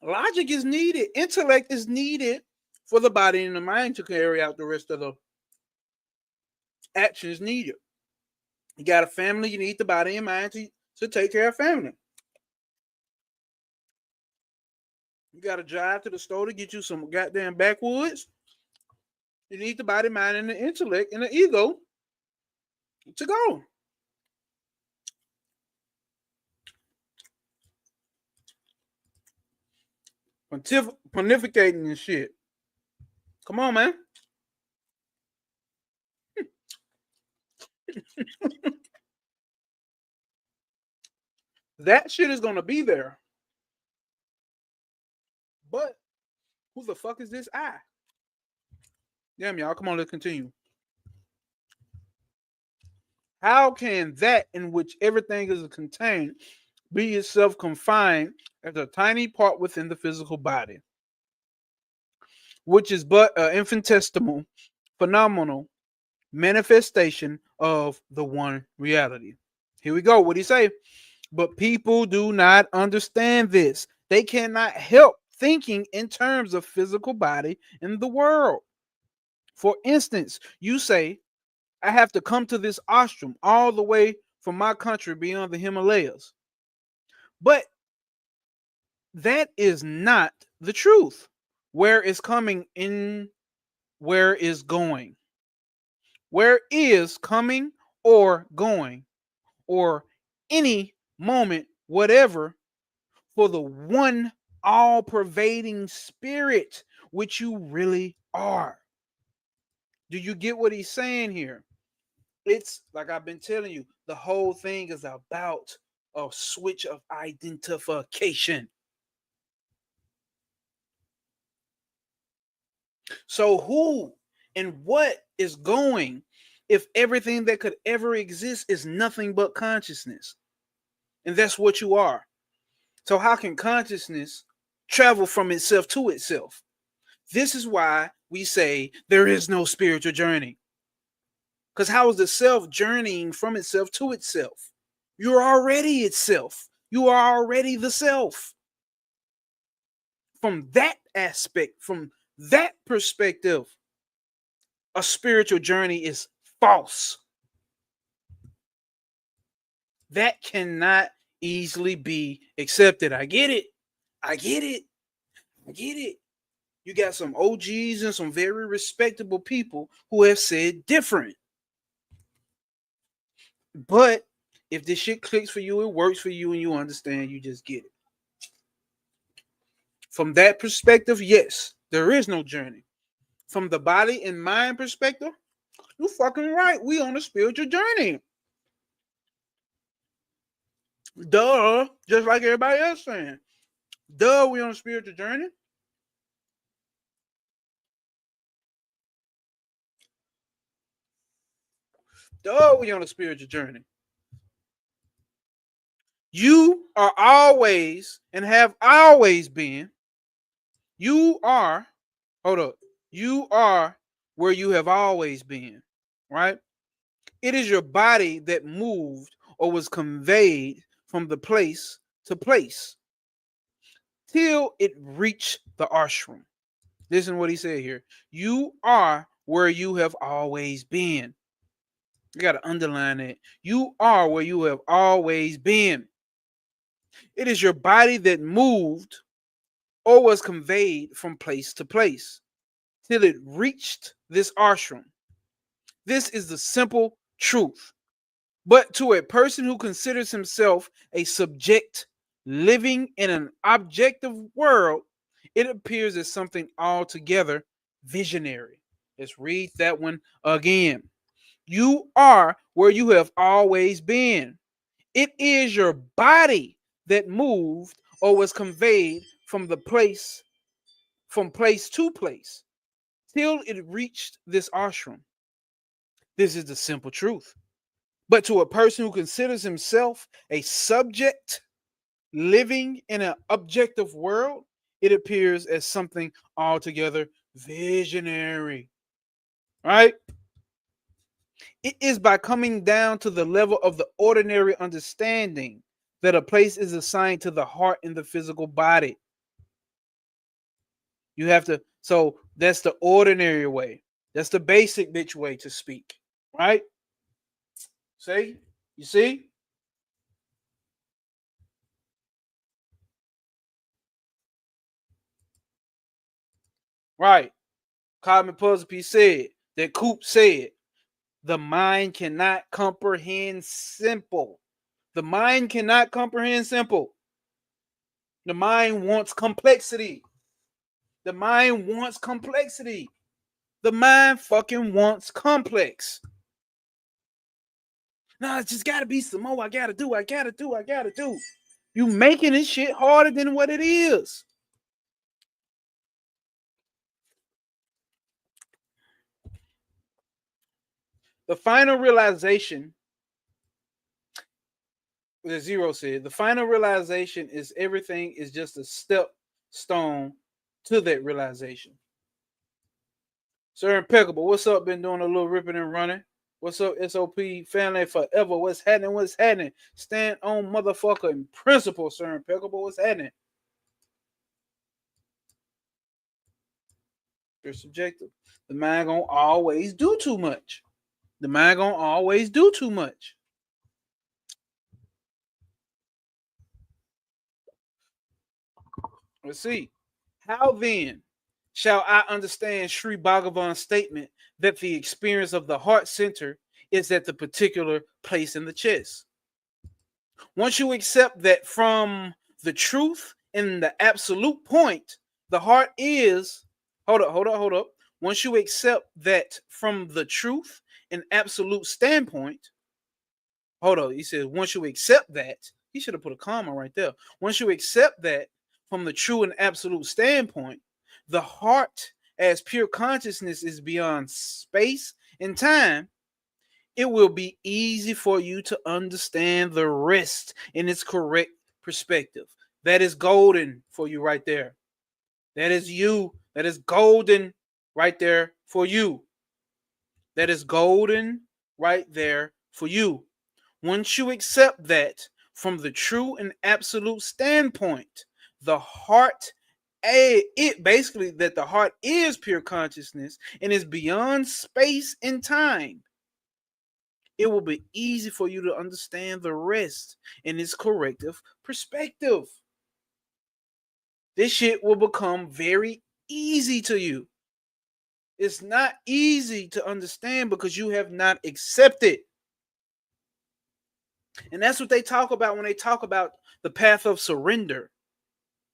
Logic is needed. Intellect is needed for the body and the mind to carry out the rest of the actions needed. You got a family, you need the body and mind to take care of family. You got to drive to the store to get you some goddamn backwoods. You need the body, mind, and the intellect and the ego to go. Pontificating and shit. Come on, man. That shit is going to be there. But who the fuck is this I? Damn, y'all. Come on, let's continue. How can that in which everything is contained be itself confined as a tiny part within the physical body, which is but an infinitesimal, phenomenal manifestation of the one reality? Here we go. What do you say? But people do not understand this. They cannot help thinking in terms of physical body in the world. For instance, you say, I have to come to this ashram all the way from my country beyond the Himalayas. But that is not the truth. Where is coming in, where is going? Where is coming or going, or any moment, whatever, for the one all-pervading spirit which you really are. Do you get what he's saying here? It's like I've been telling you, the whole thing is about a switch of identification. So who and what is going if everything that could ever exist is nothing but consciousness? And that's what you are. So how can consciousness travel from itself to itself? This is why we say there is no spiritual journey. Because how is the self journeying from itself to itself? You're already itself. You are already the self. From that aspect, from that perspective, a spiritual journey is false. That cannot easily be accepted. I get it. I get it. I get it. You got some OGs and some very respectable people who have said different. But if this shit clicks for you, it works for you, and you understand, you just get it. From that perspective, yes, there is no journey. From the body and mind perspective, you're fucking right. We on a spiritual journey. Duh. Just like everybody else saying. Duh, we on a spiritual journey. Duh, we on a spiritual journey. You are always and have always been. You are, hold up. You are where you have always been, right? It is your body that moved or was conveyed from the place to place till it reached the ashram. Listen to what he said here. You are where you have always been. You got to underline it. You are where you have always been. It is your body that moved or was conveyed from place to place till it reached this ashram. This is the simple truth. But to a person who considers himself a subject living in an objective world, it appears as something altogether visionary. Let's read that one again. You are where you have always been. It is your body that moved or was conveyed from place to place, till it reached this ashram. This is the simple truth. But to a person who considers himself a subject living in an objective world, it appears as something altogether visionary. Right? It is by coming down to the level of the ordinary understanding that a place is assigned to the heart in the physical body. You have to, so that's the ordinary way. That's the basic bitch way to speak. Right? See? You see? Right. Cosmic Puzzle Piece said that Coop said the mind cannot comprehend simple. The mind cannot comprehend simple. The mind wants complexity. The mind wants complexity. The mind fucking wants complex. No, it's just gotta be some more. I gotta do. You making this shit harder than what it is. The final realization, the Zero said, the final realization is everything is just a step stone to that realization. Sir Impeccable, what's up? Been doing a little ripping and running. What's up, SOP family forever? What's happening? What's happening? Stand on motherfucker in principle, Sir Impeccable. What's happening? They're subjective. The mind gonna always do too much. The mind gonna always do too much. Let's see. How then shall I understand Sri Bhagavan's statement that the experience of the heart center is at the particular place in the chest? Once you accept that from the truth and the absolute point, the heart is. Hold up. Once you accept that from the truth and absolute standpoint, hold on. He says, once you accept that, he should have put a comma right there. Once you accept that from the true and absolute standpoint, the heart as pure consciousness is beyond space and time. It will be easy for you to understand the rest in its correct perspective. That is golden for you right there. That is you. That is golden right there for you. That is golden right there for you. Once you accept that from the true and absolute standpoint, the heart, it basically that the heart is pure consciousness and is beyond space and time. It will be easy for you to understand the rest in its corrective perspective. This shit will become very easy to you. It's not easy to understand because you have not accepted. And that's what they talk about when they talk about the path of surrender.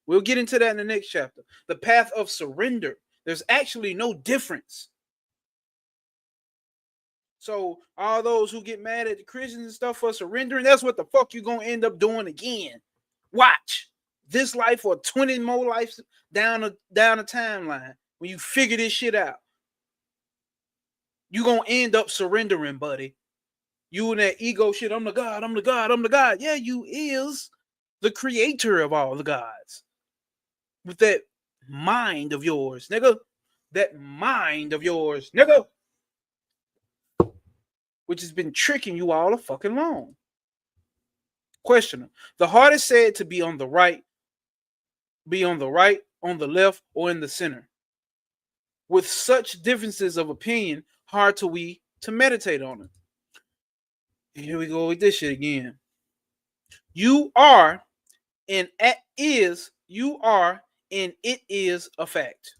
We'll get into that in the next chapter. The path of surrender. There's actually no difference. So all those who get mad at the Christians and stuff for surrendering, that's what the fuck you're gonna end up doing again. Watch this life or 20 more lives down a timeline. When you figure this shit out, you're gonna end up surrendering, buddy. You and that ego shit, I'm the God, I'm the God, I'm the God. Yeah, you is the creator of all the gods. With that mind of yours, nigga. That mind of yours, nigga. Which has been tricking you all a fucking long. Questioner. The heart is said to be on the right, on the left, or in the center. With such differences of opinion, hard to meditate on it. And here we go with this shit again. You are and it is a fact.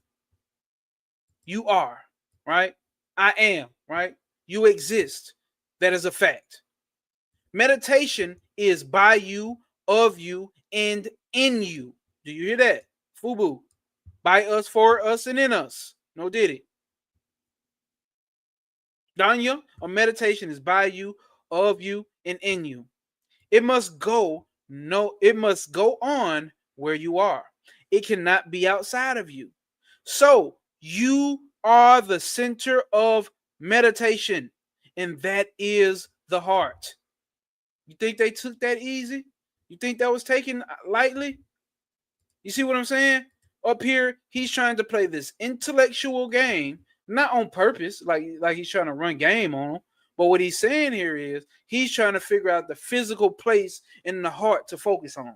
You are, right? I am, right? You exist. That is a fact. Meditation is by you, of you, and in you. Do you hear that? Fubu. By us, for us, and in us. No diddy. Danya, a meditation is by you, of you, and in you. It must go it must go on where you are. It cannot be outside of you. So you are the center of meditation, and that is the heart. You think they took that easy? You think that was taken lightly? You see what I'm saying? Up here, he's trying to play this intellectual game, not on purpose, like he's trying to run game on them. But what he's saying here is he's trying to figure out the physical place in the heart to focus on.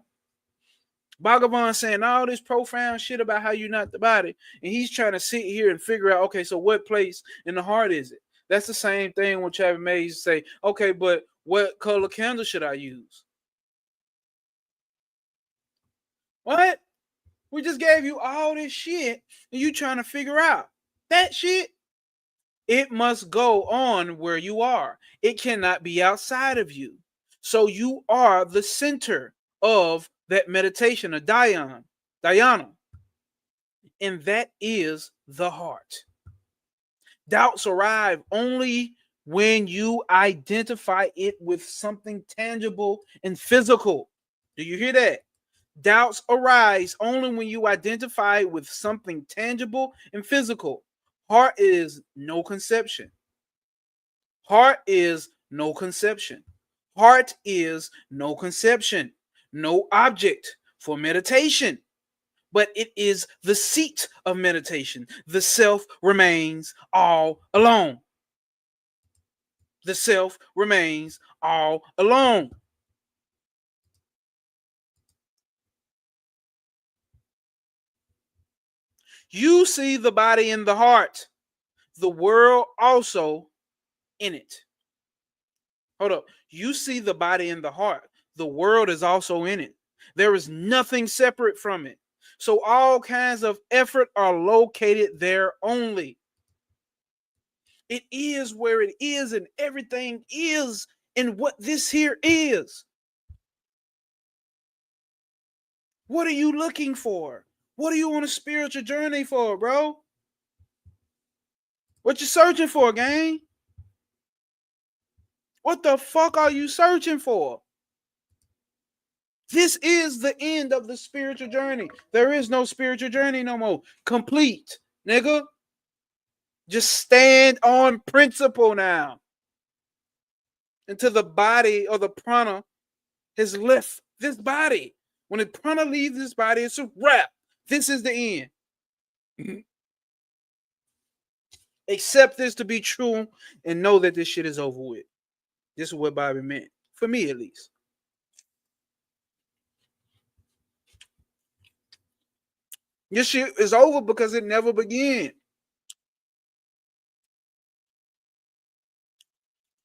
Bhagavan saying all this profound shit about how you're not the body, and he's trying to sit here and figure out, okay, so what place in the heart is it? That's the same thing when Travis Mays say, okay, but what color candle should I use? What? We just gave you all this shit, and you trying to figure out that shit? It must go on where you are. It cannot be outside of you. So you are the center of that meditation, a dhyana, and that is the heart. Doubts arrive only when you identify it with something tangible and physical. Do you hear that? Doubts arise only when you identify with something tangible and physical. Heart is no conception. Heart is no conception. Heart is no conception, no object for meditation, but it is the seat of meditation. The self remains all alone. The self remains all alone. You see the body in the heart, the world also in it. Hold up. You see the body in the heart, the world is also in it. There is nothing separate from it. So all kinds of effort are located there only. It is where it is, and everything is in what this here is. What are you looking for? What are you on a spiritual journey for, bro? What you searching for, gang? What the fuck are you searching for? This is the end of the spiritual journey. There is no spiritual journey no more. Complete, nigga. Just stand on principle now. Until the body or the prana has left this body. When the prana leaves this body, it's a wrap. This is the end. Accept this to be true and know that this shit is over with. This is what Bobby meant. For me, at least. This shit is over because it never began.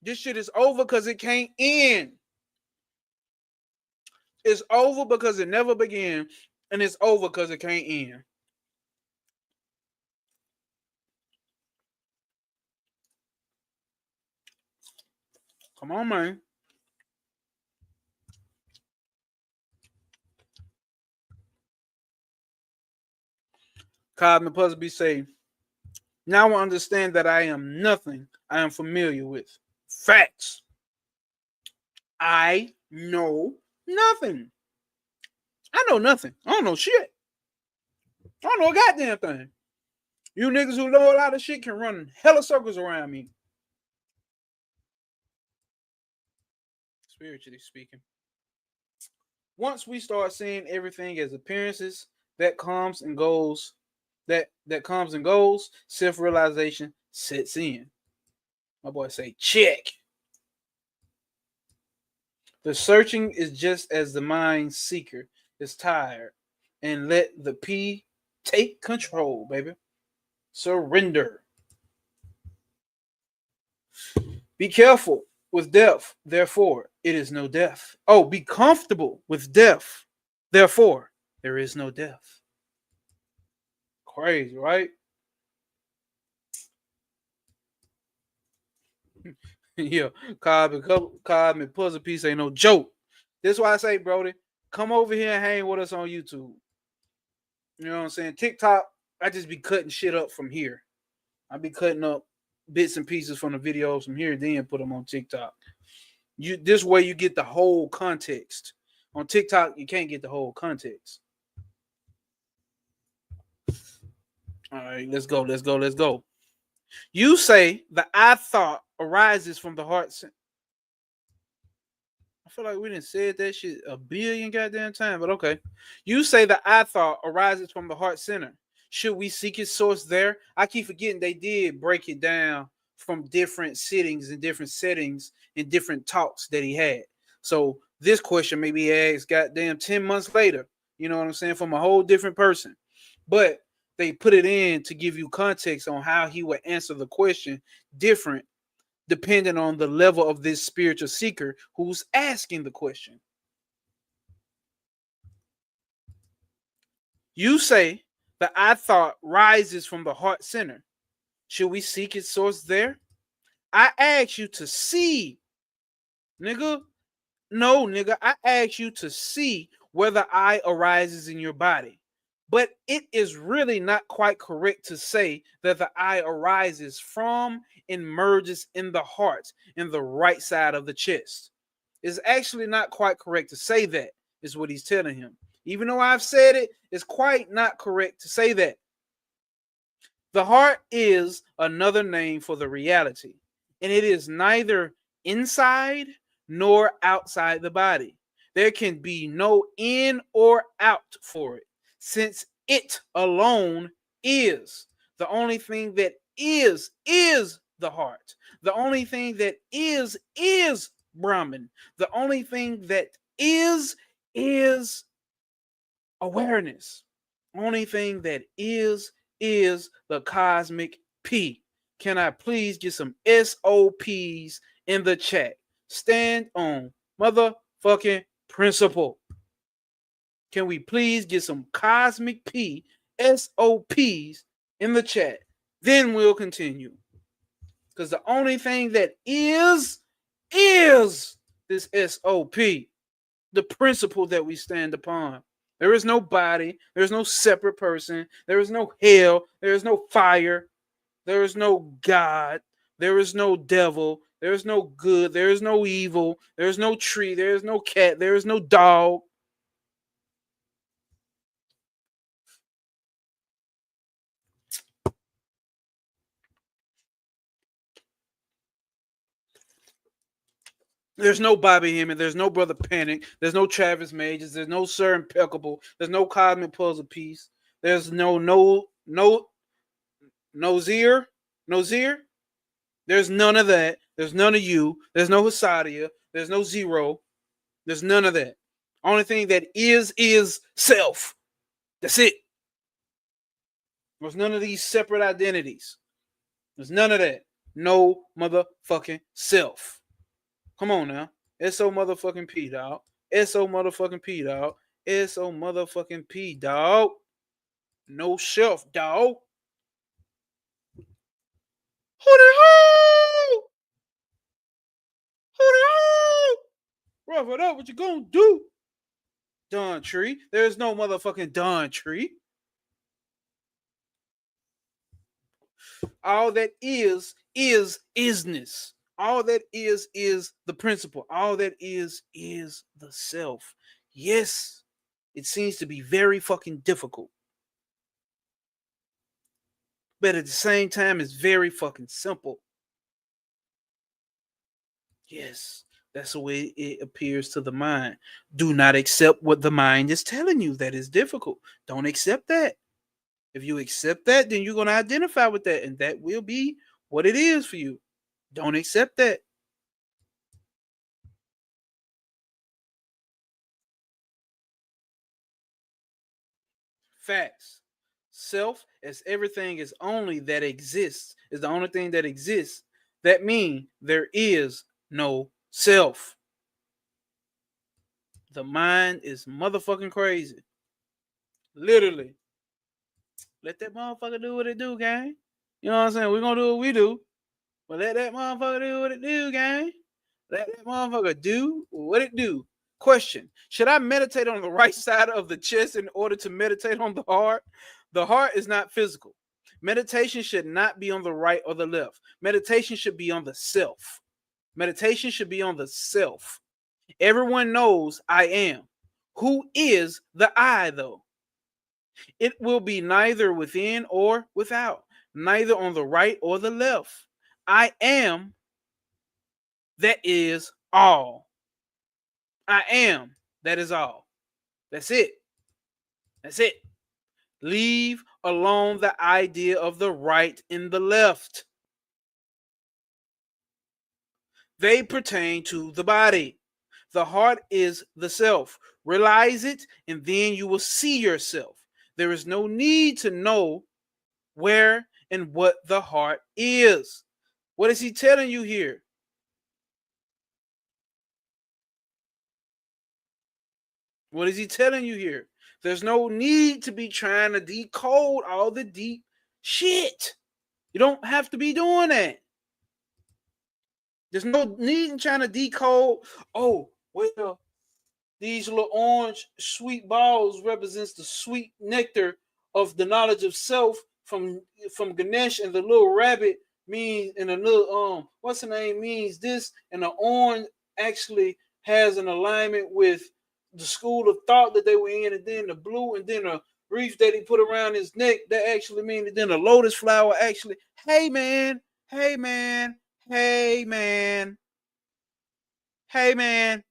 This shit is over because it can't end. It's over because it never began, and it's over because it can't end. Come on, man. Cosmic Puzzle be say, now I understand that I am nothing I am familiar with. Facts. I know nothing. I know nothing. I don't know shit. I don't know a goddamn thing. You niggas who know a lot of shit can run hella circles around me. Spiritually speaking. Once we start seeing everything as appearances, that comes and goes, self-realization sets in. My boy say, check. The searching is just as the mind seeker is tired. And let the P take control, baby. Surrender. Be careful with death, therefore it is no death. Oh, be comfortable with death, therefore there is no death. Crazy, right? Yeah, cosmic puzzle piece ain't no joke. That's why I say, Brody, come over here and hang with us on YouTube. You know what I'm saying? TikTok, I just be cutting shit up from here. I be cutting up bits and pieces from the videos from here, then put them on TikTok. You this way you get the whole context. On TikTok, you can't get the whole context. All right, let's go, let's go, let's go. You say the I thought arises from the heart. I feel like we didn't say that shit a billion goddamn times, but okay. You say the I thought arises from the heart center. Should we seek its source there? I keep forgetting they did break it down from different sittings and different settings and different talks that he had. So this question may be asked goddamn 10 months later. You know what I'm saying? From a whole different person. But they put it in to give you context on how he would answer the question different depending on the level of this spiritual seeker who's asking the question. You say the I thought rises from the heart center. Should we seek its source there? I ask you to see, nigga. No, nigga. I ask you to see where the I arises in your body. But it is really not quite correct to say that the I arises from and merges in the heart in the right side of the chest. It's actually not quite correct to say that, is what he's telling him. Even though I've said it, it's quite not correct to say that. The heart is another name for the reality, and it is neither inside nor outside the body. There can be no in or out for it, since it alone is. The only thing that is the heart. The only thing that is Brahman. The only thing that is awareness. Only thing that is the cosmic P. Can I please get some SOPs in the chat? Stand on motherfucking principle. Can we please get some cosmic P SOPs in the chat? Then we'll continue. Because the only thing that is this SOP, the principle that we stand upon. There is no body. There is no separate person. There is no hell. There is no fire. There is no God. There is no devil. There is no good. There is no evil. There is no tree. There is no cat. There is no dog. There's no Bobby Hemming. There's no Brother Panic. There's no Travis Majors. There's no Sir Impeccable. There's no Cosmic Puzzle Piece. There's no Nozier. There's none of that. There's none of you. There's no Hasadia. There's no Zero. There's none of that. Only thing that is self. That's it. There's none of these separate identities. There's none of that. No motherfucking self. Come on now. SO motherfucking P, dog. SO motherfucking P, dog. SO motherfucking P, dog. No shelf, dog. Who the hell? Who the hell? Rough it up. What you gonna do? Don Tree. There's no motherfucking Don Tree. All that is isness. All that is the principle. All that is the self. Yes, it seems to be very fucking difficult. But at the same time, it's very fucking simple. Yes, that's the way it appears to the mind. Do not accept what the mind is telling you that is difficult. Don't accept that. If you accept that, then you're going to identify with that, and that will be what it is for you. Don't accept that. Facts. Self as everything is only that exists, is the only thing that exists. That means there is no self. The mind is motherfucking crazy. Literally. Let that motherfucker do what it do, gang. You know what I'm saying? We're gonna do what we do. Well, let that motherfucker do what it do, gang. Let that motherfucker do what it do. Question: should I meditate on the right side of the chest in order to meditate on the heart? The heart is not physical. Meditation should not be on the right or the left. Meditation should be on the self. Meditation should be on the self. Everyone knows I am. Who is the I, though? It will be neither within or without, neither on the right or the left. I am, that is all. I am, that is all. That's it. That's it. Leave alone the idea of the right and the left. They pertain to the body. The heart is the self. Realize it, and then you will see yourself. There is no need to know where and what the heart is. What is he telling you here? What is he telling you here? There's no need to be trying to decode all the deep shit. You don't have to be doing that. There's no need in trying to decode. Oh, well, these little orange sweet balls represents the sweet nectar of the knowledge of self from Ganesh, and the little rabbit means, and the little what's the name means this, and the orange actually has an alignment with the school of thought that they were in, and then the blue, and then the wreath that he put around his neck that actually means, and then the lotus flower actually. Hey man, hey man, hey man, hey man.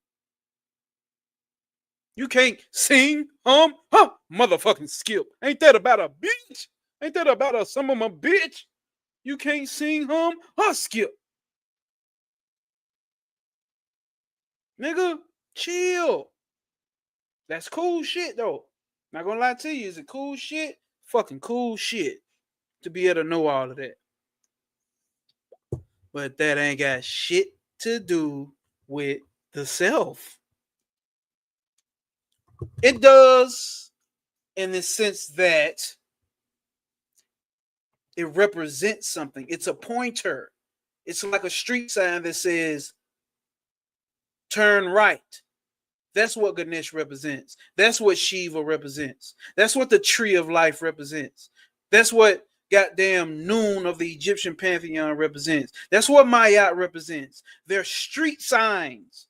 You can't sing, motherfucking Skip. Ain't that about a bitch? Ain't that about a some of my bitch? You can't sing, Skip. Nigga, chill. That's cool shit, though. Not gonna lie to you, is it cool shit? Fucking cool shit to be able to know all of that. But that ain't got shit to do with the self. It does, in the sense that it represents something. It's a pointer. It's like a street sign that says turn right. That's what Ganesh represents. That's what Shiva represents. That's what the tree of life represents. That's what goddamn Noon of the Egyptian pantheon represents. That's what Mayat represents. They're street signs.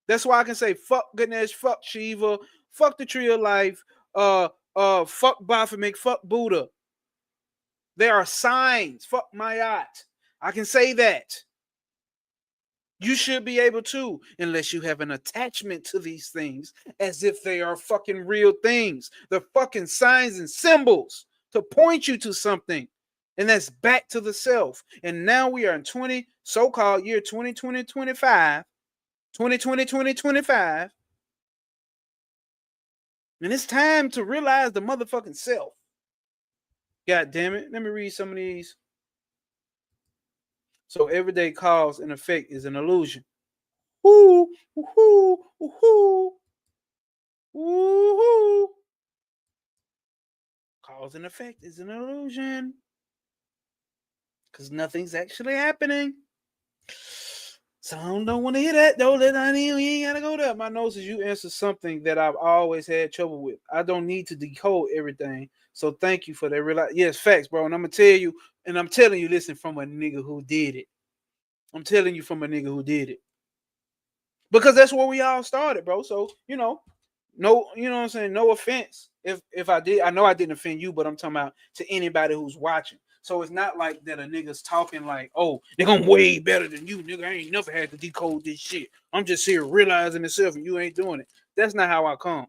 That's why I can say fuck Ganesh, fuck Shiva, fuck the tree of life, fuck Baphomet, fuck Buddha. There are signs. Fuck Mayat. I can say that. You should be able to, unless you have an attachment to these things as if they are fucking real things. They're fucking signs and symbols to point you to something. And that's back to the self. And now we are in so-called year 2020, 2025. And it's time to realize the motherfucking self. God damn it. Let me read some of these. So everyday cause and effect is an illusion. Woo, woo, woo, woo. Cause and effect is an illusion. Because nothing's actually happening. Some don't want to hear that though. We ain't gotta go there. My nose is you answer something that I've always had trouble with. I don't need to decode everything. So thank you for that. Yes, facts, bro. And I'm gonna tell you, and I'm telling you, listen, from a nigga who did it. I'm telling you from a nigga who did it. Because that's where we all started, bro. So, no, you know what I'm saying? No offense. If I did, I know I didn't offend you, but I'm talking about to anybody who's watching. So it's not like that a nigga's talking like, oh, they're gonna way better than you, nigga. I ain't never had to decode this shit. I'm just here realizing itself and you ain't doing it. That's not how I come.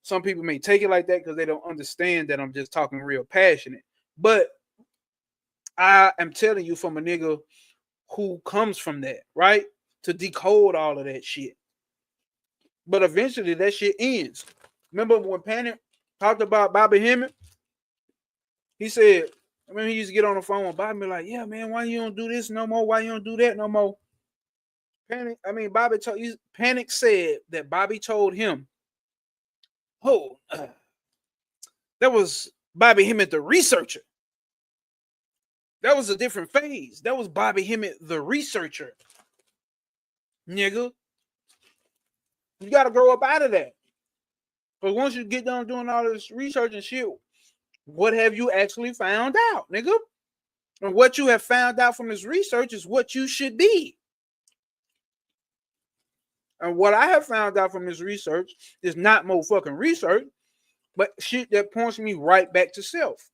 Some people may take it like that because they don't understand that I'm just talking real passionate. But I am telling you from a nigga who comes from that, right? To decode all of that shit. But eventually that shit ends. Remember when Panic talked about Bobby Hemmett? He said, I mean, he used to get on the phone with Bobby, like, yeah, man, why you don't do this no more? Why you don't do that no more? Panic said that Bobby told him, oh, that was Bobby Hemmett, the researcher. That was a different phase. That was Bobby Hemmett, the researcher. Nigga. You gotta grow up out of that. But once you get done doing all this research and shit, what have you actually found out, nigga? And what you have found out from this research is what you should be. And what I have found out from this research is not more fucking research, but shit that points me right back to self.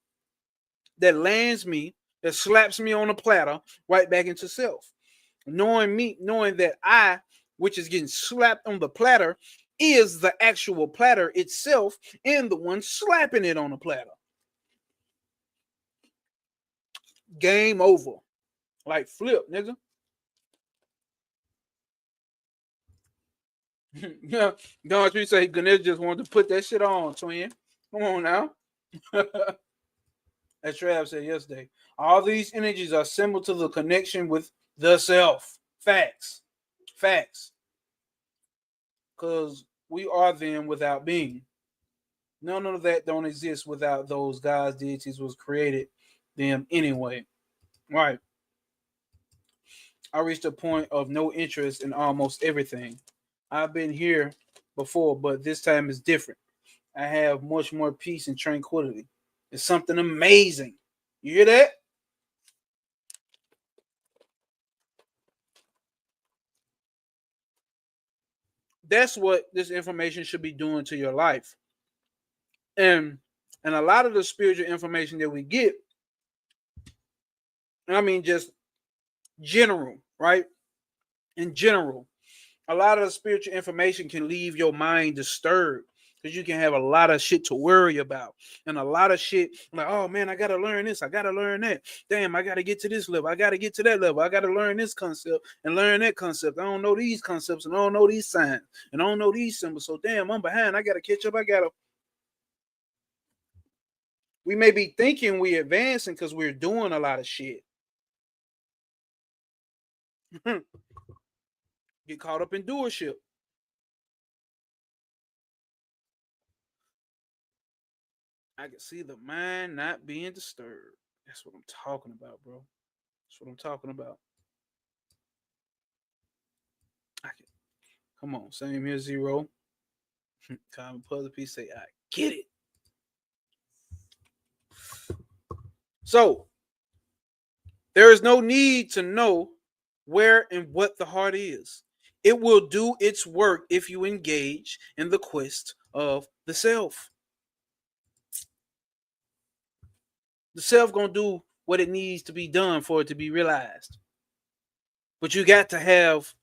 That lands me, that slaps me on a platter right back into self. Knowing that I, which is getting slapped on the platter, is the actual platter itself and the one slapping it on the platter. Game over. Like flip, nigga. Yeah, don't you say Ganesh just wanted to put that shit on, twin. Come on now. As Trav said yesterday, all these energies are similar to the connection with the self. Facts. Facts. Because we are them without being. None of that don't exist without those gods, deities was created them anyway. Right. I reached a point of no interest in almost everything. I've been here before, but this time is different. I have much more peace and tranquility. It's something amazing. You hear that? That's what this information should be doing to your life. And a lot of the spiritual information that we get, and I mean just general, right? In general, a lot of the spiritual information can leave your mind disturbed because you can have a lot of shit to worry about and a lot of shit like, oh man, I gotta learn this, I gotta learn that. Damn, I gotta get to this level, I gotta get to that level, I gotta learn this concept and learn that concept. I don't know these concepts and I don't know these signs and I don't know these symbols. So damn, I'm behind. I gotta catch up. We may be thinking we're advancing because we're doing a lot of shit. Get caught up in doership. I can see the mind not being disturbed. That's what I'm talking about, bro. That's what I'm talking about. I can, come on, same here, zero. Common puzzle piece say, I get it. So there is no need to know where and what the heart is. It will do its work if you engage in the quest of the self. The self gonna do what it needs to be done for it to be realized. But you got to have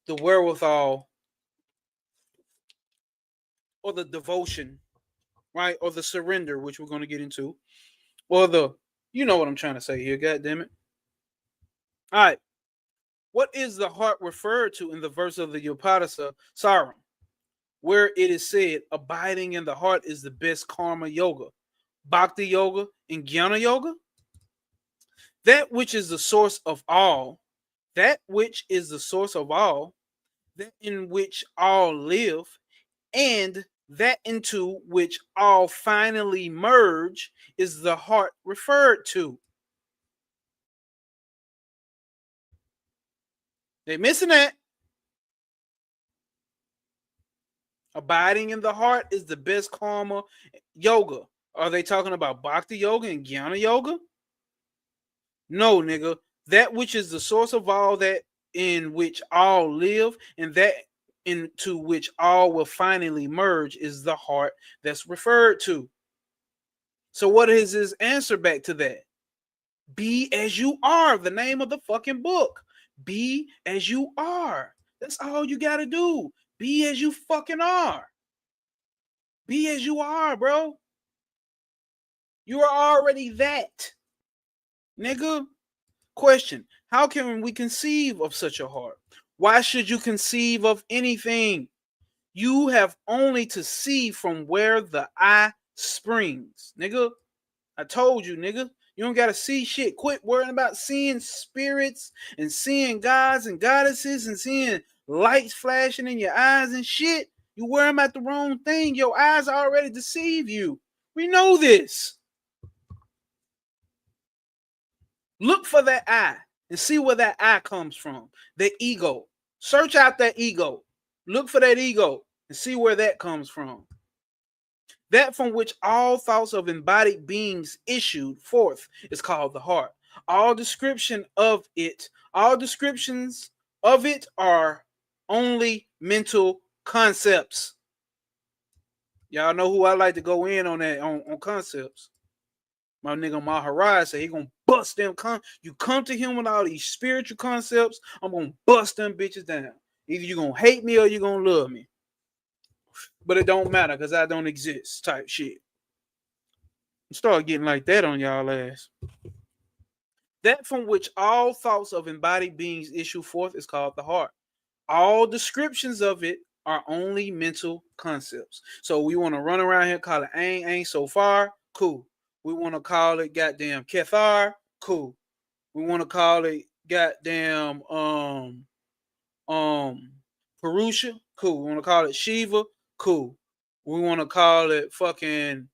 the wherewithal or the devotion, right? Or the surrender, which we're going to get into. Or you know what I'm trying to say here, God damn it. All right. What is the heart referred to in the verse of the Upadasa Saram, where it is said, abiding in the heart is the best karma yoga, bhakti yoga, and jnana yoga? That which is the source of all, that which is the source of all, that in which all live, and that into which all finally merge is the heart referred to. They missing that. Abiding in the heart is the best karma yoga. Are they talking about bhakti yoga and jnana yoga? No, nigga. That which is the source of all, that in which all live, and that into which all will finally merge is the heart that's referred to. So what is his answer back to that? Be as you are, the name of the fucking book. Be as you are. That's all you got to do. Be as you fucking are. Be as you are, bro. You are already that. Nigga. Question: how can we conceive of such a heart? Why should you conceive of anything? You have only to see from where the eye springs. Nigga. I told you, nigga. You don't gotta see shit. Quit worrying about seeing spirits and seeing gods and goddesses and seeing lights flashing in your eyes and shit. You worrying about the wrong thing. Your eyes already deceive you. We know this. Look for that I and see where that I comes from. The ego. Search out that ego. Look for that ego and see where that comes from. That from which all thoughts of embodied beings issued forth is called the heart. All descriptions of it are only mental concepts. Y'all know who I like to go in on that on concepts. My nigga Maharshi said he gonna bust them. You come to him with all these spiritual concepts, I'm gonna bust them bitches down. Either you gonna hate me or you gonna love me. But it don't matter because I don't exist type shit. Start getting like that on y'all ass. That from which all thoughts of embodied beings issue forth is called the heart. All descriptions of it are only mental concepts. So we want to run around here, call it ain't so far, cool. We want to call it goddamn Kethar, cool. We want to call it goddamn Purusha, cool. We want to call it Shiva, cool. We want to call it fucking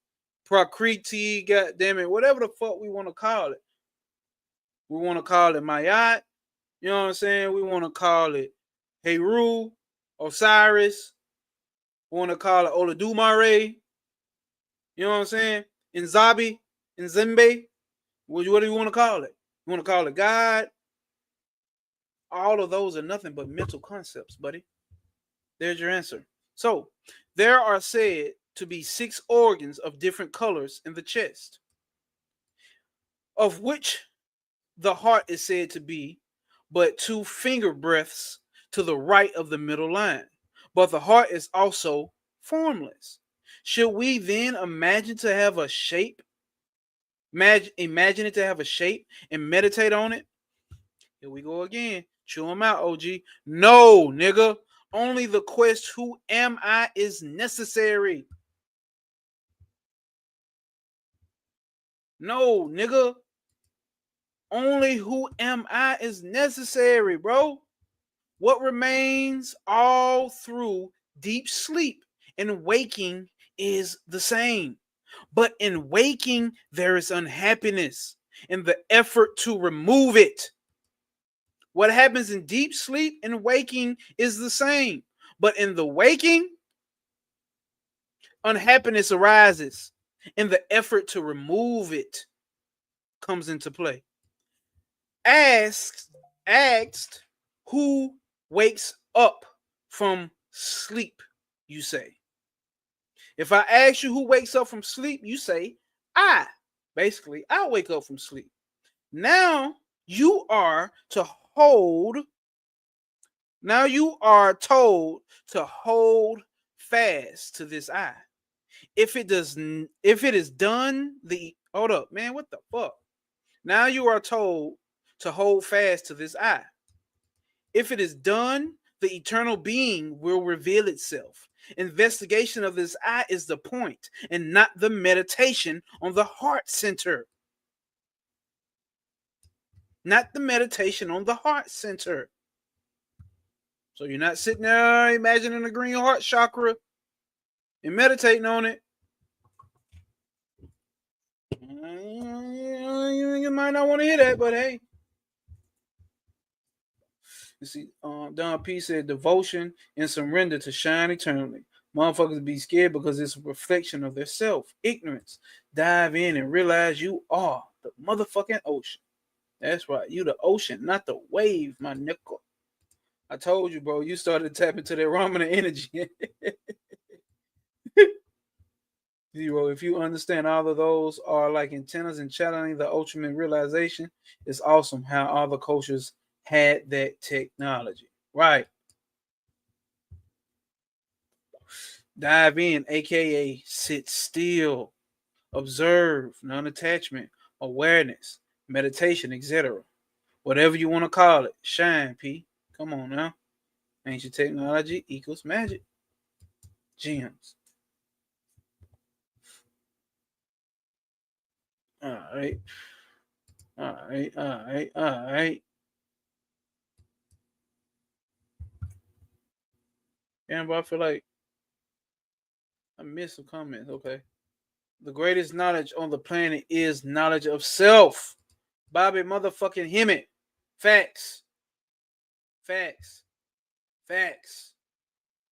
Prakriti, goddamn it, whatever the fuck we want to call it. We want to call it Mayat, you know what I'm saying? We want to call it Heru, Osiris. We want to call it Olodumare. You know what I'm saying? Nzabi, Nzembe. What do you want to call it? You want to call it God? All of those are nothing but mental concepts, buddy. There's your answer. So, there are said to be 6 organs of different colors in the chest, of which the heart is said to be but 2 finger breadths to the right of the middle line. But the heart is also formless. Should we then imagine to have a shape? Imagine it to have a shape and meditate on it? Here we go again. Chew them out, OG. No, nigga. Only the quest, who am I, is necessary. No, nigga. Only who am I is necessary, bro. What remains all through deep sleep and waking is the same. But in waking, there is unhappiness and the effort to remove it. What happens in deep sleep and waking is the same. But in the waking, unhappiness arises and the effort to remove it comes into play. Asked who wakes up from sleep, you say. If I ask you who wakes up from sleep, you say, I. Basically, I wake up from sleep. Now you are to hold, now you are told to hold fast to this I. If it is done, hold up, man, what the fuck? Now you are told to hold fast to this I. If it is done, the eternal being will reveal itself. Investigation of this I is the point, and not the meditation on the heart center. Not the meditation on the heart center. So you're not sitting there imagining the green heart chakra and meditating on it. You might not want to hear that, but hey. You see, Don P said devotion and surrender to shine eternally. Motherfuckers be scared because it's a reflection of their self, ignorance. Dive in and realize you are the motherfucking ocean. That's right, you the ocean, not the wave, my nickel. I told you, bro, you started tapping into that Ramana energy. Zero. If you understand all of those are like antennas and channeling the ultimate realization, it's awesome how all the cultures had that technology. Right. Dive in, aka sit still, observe, non-attachment, awareness, meditation, etc. Whatever you want to call it. Shine, P. Come on now. Ancient technology equals magic. Gems. All right. All right. All right. All right. Yeah, but I feel like I missed some comments. Okay. The greatest knowledge on the planet is knowledge of self. Bobby motherfucking Hemmett. Facts. Facts. Facts.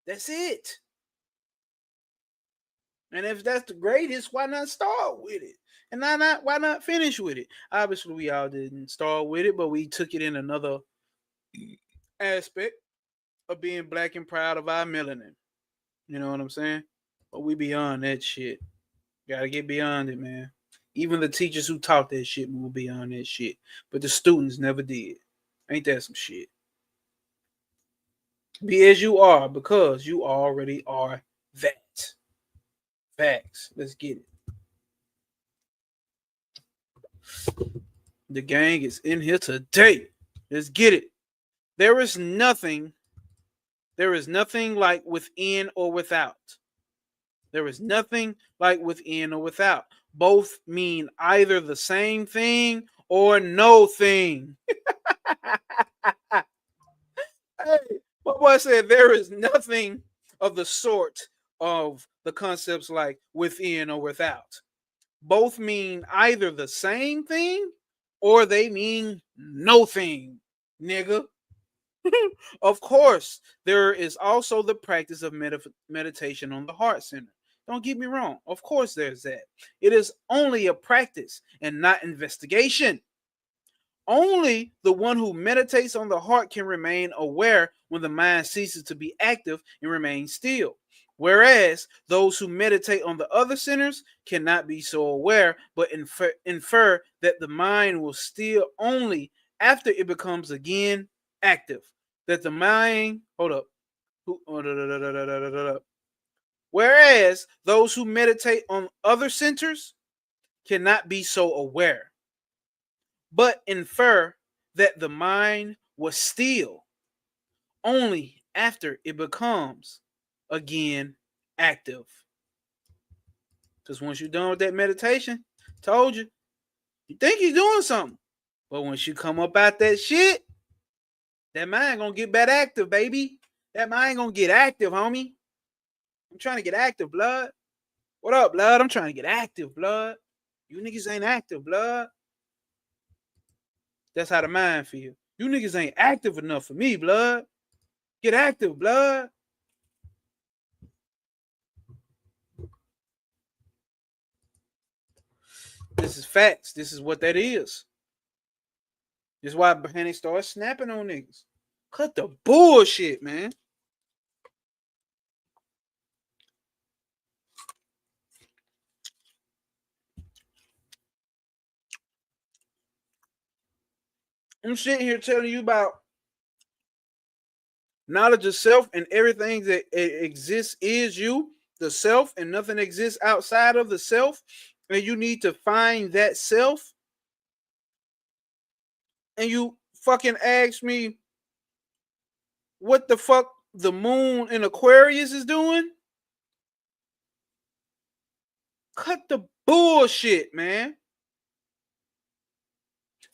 That's it. And if that's the greatest, why not start with it? And why not finish with it? Obviously, we all didn't start with it, but we took it in another aspect of being black and proud of our melanin. You know what I'm saying? But we beyond that shit. Gotta get beyond it, man. Even the teachers who taught that shit moved beyond that shit. But the students never did. Ain't that some shit? Be as you are because you already are that. Facts. Let's get it. The gang is in here today. Let's get it. There is nothing. There is nothing like within or without. There is nothing like within or without. Both mean either the same thing or no thing. Hey, my boy said there is nothing of the sort of the concepts like within or without. Both mean either the same thing or they mean no thing, nigga. Of course, there is also the practice of meditation on the heart center. Don't get me wrong. Of course, there's that. It is only a practice and not investigation. Only the one who meditates on the heart can remain aware when the mind ceases to be active and remain still. Whereas those who meditate on the other centers cannot be so aware, but infer that the mind will still only after it becomes again active. That the mind, hold up. Whereas those who meditate on other centers cannot be so aware, but infer that the mind was still only after it becomes again active. Because once you're done with that meditation, told you, you think you're doing something. But once you come up out that shit, that mind gonna get back active, baby. That mind gonna get active, homie. I'm trying to get active, blood. What up, blood? I'm trying to get active, blood. You niggas ain't active, blood. That's how the mind feel. You niggas ain't active enough for me, blood. Get active, blood. This is facts. This is what that is. This is why Panic started snapping on niggas. Cut the bullshit, man. I'm sitting here telling you about knowledge of self and everything that exists is you, the self, and nothing exists outside of the self. And you need to find that self. And you fucking ask me what the fuck the moon in Aquarius is doing? Cut the bullshit, man.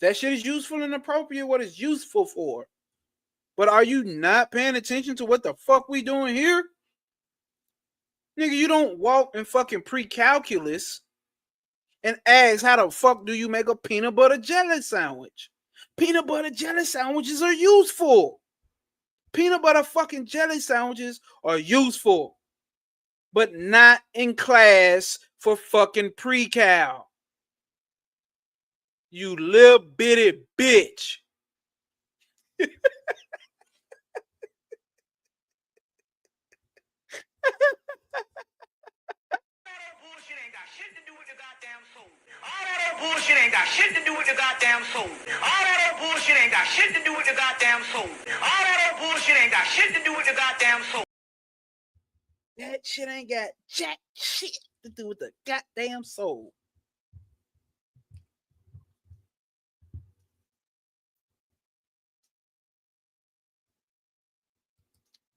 That shit is useful and appropriate what it's useful for. But are you not paying attention to what the fuck we doing here? Nigga, you don't walk in fucking pre-calculus and ask how the fuck do you make a peanut butter jelly sandwich? Peanut butter jelly sandwiches are useful. Peanut butter fucking jelly sandwiches are useful. But not in class for fucking pre-cal. You little bitty bitch. Bullshit ain't got shit to do with the goddamn soul. All that old bullshit ain't got shit to do with the goddamn soul. All that old bullshit ain't got shit to do with the goddamn soul. All that old bullshit ain't got shit to do with the goddamn soul. That shit ain't got jack shit to do with the goddamn soul.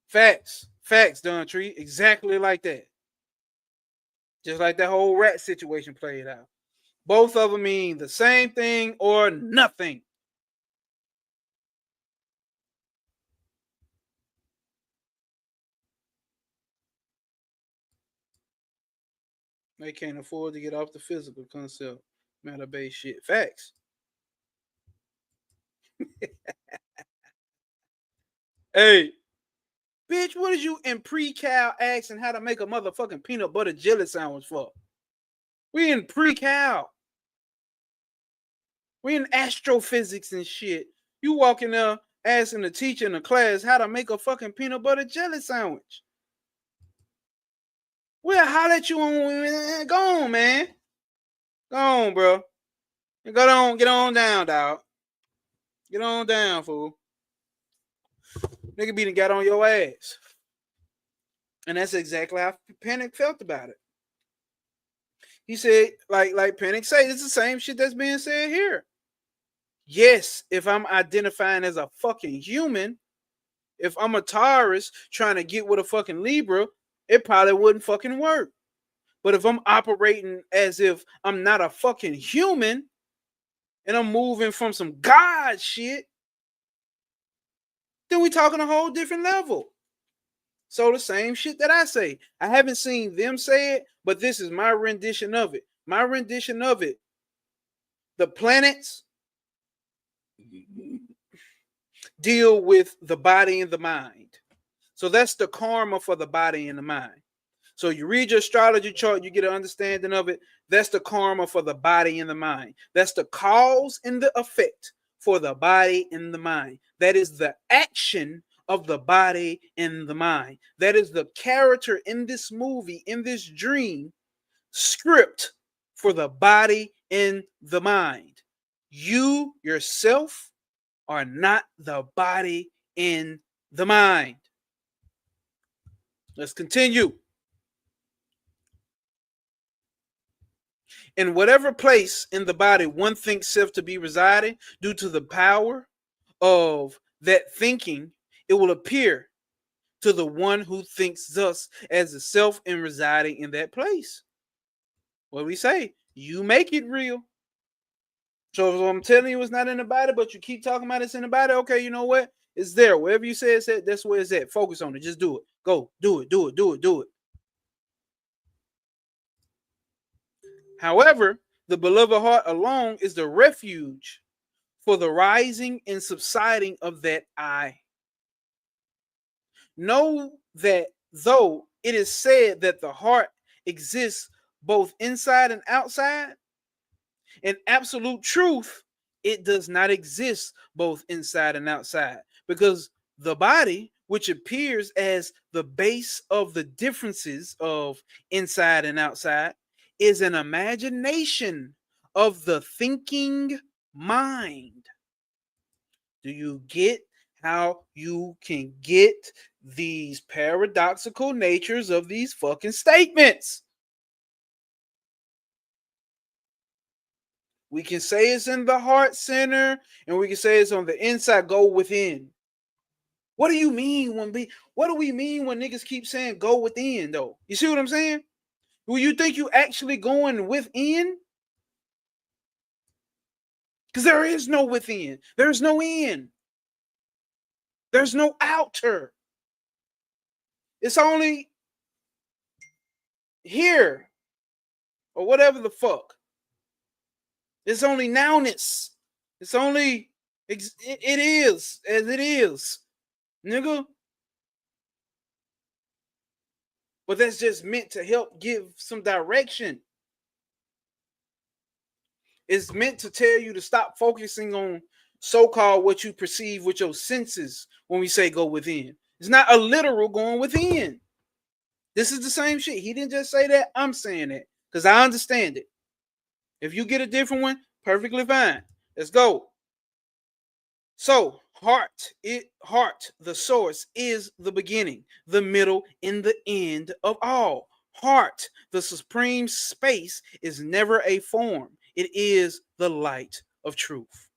Facts. Facts, Don Tree. Exactly like that. Just like that whole rat situation played out. Both of them mean the same thing or nothing. They can't afford to get off the physical concept, matter based shit. Facts. Hey, bitch, what is you in pre-cal asking how to make a motherfucking peanut butter jelly sandwich for? We in pre-cal. We in astrophysics and shit. You walk in there asking the teacher in the class how to make a fucking peanut butter jelly sandwich. We'll holler at you on. Go on, man. Go on, bro. Get on down, dog. Get on down, fool. Nigga be done got on your ass. And that's exactly how Panic felt about it. He said, like Panic said, it's the same shit that's being said here. Yes, if I'm identifying as a fucking human, if I'm a Taurus trying to get with a fucking Libra, it probably wouldn't fucking work. But if I'm operating as if I'm not a fucking human and I'm moving from some God shit, then we talking a whole different level. So the same shit that I say. I haven't seen them say it, but this is my rendition of it. My rendition of it. The planets deal with the body and the mind. So that's the karma for the body and the mind. So you read your astrology chart, you get an understanding of it. That's the karma for the body and the mind. That's the cause and the effect for the body and the mind. That is the action of the body and the mind. That is the character in this movie, in this dream script for the body and the mind. You yourself are not the body and the mind. Let's continue. In whatever place in the body one thinks self to be residing, due to the power of that thinking, it will appear to the one who thinks thus as the self and residing in that place. What we say? You make it real. So if I'm telling you it's not in the body, but you keep talking about it's in the body, okay, you know what? It's there. Wherever you say it's at, that's where it's at. Focus on it. Just do it. Go. Do it. Do it. Do it. Do it. However, the beloved heart alone is the refuge for the rising and subsiding of that I. Know that though it is said that the heart exists both inside and outside, in absolute truth, it does not exist both inside and outside, because the body, which appears as the base of the differences of inside and outside, is an imagination of the thinking mind. Do you get how you can get these paradoxical natures of these fucking statements? We can say it's in the heart center, and we can say it's on the inside. Go within. What do you mean what do we mean when niggas keep saying go within, though? You see what I'm saying? Do you think you actually going within? Because there is no within. There's no in. There's no outer. It's only here or whatever the fuck. It's only nowness. It's only it is as it is, nigga. But that's just meant to help give some direction. It's meant to tell you to stop focusing on so-called what you perceive with your senses when we say go within. It's not a literal going within. This is the same shit. He didn't just say that. I'm saying that because I understand it. If you get a different one, perfectly fine. Let's go. So, heart, the source, is the beginning, the middle, and the end of all. Heart, the supreme space, is never a form. It is the light of truth.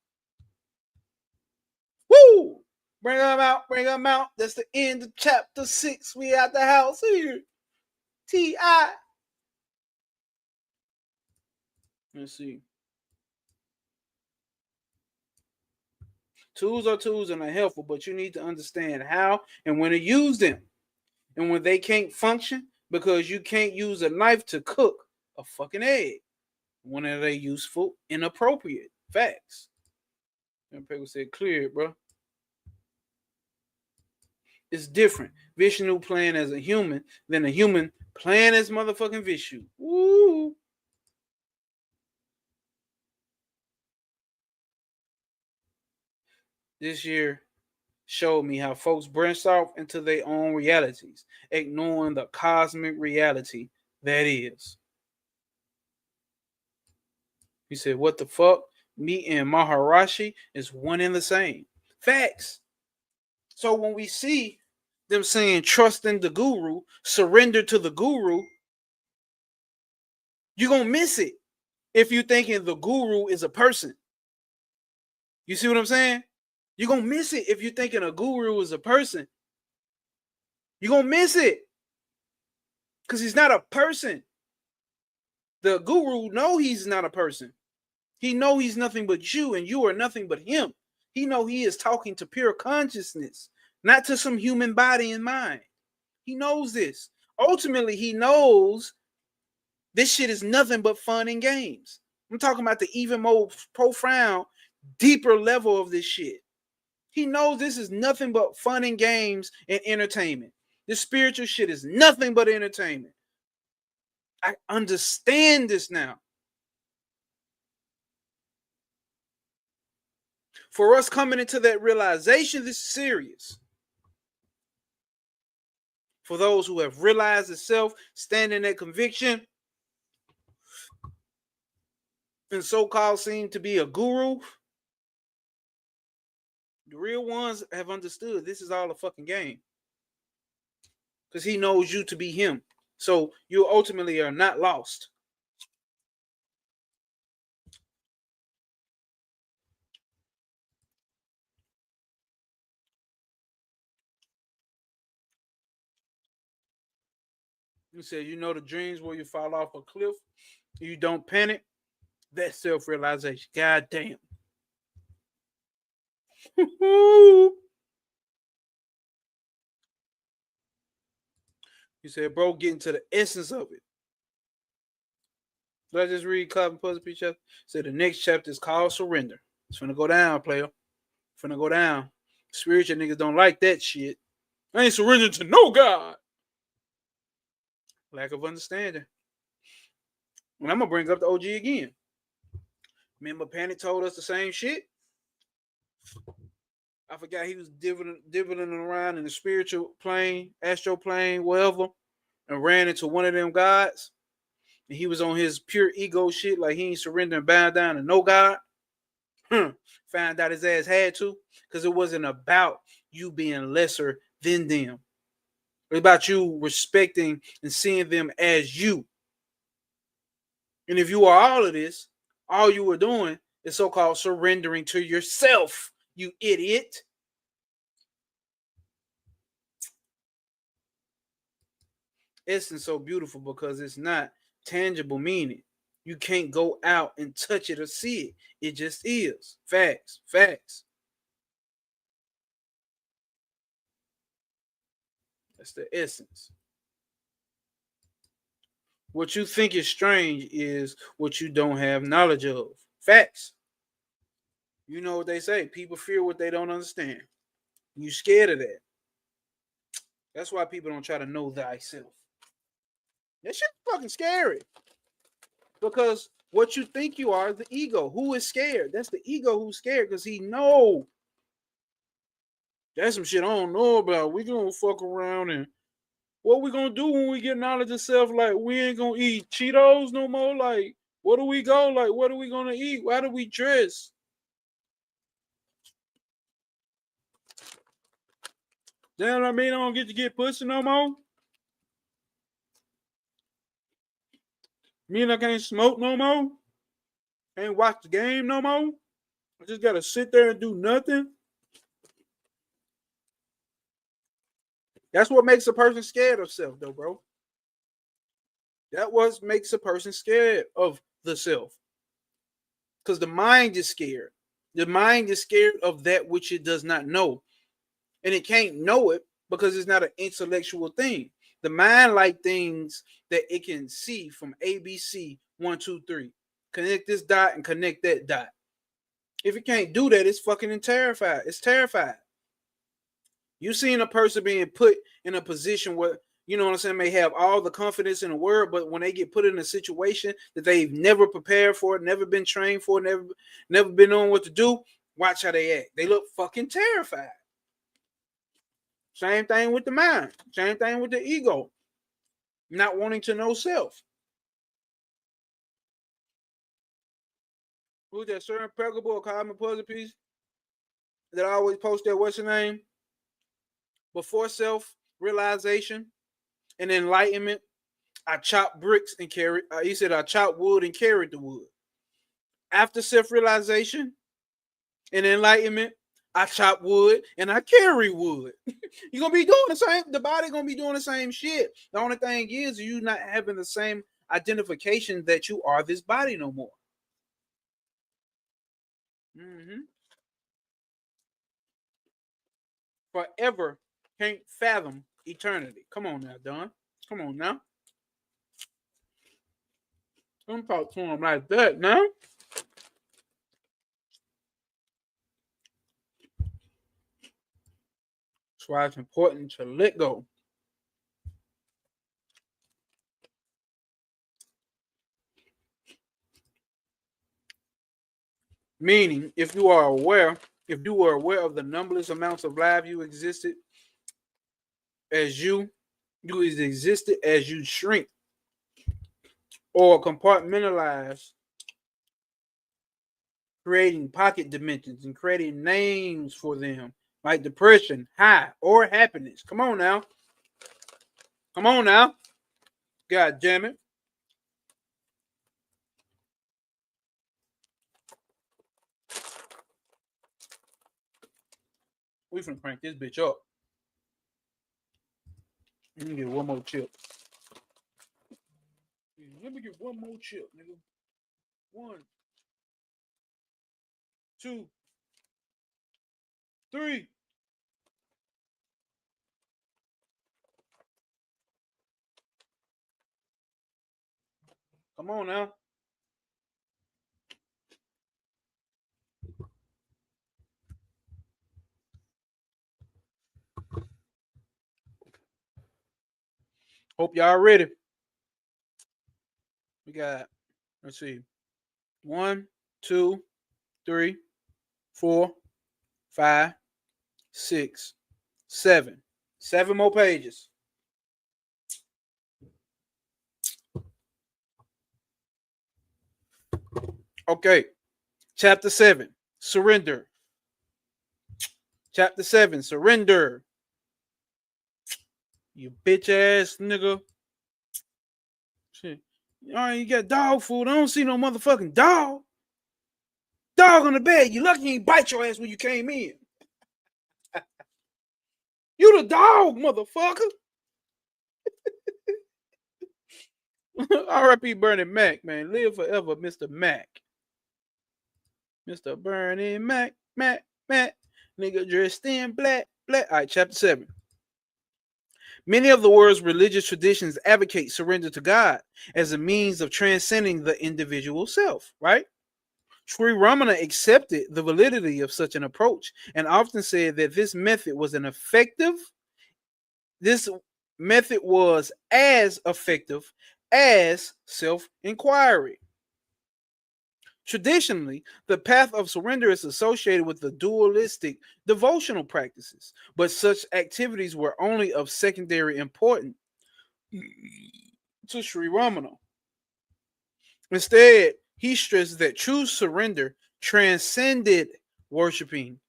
Woo! Bring them out, bring them out. That's the end of chapter 6. We at the house here. T.I. Let's see. Tools are tools and are helpful, but you need to understand how and when to use them. And when they can't function, because you can't use a knife to cook a fucking egg. When are they useful? Inappropriate. Facts. And people said, clear it, bro. It's different. Vishnu playing as a human than a human playing as motherfucking Vishnu. Woo! This year showed me how folks branch off into their own realities, ignoring the cosmic reality that is. He said, what the fuck? Me and Maharshi is one and the same. Facts. So when we see them saying trust in the guru, surrender to the guru, you're going to miss it if you're thinking the guru is a person. You see what I'm saying? You're going to miss it if you're thinking a guru is a person. You're going to miss it because he's not a person. The guru know he's not a person. He know he's nothing but you, and you are nothing but him. He know he is talking to pure consciousness, not to some human body and mind. He knows this. Ultimately, he knows this shit is nothing but fun and games. I'm talking about the even more profound, deeper level of this shit. He knows this is nothing but fun and games and entertainment. This spiritual shit is nothing but entertainment. I understand this now. For us coming into that realization, this is serious. For those who have realized itself, stand in that conviction, and so-called seem to be a guru, the real ones have understood this is all a fucking game. Because he knows you to be him. So you ultimately are not lost. You said, you know, the dreams where you fall off a cliff, you don't panic. That's self-realization. God damn. You said, bro, get into the essence of it. Did I just read Cotton Puzzle P chapter? Said the next chapter is called Surrender. It's finna go down, player. Finna go down. Spiritual niggas don't like that shit. I ain't surrendering to no God. Lack of understanding. And I'm gonna bring up the OG again. Remember, Panic told us the same shit. I forgot he was dividing around in the spiritual plane, astral plane, whatever, and ran into one of them gods. And he was on his pure ego shit, like he ain't surrendering, bound down to no God. Found out his ass had to, because it wasn't about you being lesser than them. It's about you respecting and seeing them as you. And if you are all of this, all you were doing is so-called surrendering to yourself, you idiot. Essence so beautiful because it's not tangible meaning. You can't go out and touch it or see it. It just is. Facts. Facts. That's the essence. What you think is strange is what you don't have knowledge of. Facts. You know what they say. People fear what they don't understand. You scared of that. That's why people don't try to know thyself. That shit's fucking scary. Because what you think you are is the ego. Who is scared? That's the ego who's scared because he know. That's some shit I don't know about. We gonna fuck around and what we gonna do when we get knowledge of self? Like we ain't gonna eat Cheetos no more. Like where do we go? Like what are we gonna eat? Why do we dress? Damn, I mean I don't get to get pussy no more. Mean I can't smoke no more. Can't watch the game no more. I just gotta sit there and do nothing. That's what makes a person scared of self, though, bro. That what makes a person scared of the self. Because the mind is scared. The mind is scared of that which it does not know. And it can't know it because it's not an intellectual thing. The mind like things that it can see from ABC 1, 2, 3. Connect this dot and connect that dot. If it can't do that, it's fucking terrified. It's terrified. You seen a person being put in a position where, you know what I'm saying, may have all the confidence in the world, but when they get put in a situation that they've never prepared for, never been trained for, never been on what to do, watch how they act. They look fucking terrified. Same thing with the mind. Same thing with the ego. Not wanting to know self. Who's that? Sir Impeccable or Common Puzzle Piece that I always post that, what's your name? Before self-realization and enlightenment, I chop bricks and carry. He said I chop wood and carried the wood. After self-realization and enlightenment, I chop wood and I carry wood. You're gonna be doing the same. The body gonna be doing the same shit. The only thing is you not having the same identification that you are this body no more. Forever can't fathom eternity. Come on now, Don. Come on now. Don't talk to him like that now. That's why it's important to let go. Meaning, if you were aware of the numberless amounts of life you existed as you existed as you shrink or compartmentalize, creating pocket dimensions and creating names for them, like depression, high, or happiness. Come on now. Come on now. God damn it. We finna crank this bitch up. Let me get one more chip. Let me get one more chip, nigga. 1, 2, 3. Come on now. Hope y'all ready. We got, let's see, 1, 2, 3, 4, 5, 6, 7. 7 more pages. Okay. Chapter 7, surrender. Chapter 7, surrender. You bitch ass nigga. Shit. All right, you got dog food. I don't see no motherfucking dog. Dog on the bed. You lucky he ain't bite your ass when you came in. You the dog, motherfucker. R.I.P. Bernie Mac, man. Live forever, Mr. Mac. Mr. Bernie Mac. Nigga dressed in black. All right, chapter 7. Many of the world's religious traditions advocate surrender to God as a means of transcending the individual self, right? Sri Ramana accepted the validity of such an approach and often said that this method was as effective as self-inquiry. Traditionally, the path of surrender is associated with the dualistic devotional practices, but such activities were only of secondary importance to Sri Ramana. Instead, he stresses that true surrender transcended worshiping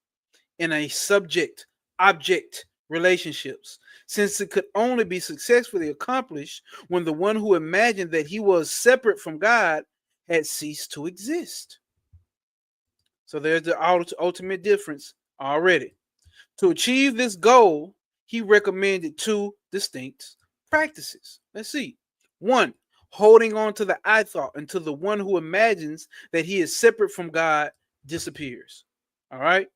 in a subject-object relationships, since it could only be successfully accomplished when the one who imagined that he was separate from God had ceased to exist. So there's the ultimate difference already. To achieve this goal, he recommended 2 distinct practices. Let's see. 1, holding on to the I thought until the one who imagines that he is separate from God disappears. All right.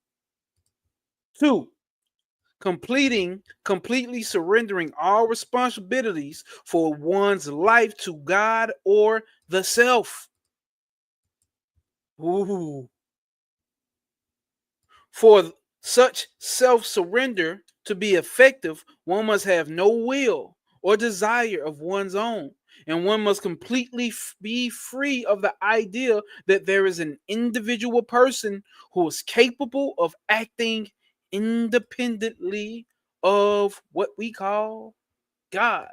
2, completely surrendering all responsibilities for one's life to God or the self. Ooh. For such self-surrender to be effective, one must have no will or desire of one's own, and one must completely be free of the idea that there is an individual person who is capable of acting independently of what we call God.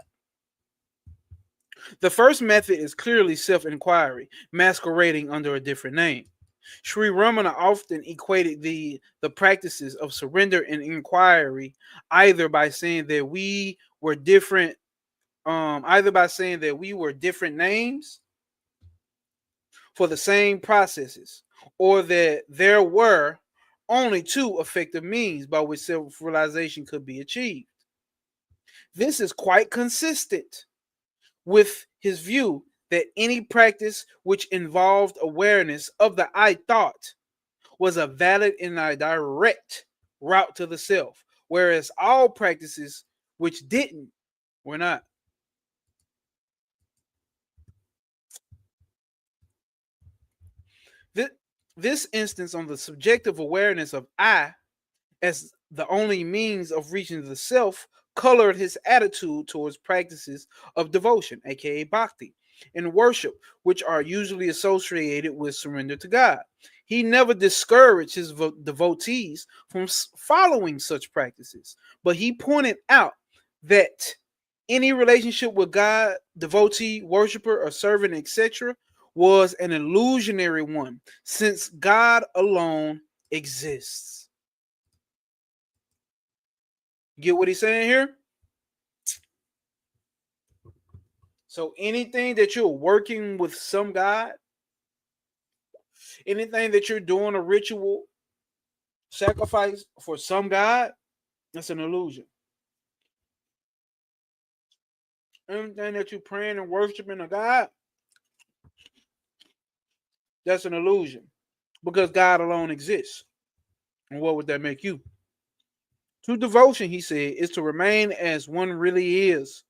The first method is clearly self-inquiry, masquerading under a different name. Sri Ramana often equated the practices of surrender and inquiry either by saying that we were different, names for the same processes, or that there were only two effective means by which self-realization could be achieved. This is quite consistent with his view that any practice which involved awareness of the I thought was a valid and a direct route to the self, whereas all practices which didn't were not. This instance on the subjective awareness of I as the only means of reaching the self colored his attitude towards practices of devotion, aka bhakti, and worship, which are usually associated with surrender to God. He never discouraged his devotees from following such practices, but he pointed out that any relationship with God, devotee, worshiper, or servant, etc., was an illusionary one, since God alone exists. Get what he's saying here? So anything that you're working with some God, anything that you're doing a ritual sacrifice for some God, that's an illusion. Anything that you're praying and worshiping a God, that's an illusion. Because God alone exists. And what would that make you? True devotion, he said, is to remain as one really is.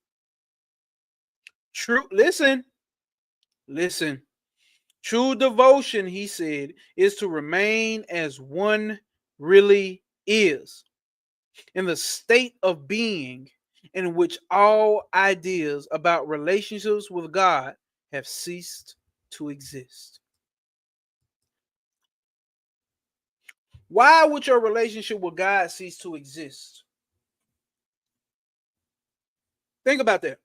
True, listen. True devotion, he said, is to remain as one really is, in the state of being in which all ideas about relationships with God have ceased to exist. Why would your relationship with God cease to exist? Think about that.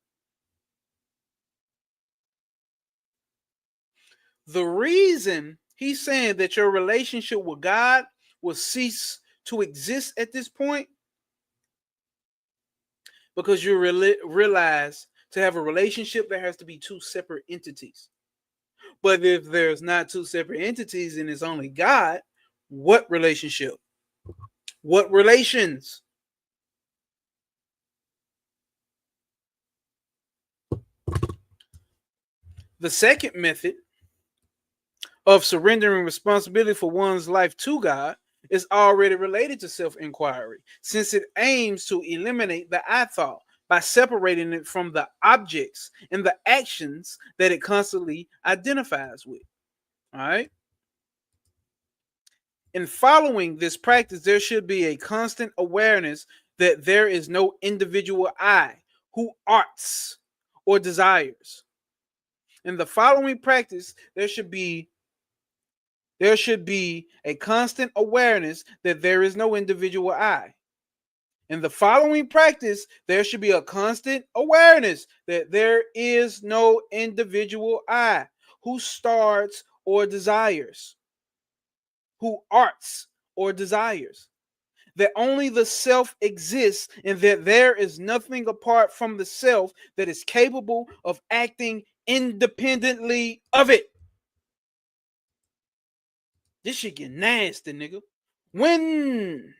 The reason he's saying that your relationship with God will cease to exist at this point, because you realize to have a relationship, there has to be two separate entities. But if there's not two separate entities and it's only God, what relationship? What relations? The second method of surrendering responsibility for one's life to God is already related to self-inquiry, since it aims to eliminate the I thought by separating it from the objects and the actions that it constantly identifies with. All right. In following this practice, there should be a constant awareness that there is no individual I who arts or desires. In the following practice, there should be a constant awareness that there is no individual I. In the following practice, there should be a constant awareness that there is no individual I who starts or desires, who arts or desires, that only the self exists and that there is nothing apart from the self that is capable of acting independently of it. This shit get nasty, nigga. When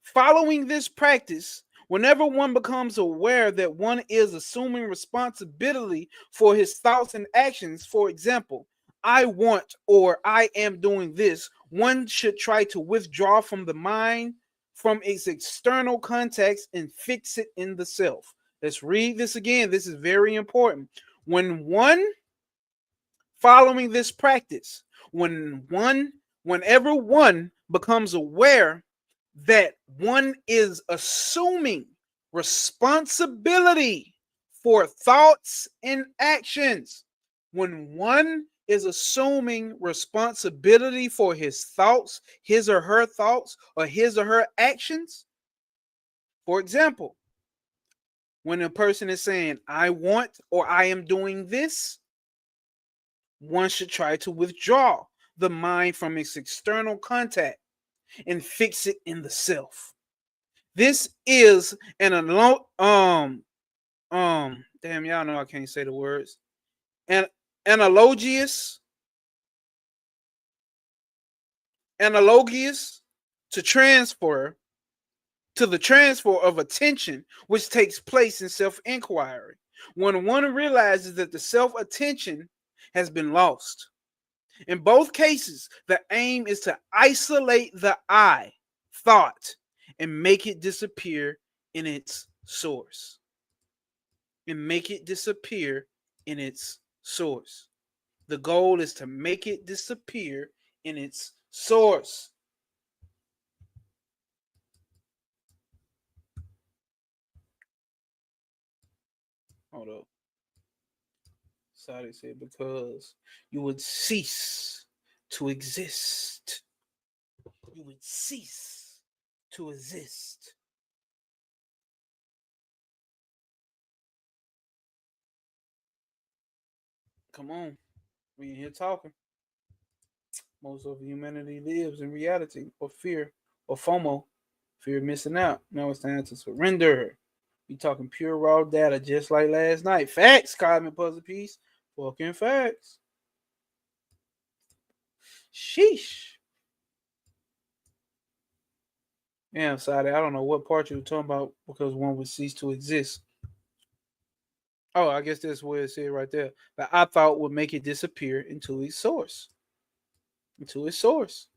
following this practice, whenever one becomes aware that one is assuming responsibility for his thoughts and actions, for example, I want or I am doing this, one should try to withdraw from the mind from its external context and fix it in the self. Let's read this again. This is very important. When one following this practice, whenever one becomes aware that one is assuming responsibility for thoughts and actions. When one is assuming responsibility for his thoughts, his or her thoughts, or his or her actions, for example, when a person is saying, I want or I am doing this, one should try to withdraw the mind from its external contact and fix it in the self. This is an damn, y'all know I can't say the words. An analogous to transfer to the transfer of attention which takes place in self-inquiry when one realizes that the self-attention has been lost. In both cases, the aim is to isolate the I, thought, and make it disappear in its source. And make it disappear in its source. The goal is to make it disappear in its source. Hold up. Sadi said, because you would cease to exist. You would cease to exist. Come on. We in here talking. Most of humanity lives in reality or fear or FOMO, fear of missing out. Now it's time to surrender. We talking pure raw data just like last night. Facts, Cosmic Puzzle Piece. Fucking facts. Sheesh. Yeah, Sadi, I don't know what part you were talking about because one would cease to exist. Oh, I guess that's where it said right there. The I thought would make it disappear into its source. Into its source.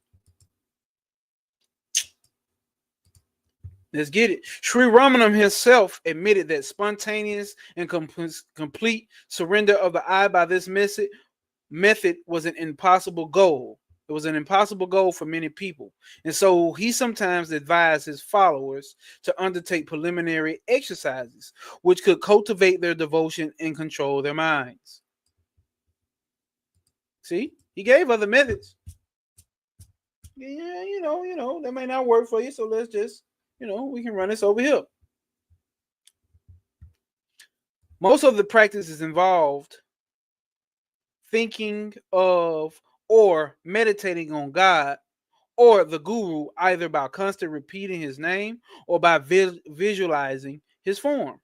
Let's get it. Sri Ramana himself admitted that spontaneous and complete surrender of the I by this method was an impossible goal. It was an impossible goal for many people. And so he sometimes advised his followers to undertake preliminary exercises, which could cultivate their devotion and control their minds. See, he gave other methods. Yeah, that may not work for you. So let's just, we can run this over here. Most of the practices involved thinking of or meditating on God or the guru, either by constant repeating his name or by visualizing his form.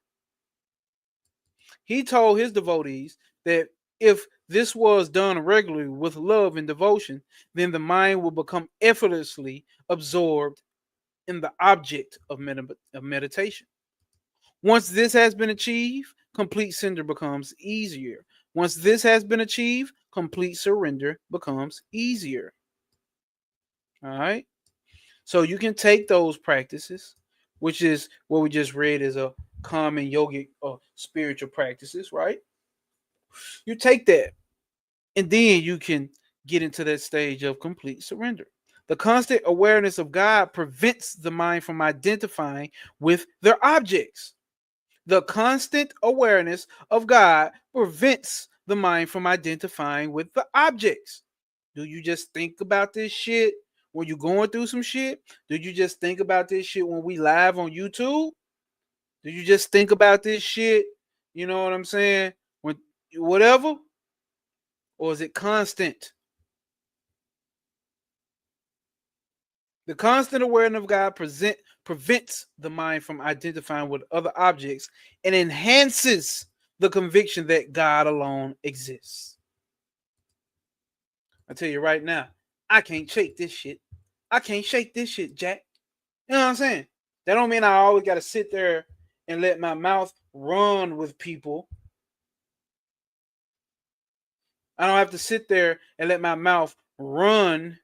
He told his devotees that if this was done regularly with love and devotion, then the mind will become effortlessly absorbed in the object of meditation. Once this has been achieved, complete surrender becomes easier. Once this has been achieved, complete surrender becomes easier. All right. So you can take those practices, which is what we just read as a common yogic or spiritual practices, right? You take that, and then you can get into that stage of complete surrender. The constant awareness of God prevents the mind from identifying with their objects. The constant awareness of God prevents the mind from identifying with the objects. Do you just think about this shit when you're going through some shit? Do you just think about this shit when we live on YouTube? Do you just think about this shit? You know what I'm saying? When whatever? Or is it constant? The constant awareness of God prevents the mind from identifying with other objects and enhances the conviction that God alone exists. I tell you right now, I can't shake this shit. I can't shake this shit, Jack. You know what I'm saying? That don't mean I always got to sit there and let my mouth run with people. I don't have to sit there and let my mouth run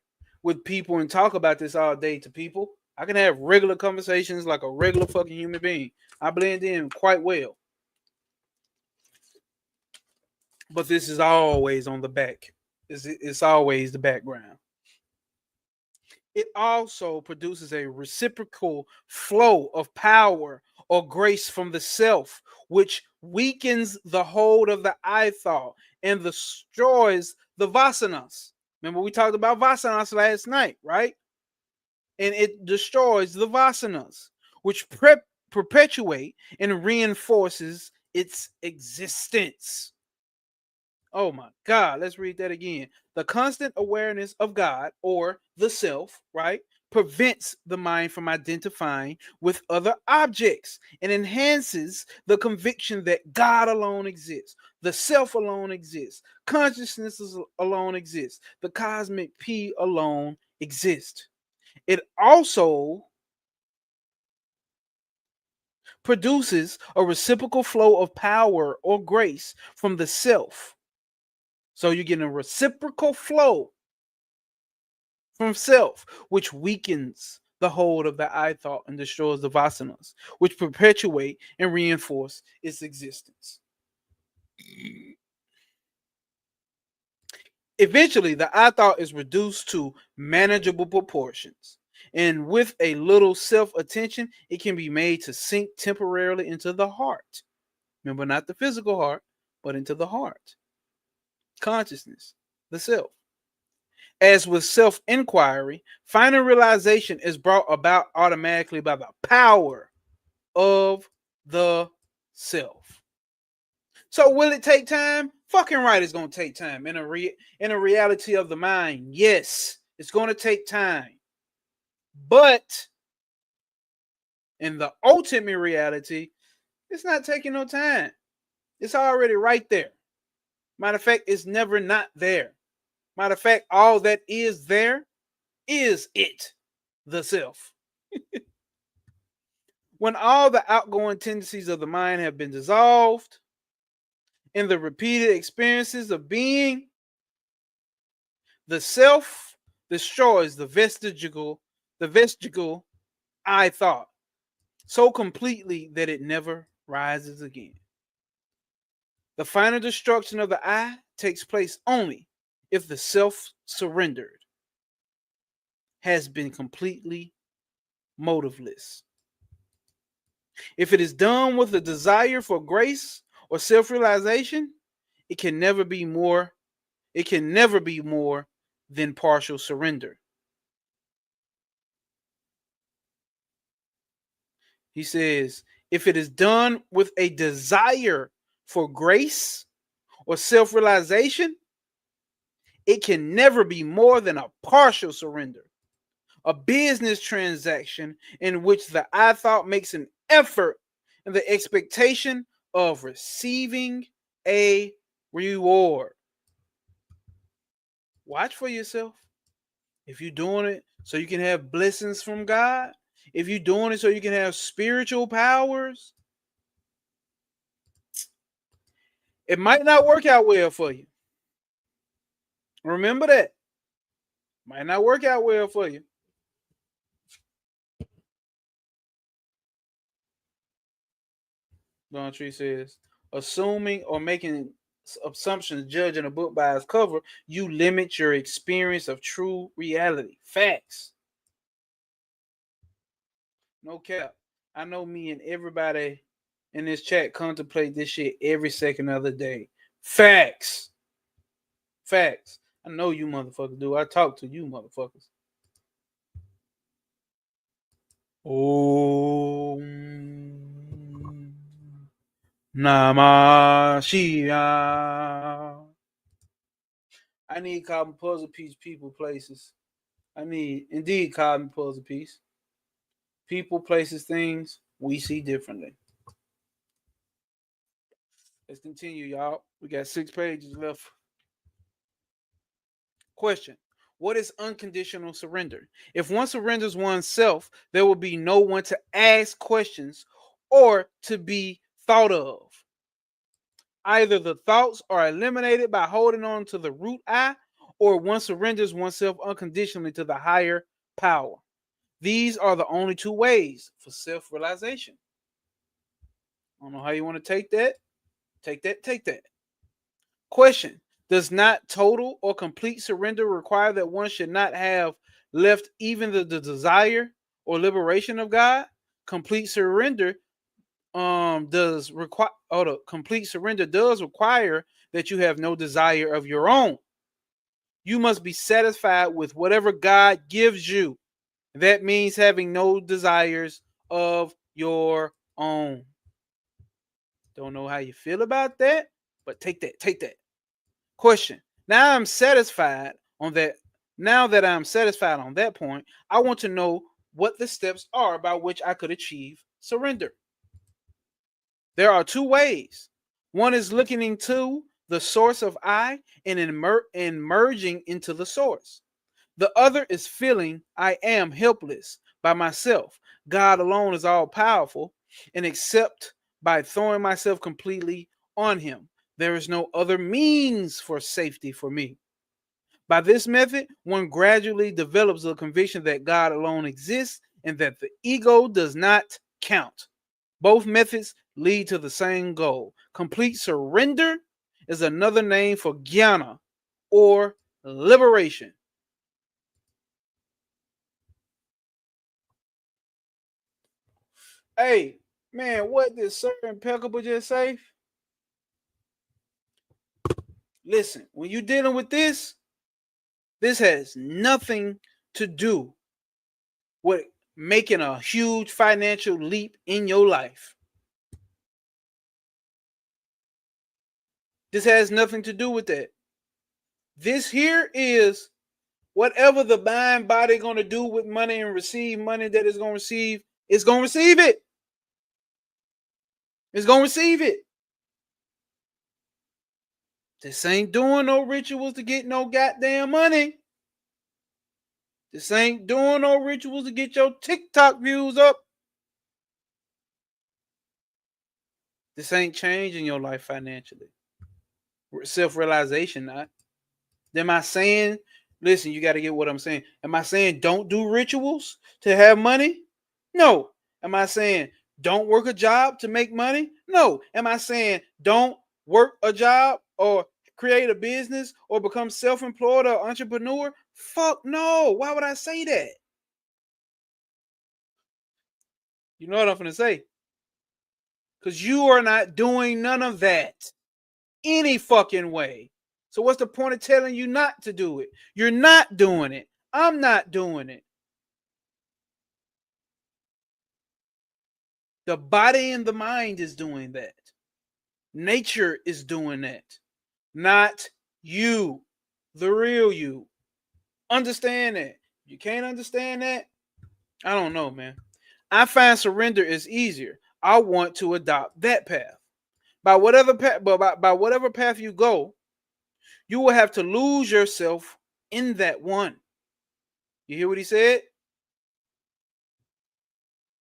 with people and talk about this all day to people. I can have regular conversations like a regular fucking human being. I blend in quite well. But this is always on the back. It's always the background. It also produces a reciprocal flow of power or grace from the self, which weakens the hold of the I thought and destroys the vasanas. Remember, we talked about vasanas last night, right? And it destroys the vasanas, which perpetuate and reinforces its existence. Oh my God, let's read that again. The constant awareness of God or the self, right, prevents the mind from identifying with other objects and enhances the conviction that God alone exists, the self alone exists, consciousness alone exists, the cosmic P alone exists. It also produces a reciprocal flow of power or grace from the self. So you're getting a reciprocal flow from self, which weakens the hold of the I thought and destroys the vasanas, which perpetuate and reinforce its existence. Eventually, the I thought is reduced to manageable proportions. And with a little self attention, it can be made to sink temporarily into the heart. Remember, not the physical heart, but into the heart. Consciousness, the self. As with self inquiry, final realization is brought about automatically by the power of the self. So, will it take time? Fucking right, it's going to take time. In a reality of the mind, yes, it's going to take time. But in the ultimate reality, it's not taking no time. It's already right there. Matter of fact, it's never not there. Matter of fact, all that is there is it, the self. When all the outgoing tendencies of the mind have been dissolved in the repeated experiences of being, the self destroys the vestigial I thought so completely that it never rises again. The final destruction of the I takes place only if the self surrendered has been completely motiveless. If it is done with a desire for grace or self-realization, it can never be more it can never be more than partial surrender. He says, if it is done with a desire for grace or self-realization, it can never be more than a partial surrender. A business transaction in which the I thought makes an effort in the expectation of receiving a reward. Watch for yourself. If you're doing it so you can have blessings from God, if you're doing it so you can have spiritual powers, it might not work out well for you. Remember that. Might not work out well for you. Don Tree says, assuming or making assumptions, judging a book by its cover, you limit your experience of true reality. Facts. No cap. I know me and everybody in this chat contemplate this shit every second of the day. Facts. Facts. I know you motherfuckers do. I talk to you motherfuckers. Oh, Namashia. I need carbon puzzle piece, people, places. I need indeed carbon puzzle piece. People, places, things we see differently. Let's continue, y'all. We got 6 pages left. Question: what is unconditional surrender? If one surrenders oneself, there will be no one to ask questions or to be thought of. Either the thoughts are eliminated by holding on to the root I, or one surrenders oneself unconditionally to the higher power. These are the only 2 ways for self-realization. I don't know how you want to take that. Take that, take that. Question: does not total or complete surrender require that one should not have left even the desire or liberation of God. Complete surrender does require complete surrender does require that you have no desire of your own. You must be satisfied with whatever God gives you. That means having no desires of your own. Don't know how you feel about that, but take that. Take that. Question. Now I'm satisfied on that. Now that I'm satisfied on that point, I want to know what the steps are by which I could achieve surrender. There are two ways. One is looking into the source of I and merging into the source. The other is feeling I am helpless by myself. God alone is all powerful, and except by throwing myself completely on Him, there is no other means for safety for me. By this method, one gradually develops a conviction that God alone exists and that the ego does not count. Both methods lead to the same goal. Complete surrender is another name for jnana or liberation. Hey, man, what did Sir Impeccable just say? Listen, when you're dealing with this has nothing to do with making a huge financial leap in your life. This has nothing to do with that. This here is whatever the mind body going to do with money and receive money that it's going to receive, it's going to receive it. It's going to receive it. This ain't doing no rituals to get no goddamn money. This ain't doing no rituals to get your TikTok views up. This ain't changing your life financially. Self-realization, not. Am I saying, listen, you got to get what I'm saying. Am I saying don't do rituals to have money? No. Am I saying don't work a job to make money? No. Am I saying don't work a job or create a business or become self-employed or entrepreneur? Fuck no. Why would I say that? You know what I'm going to say? Because you are not doing none of that any fucking way. So what's the point of telling you not to do it? You're not doing it. I'm not doing it. The body and the mind is doing that. Nature is doing that. Not you, the real you. Understand that. You can't understand that? I don't know, man. I find surrender is easier. I want to adopt that path. By whatever path, by whatever path you go, you will have to lose yourself in that one. You hear what he said?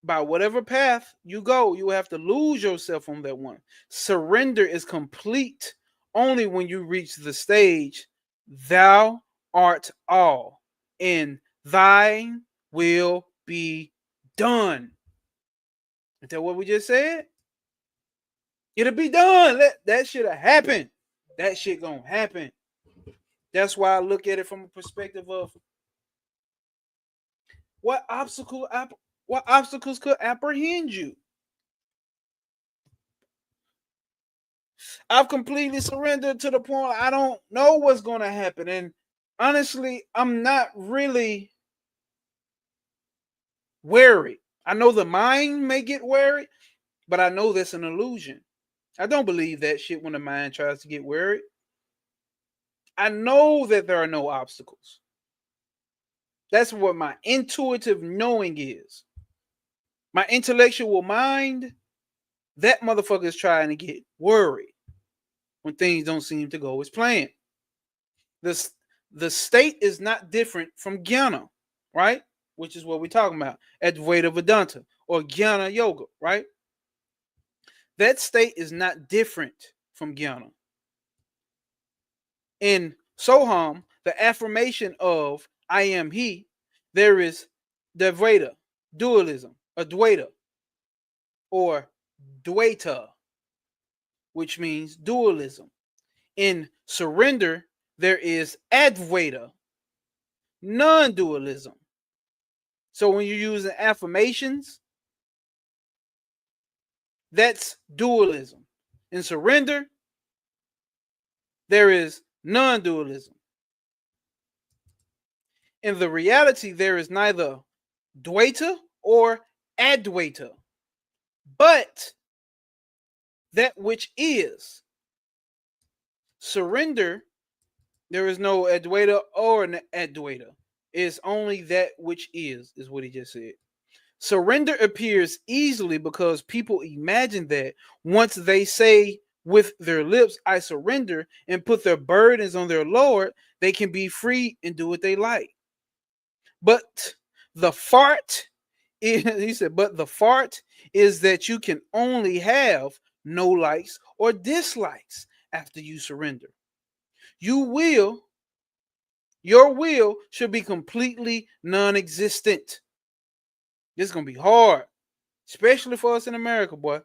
By whatever path you go, you will have to lose yourself on that one. Surrender is complete only when you reach the stage, thou art all, and thine will be done. Is that what we just said? It'll be done. That shit'll happen. That shit gonna happen. That's why I look at it from a perspective of what obstacles could apprehend you. I've completely surrendered to the point I don't know what's going to happen. And honestly, I'm not really wary. I know the mind may get wary, but I know that's an illusion. I don't believe that shit when the mind tries to get wary. I know that there are no obstacles. That's what my intuitive knowing is. My intellectual mind, that motherfucker is trying to get worried when things don't seem to go as planned. The state is not different from jnana, right? Which is what we're talking about, Advaita Vedanta or jnana yoga, right? That state is not different from jnana. In Soham, the affirmation of I am he, there is Dvaita, dualism, Advaita, or Dvaita, which means dualism. In surrender, there is Advaita, non-dualism. So when you're using affirmations, that's dualism. In surrender, there is non-dualism. In the reality, there is neither Dwaita or Adwaita, but that which is. Surrender, there is no Adwaita or an Adwaita. It's only that which is what he just said. Surrender appears easily because people imagine that once they say with their lips, I surrender, and put their burdens on their Lord, they can be free and do what they like. But the fart is, he said, but the fart is that you can only have no likes or dislikes after you surrender. Your will should be completely non-existent. This is gonna be hard, especially for us in America, boy.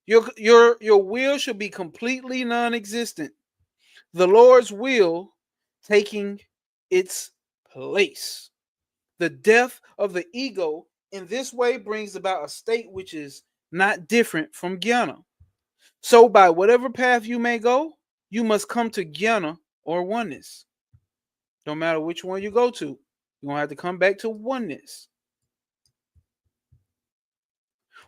Your will should be completely non-existent. The Lord's will taking its place. The death of the ego in this way brings about a state which is not different from jnana. So by whatever path you may go, you must come to jnana or oneness. No matter which one you go to, you're gonna have to come back to oneness.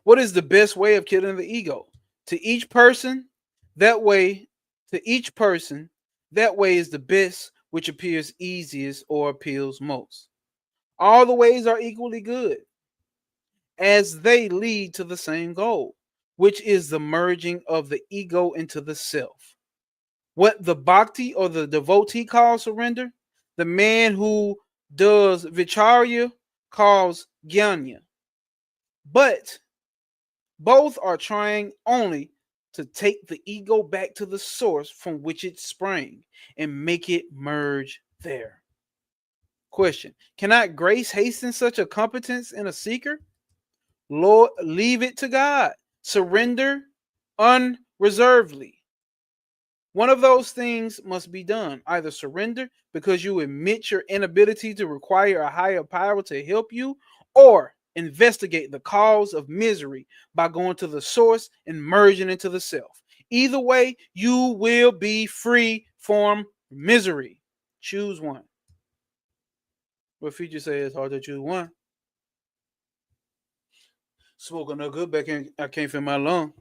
What is the best way of killing the ego? To each person, that way, that way is the best, which appears easiest or appeals most. All the ways are equally good, as they lead to the same goal, which is the merging of the ego into the self. What the bhakti or the devotee calls surrender, the man who does vicharya calls jnana. But both are trying only to take the ego back to the source from which it sprang and make it merge there. Question: cannot grace hasten such a competence in a seeker? Lord, leave it to God. Surrender unreservedly. One of those things must be done. Either surrender because you admit your inability to require a higher power to help you, or investigate the cause of misery by going to the source and merging into the self. Either way, you will be free from misery. Choose one. What feature say it's hard to choose one? Smoking no good back in, I can't feel my lung.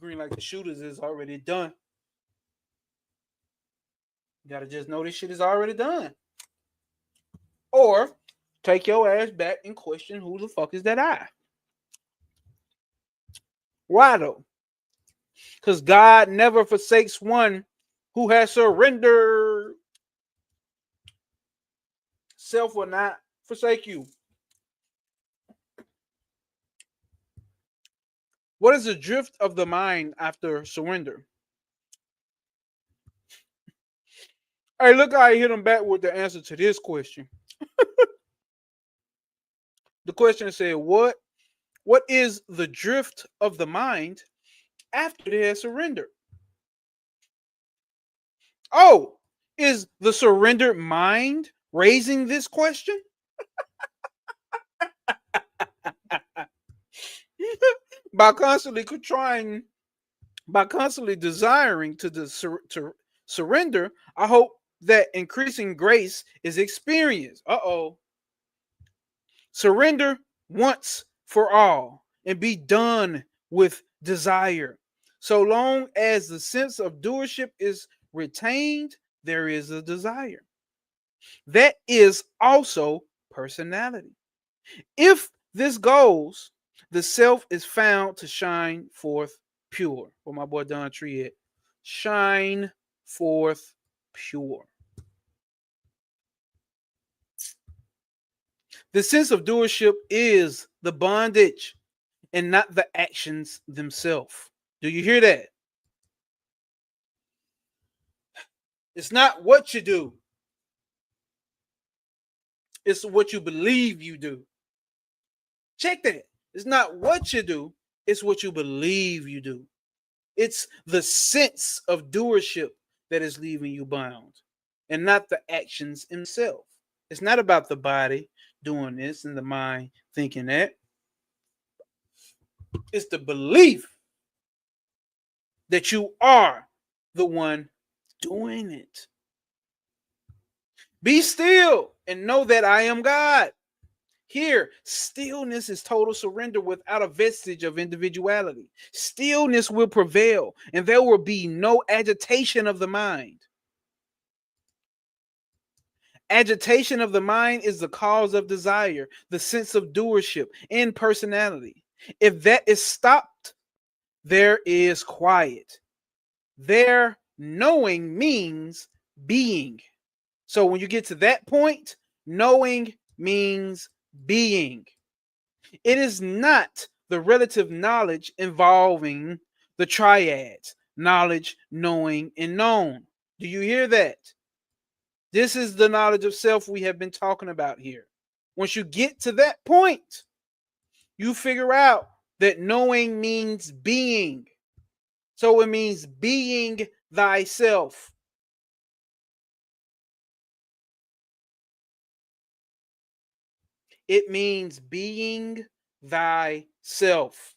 Green like the shooters is already done. You gotta just know this shit is already done. Or take your ass back and question who the fuck is that I? Why though? Because God never forsakes one who has surrendered. Self will not forsake you. What is the drift of the mind after surrender? Hey, look how I hit him back with the answer to this question. The question said, What is the drift of the mind after they have surrendered? Oh, is the surrendered mind raising this question? by constantly desiring to surrender, I hope that increasing grace is experienced. Surrender once for all and be done with desire. So long as the sense of doership is retained, there is a desire. That is also personality. If this goes, the self is found to shine forth pure. Where my boy Don Tree at? Shine forth pure. The sense of doership is the bondage and not the actions themselves. Do you hear that? It's not what you do, it's what you believe you do. Check that. It's not what you do, it's what you believe you do. It's the sense of doership that is leaving you bound. and not the actions himself. It's not about the body doing this and the mind thinking that. It's the belief that you are the one doing it. Be still and know that I am God. Here, stillness is total surrender without a vestige of individuality. Stillness will prevail, and there will be no agitation of the mind. Agitation of the mind is the cause of desire, the sense of doership, and personality. If that is stopped, there is quiet. There, knowing means being. So when you get to that point, knowing means being. It is not the relative knowledge involving the triads, knowledge, knowing, and known. Do you hear that? This is the knowledge of self we have been talking about here. Once you get to that point, you figure out that knowing means being. So it means being thyself. It means being thyself.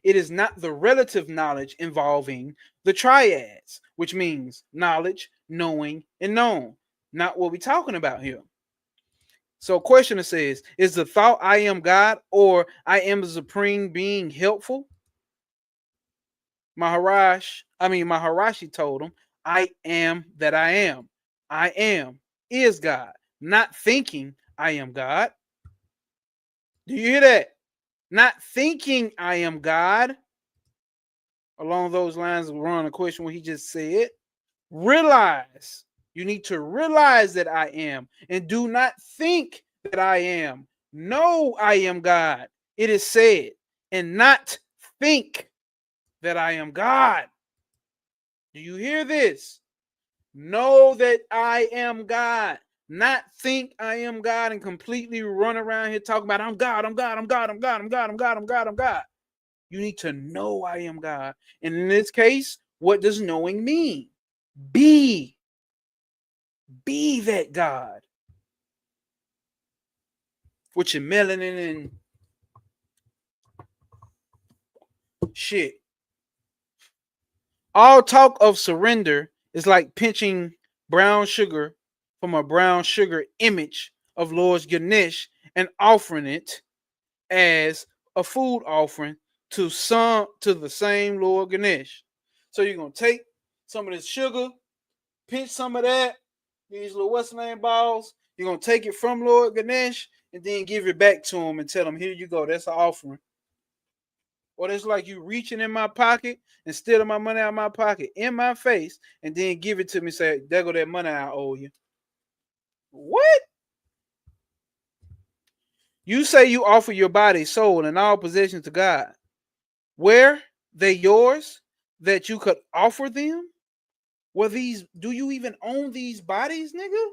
It is not the relative knowledge involving the triads, which means knowledge, knowing, and known. Not what we're talking about here. So questioner says, is the thought I am God or I am the supreme being helpful? Maharashi told him, I am that I am. I am is God. Not thinking I am God. Do you hear that? Not thinking I am God. Along those lines, we're on a question what he just said. Realize. You need to realize that I am and do not think that I am. Know I am God. It is said, and not think that I am God. Do you hear this? Know that I am God. Not think I am God and completely run around here talking about I'm God, I'm God, I'm God, I'm God, I'm God, I'm God, I'm God, I'm God. You need to know I am God. And in this case, what does knowing mean? Be that God. With your melanin and shit. All talk of surrender is like pinching brown sugar from a brown sugar image of Lord Ganesh and offering it as a food offering to the same Lord Ganesh. So you're gonna take some of this sugar, pinch some of that, these little what's name balls. You're gonna take it from Lord Ganesh and then give it back to him and tell him, here you go, that's an offering. Or it's like you reaching in my pocket and stealing my money out of my pocket in my face and then give it to me, say, there go that money I owe you. What? You say you offer your body, soul, and all possessions to God. Were they yours that you could offer them? Do you even own these bodies, nigga?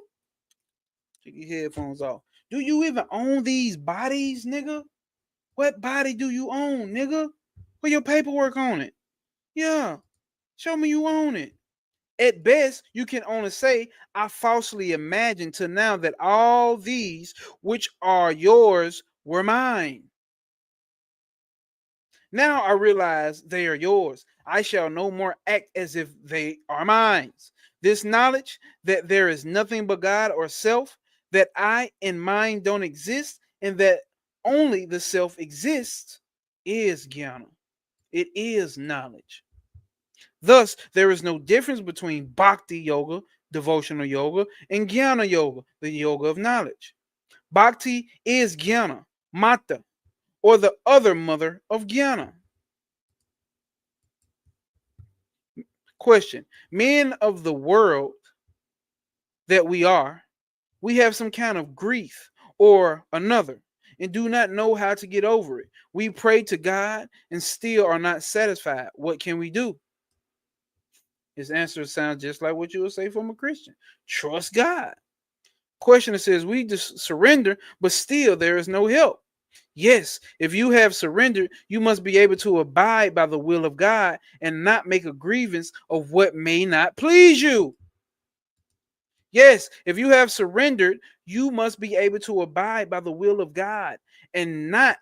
Take your headphones off. Do you even own these bodies, nigga? What body do you own, nigga? Put your paperwork on it. Yeah. Show me you own it. At best, you can only say, I falsely imagined till now that all these which are yours were mine. Now I realize they are yours. I shall no more act as if they are mine. This knowledge that there is nothing but God or self, that I and mine don't exist, and that only the self exists, is jnana. It is knowledge. Thus, there is no difference between bhakti yoga, devotional yoga, and jnana yoga, the yoga of knowledge. Bhakti is jnana, mata, or the other mother of jnana. Question: men of the world that we are, we have some kind of grief or another and do not know how to get over it. We pray to God and still are not satisfied. What can we do? His answer sounds just like what you would say from a Christian. Trust God. Questioner says, we just surrender, but still there is no help. Yes, if you have surrendered, you must be able to abide by the will of God and not make a grievance of what may not please you. Yes, if you have surrendered, you must be able to abide by the will of God and not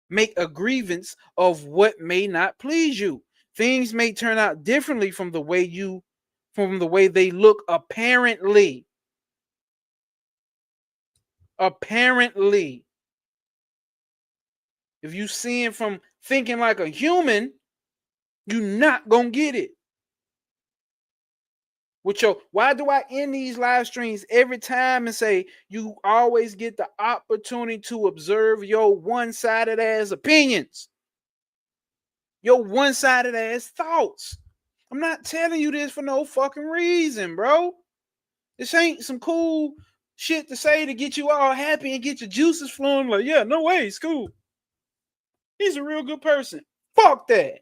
make a grievance of what may not please you. Things may turn out differently from the way they look apparently. Apparently. If you sin from thinking like a human, you're not gonna get it. Why do I end these live streams every time and say you always get the opportunity to observe your one-sided ass opinions, your one-sided ass thoughts? I'm not telling you this for no fucking reason, bro. This ain't some cool shit to say to get you all happy and get your juices flowing. Like, yeah, no way, it's cool. He's a real good person. Fuck that.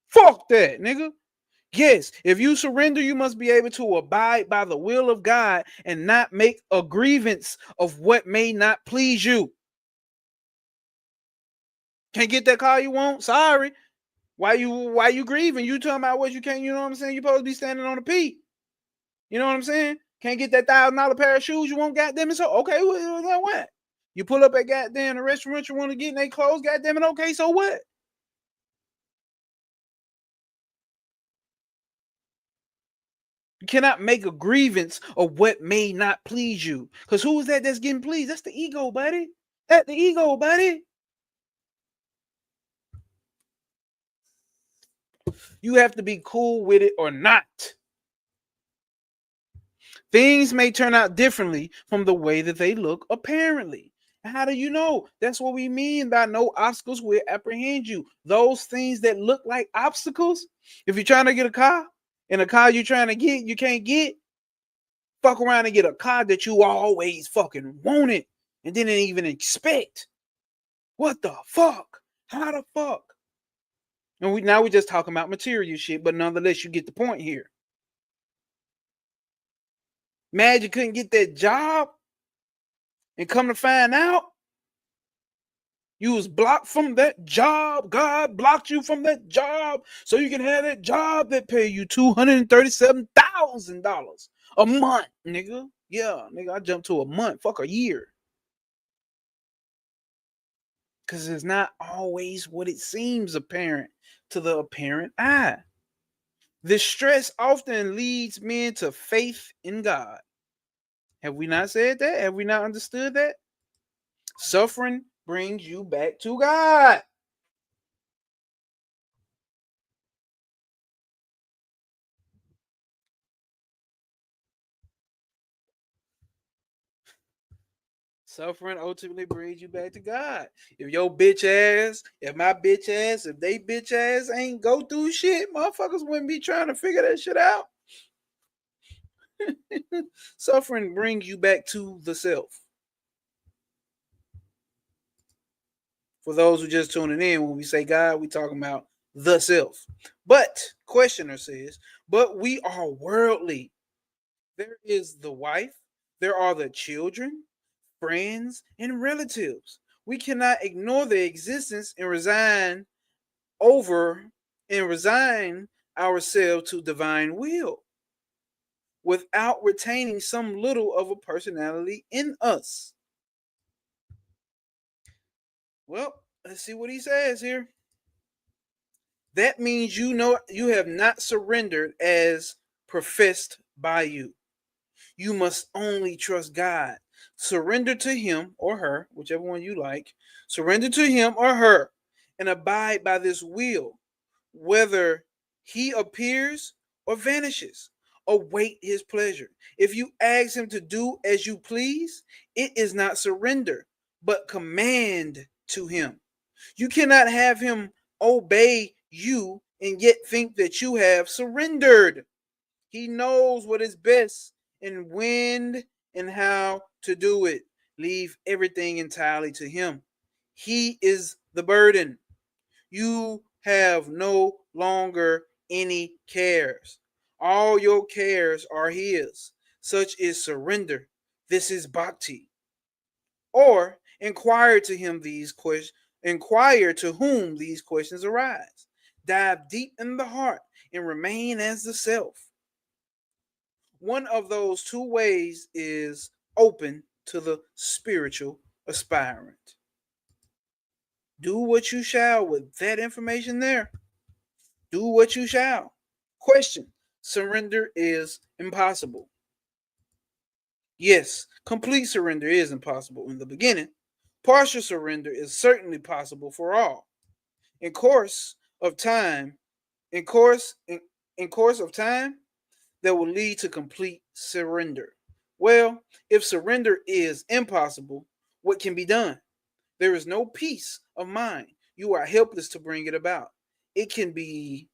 Fuck that, nigga. Yes, if you surrender, you must be able to abide by the will of God and not make a grievance of what may not please you. Can't get that car you want? Sorry. Why you grieving? You talking about what you can't, you know what I'm saying? You supposed to be standing on the P. You know what I'm saying? Can't get that $1,000 pair of shoes you want, goddamn it. So okay, what? You pull up at goddamn the restaurant you want to get in their clothes, goddamn it, okay, so what? You cannot make a grievance of what may not please you. Because who is that that's getting pleased? That's the ego, buddy. That's the ego, buddy. You have to be cool with it or not. Things may turn out differently from the way that they look, apparently. How do you know? That's what we mean by no obstacles will apprehend you. Those things that look like obstacles, if you're trying to get a car, and a car you're trying to get, you can't get, fuck around and get a car that you always fucking wanted and didn't even expect. What the fuck? How the fuck? And we're just talking about material shit, but nonetheless, you get the point here. Mad you couldn't get that job, and come to find out, you was blocked from that job. God blocked you from that job so you can have that job that pay you $237,000 a month, nigga. Yeah, nigga, I jumped to a month. Fuck a year. Because it's not always what it seems apparent to the apparent eye. This stress often leads men to faith in God. Have we not said that? Have we not understood that? Suffering brings you back to God. Suffering ultimately brings you back to God. If your bitch ass, if my bitch ass, if they bitch ass ain't go through shit, motherfuckers wouldn't be trying to figure that shit out. Suffering brings you back to the self. For those who just tuning in, when we say God, we talking about the self. But questioner says, but we are worldly. There is the wife, there are the children, friends, and relatives. We cannot ignore their existence and resign ourselves to divine will without retaining some little of a personality in us. Well, let's see what he says here. That means you have not surrendered as professed by you. You must only trust God. Surrender to him or her, whichever one you like. Surrender to him or her and abide by this will, whether he appears or vanishes. Await his pleasure. If you ask him to do as you please, it is not surrender, but command to him. You cannot have him obey you and yet think that you have surrendered. He knows what is best and when and how to do it. Leave everything entirely to him. He is the burden. You have no longer any cares. All your cares are his. Such is surrender. This is bhakti. Or inquire to him these questions. Inquire to whom these questions arise. Dive deep in the heart and remain as the self. One of those two ways is open to the spiritual aspirant. Do what you shall with that information there. Do what you shall. Question: surrender is impossible. Yes, complete surrender is impossible in the beginning. Partial surrender is certainly possible for all. In course of time, in course in, in course of time, that will lead to complete surrender. Well, if surrender is impossible, what can be done? There is no peace of mind. You are helpless to bring it about. It can be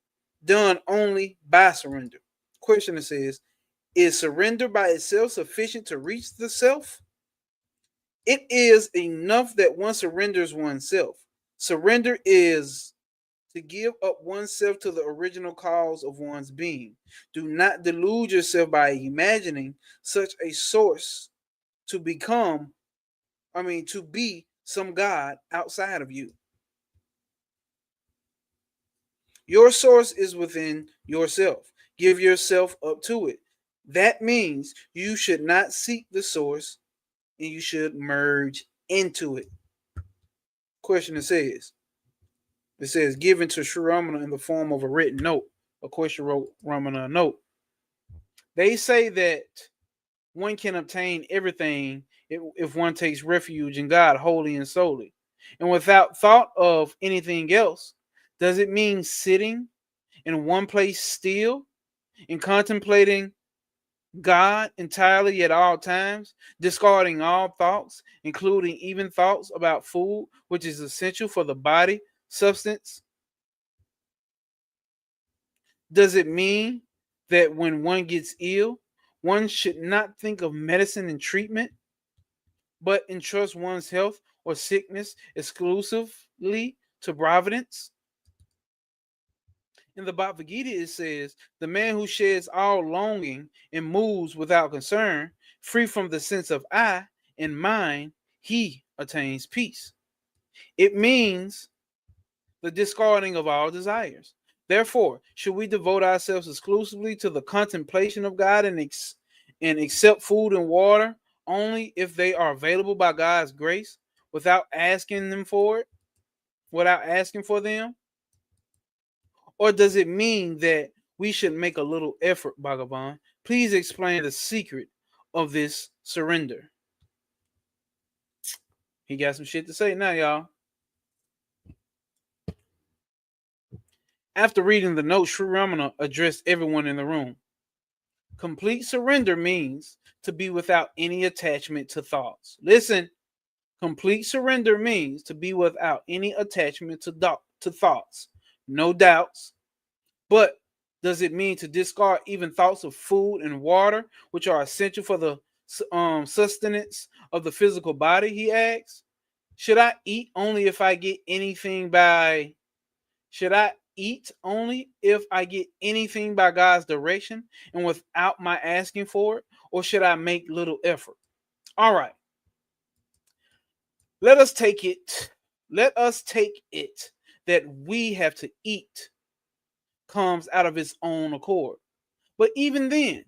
done only by surrender. Question says, is surrender by itself sufficient to reach the self? It is enough that one surrenders oneself. Surrender is to give up oneself to the original cause of one's being. Do not delude yourself by imagining such a source to to be some God outside of you. Your source is within yourself. Give yourself up to it. That means you should not seek the source and you should merge into it. Question it says, given to Sri Ramana in the form of a written note. A question wrote Ramana a note. They say that one can obtain everything if one takes refuge in God wholly and solely, and without thought of anything else. Does it mean sitting in one place still and contemplating God entirely at all times, discarding all thoughts, including even thoughts about food, which is essential for the body substance? Does it mean that when one gets ill, one should not think of medicine and treatment, but entrust one's health or sickness exclusively to providence? In the Bhagavad Gita, it says, the man who sheds all longing and moves without concern, free from the sense of I and mine, he attains peace. It means the discarding of all desires. Therefore, should we devote ourselves exclusively to the contemplation of God and accept food and water only if they are available by God's grace without asking for them? Or does it mean that we should make a little effort, Bhagavan? Please explain the secret of this surrender. He got some shit to say now, y'all. After reading the note, Sri Ramana addressed everyone in the room. Complete surrender means to be without any attachment to thoughts. Listen, complete surrender means to be without any attachment to thoughts, no doubts. But does it mean to discard even thoughts of food and water, which are essential for the sustenance of the physical body? He asks. Should I eat only if I get anything by God's direction and without my asking for it? Or should I make little effort? All right. Let us take it that we have to eat comes out of its own accord. But even then,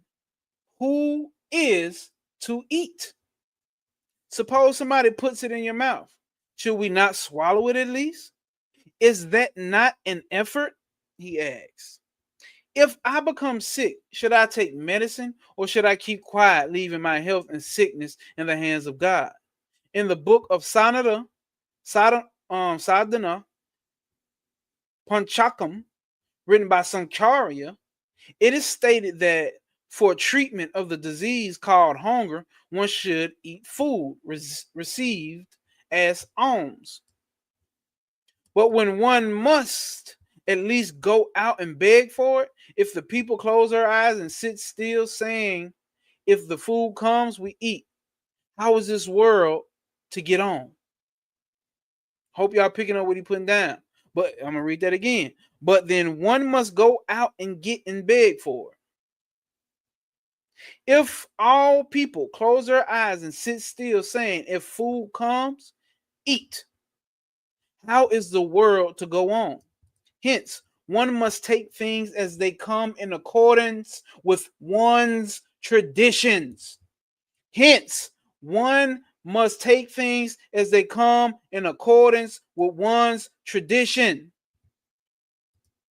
who is to eat? Suppose somebody puts it in your mouth. Should we not swallow it at least? Is that not an effort? He asks. If I become sick, should I take medicine or should I keep quiet, leaving my health and sickness in the hands of God? In the book of Sadhana Panchakam, written by Sankarya, it is stated that for treatment of the disease called hunger, one should eat food received as alms. But when one must at least go out and beg for it, if the people close their eyes and sit still, saying, if the food comes, we eat, how is this world to get on? Hope y'all picking up what he putting down. But I'm going to read that again. But then one must go out and get and beg for it. If all people close their eyes and sit still, saying, if food comes, eat, how is the world to go on? Hence, one must take things as they come in accordance with one's traditions. Hence, one must take things as they come in accordance with one's tradition.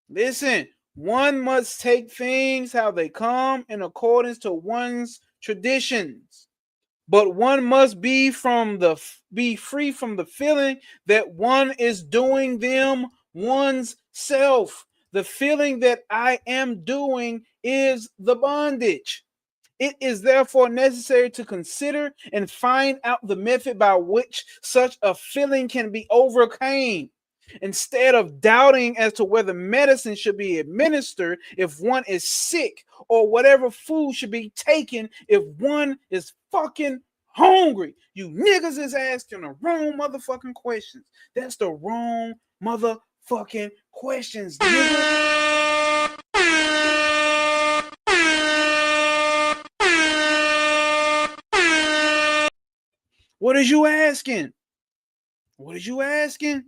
Listen, one must take things how they come in accordance to one's traditions. But one must be free from the feeling that one is doing them one's self. The feeling that I am doing is the bondage. It is therefore necessary to consider and find out the method by which such a feeling can be overcome. Instead of doubting as to whether medicine should be administered if one is sick or whatever food should be taken if one is fucking hungry. You niggas is asking the wrong motherfucking questions. That's the wrong motherfucking questions, nigga. What is you asking? What is you asking?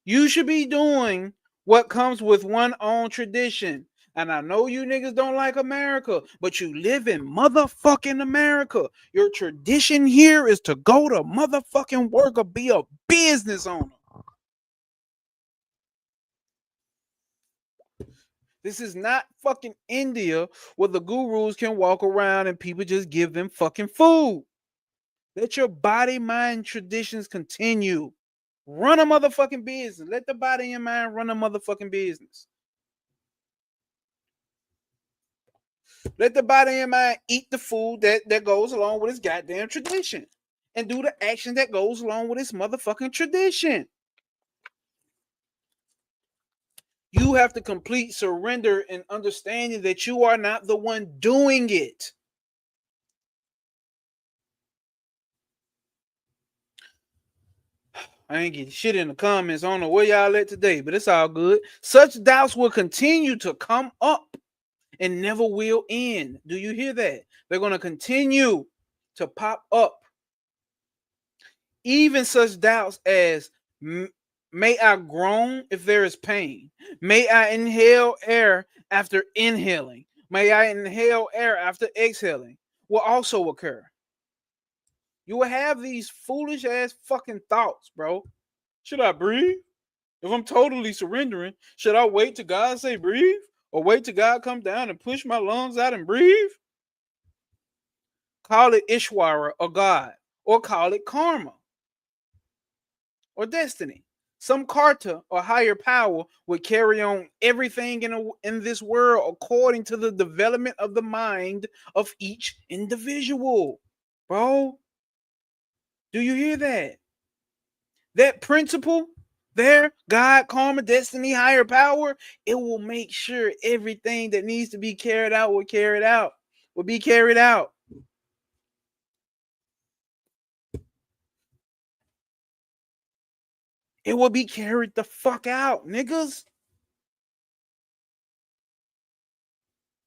You should be doing what comes with one own tradition. And I know you niggas don't like America, but you live in motherfucking America. Your tradition here is to go to motherfucking work or be a business owner. This is not fucking India where the gurus can walk around and people just give them fucking food. Let your body, mind, traditions continue. Run a motherfucking business. Let the body and mind run a motherfucking business. Let the body and mind eat the food that goes along with its goddamn tradition. And do the action that goes along with its motherfucking tradition. You have to complete surrender and understanding that you are not the one doing it. I ain't getting shit in the comments. I don't know where y'all at today, but it's all good. Such doubts will continue to come up and never will end. Do you hear that? They're going to continue to pop up. Even such doubts as, may I groan if there is pain? May I inhale air after inhaling? May I inhale air after exhaling? Will also occur. You will have these foolish ass fucking thoughts, bro. Should I breathe? If I'm totally surrendering, should I wait till God say breathe? Or wait till God come down and push my lungs out and breathe? Call it Ishwara or God. Or call it karma. Or destiny. Some Karta or higher power would carry on everything in this world according to the development of the mind of each individual. Bro, do you hear that? That principle there, God, karma, destiny, higher power, it will make sure everything that needs to be carried out will be carried out. It will be carried the fuck out, niggas.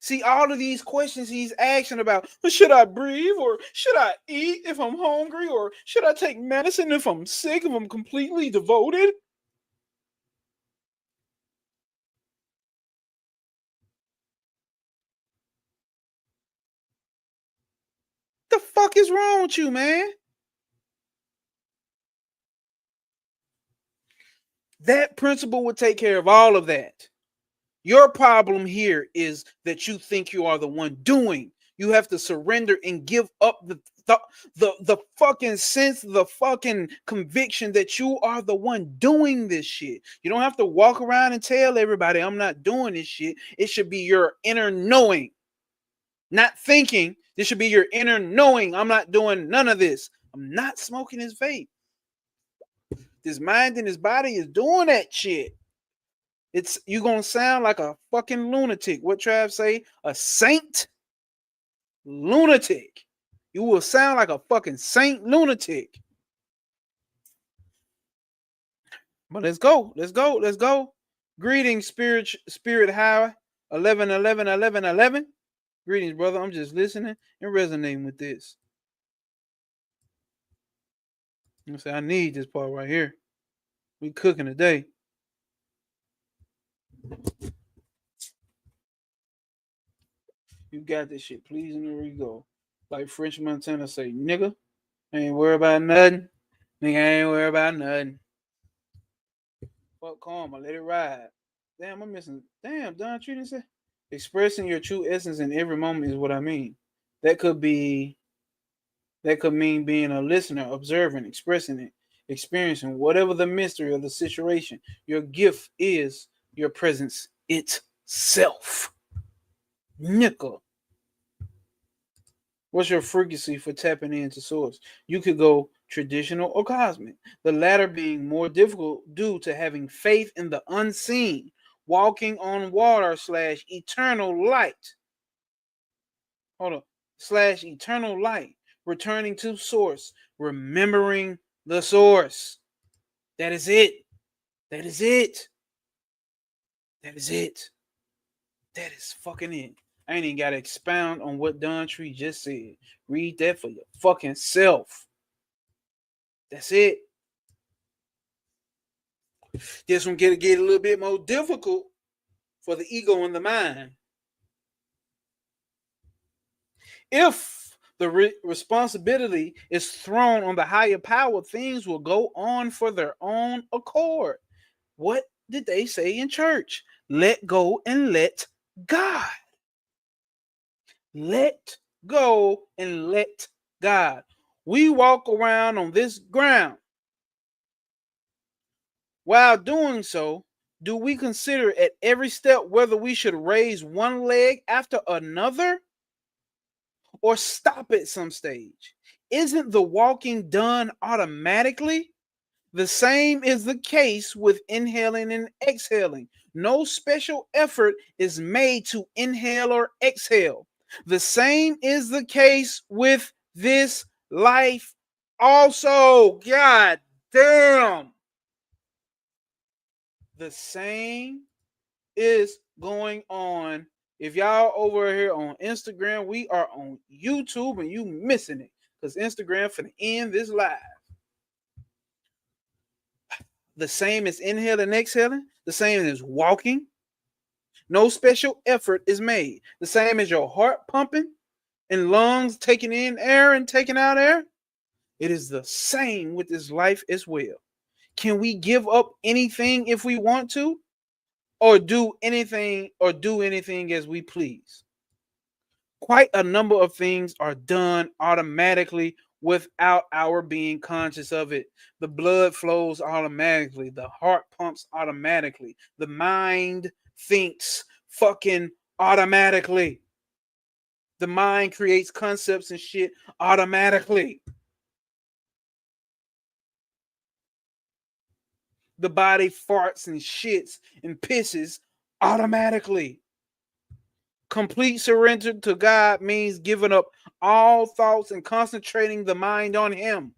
See, all of these questions he's asking about, should I breathe or should I eat if I'm hungry or should I take medicine if I'm sick, if I'm completely devoted? The fuck is wrong with you, man? That principle would take care of all of that. Your problem here is that you think you are the one doing. You have to surrender and give up the fucking sense, the fucking conviction that you are the one doing this shit. You don't have to walk around and tell everybody I'm not doing this shit. It should be your inner knowing, not thinking. This should be your inner knowing. I'm not doing none of this. I'm not smoking his vape. This mind and his body is doing that shit. It's you gonna sound like a fucking lunatic. What Trav say? A saint lunatic. You will sound like a fucking saint lunatic. But let's go. Let's go. Let's go. Greetings, spirit high 11 11 11 11. Greetings, brother. I'm just listening and resonating with this. I say I need this part right here. We cooking today. You got this shit. Please, and there we go. Like French Montana say, nigga, I ain't worried about nothing. Nigga, I ain't worried about nothing. Fuck karma, let it ride. Damn, I'm missing. Damn, Don Tree didn't say. Expressing your true essence in every moment is what I mean. That could be. That could mean being a listener, observing, expressing it, experiencing whatever the mystery of the situation. Your gift is your presence itself. Nickel. What's your frequency for tapping into source? You could go traditional or cosmic, the latter being more difficult due to having faith in the unseen, walking on water / eternal light. Hold on. / eternal light, returning to source, remembering the source. That is it. That is it. That is it. That is fucking it. I ain't even got to expound on what Don Tree just said. Read that for your fucking self. That's it. This one get a little bit more difficult for the ego and the mind. If the responsibility is thrown on the higher power, things will go on for their own accord. What did they say in church? Let go and let God. Let go and let God. We walk around on this ground. While doing so, do we consider at every step whether we should raise one leg after another or stop at some stage? Isn't the walking done automatically? The same is the case with inhaling and exhaling. No special effort is made to inhale or exhale. The same is the case with this life also. God damn. The same is going on. If y'all over here on Instagram, we are on YouTube and you missing it because Instagram finna end this live. The same as inhaling and exhaling. The same as walking. No special effort is made. The same as your heart pumping and lungs taking in air and taking out air. It is the same with this life as well. Can we give up anything if we want to? Or do anything as we please? Quite a number of things are done automatically without our being conscious of it. The blood flows automatically. The heart pumps automatically. The mind thinks fucking automatically. The mind creates concepts and shit automatically. The body farts and shits and pisses automatically. Complete surrender to God means giving up all thoughts and concentrating the mind on Him.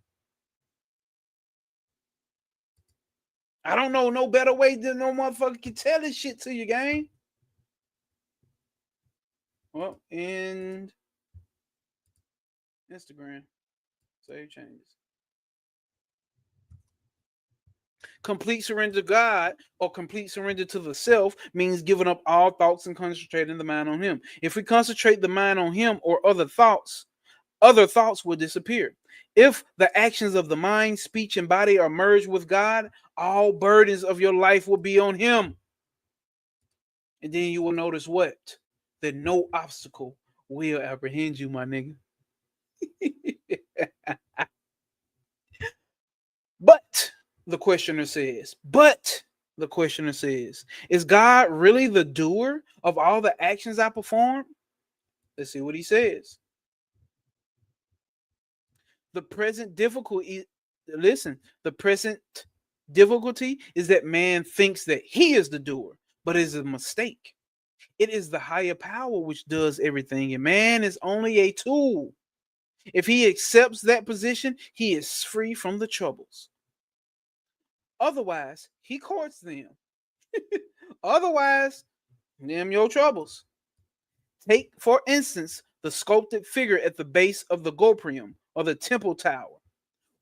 I don't know no better way than no motherfucker can tell this shit to you, gang. Well, and Instagram. Save changes. Complete surrender to God or complete surrender to the self means giving up all thoughts and concentrating the mind on Him. If we concentrate the mind on Him or other thoughts will disappear. If the actions of the mind, speech, and body are merged with God, all burdens of your life will be on Him. And then you will notice what? That no obstacle will apprehend you, my nigga. But the questioner says, is God really the doer of all the actions I perform? Let's see what he says. The present difficulty is that man thinks that he is the doer, but it is a mistake. It is the higher power which does everything, and man is only a tool. If he accepts that position, he is free from the troubles. Otherwise, he courts them. Otherwise, them your troubles. Take, for instance, the sculpted figure at the base of the Goprium, or the temple tower,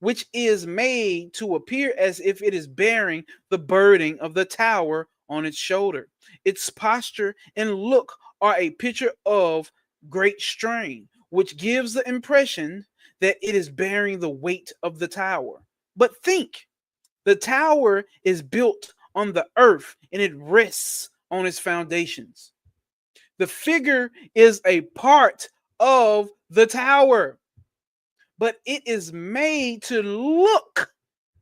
which is made to appear as if it is bearing the burden of the tower on its shoulder. Its posture and look are a picture of great strain, which gives the impression that it is bearing the weight of the tower. But think, the tower is built on the earth and it rests on its foundations. The figure is a part of the tower, but it is made to look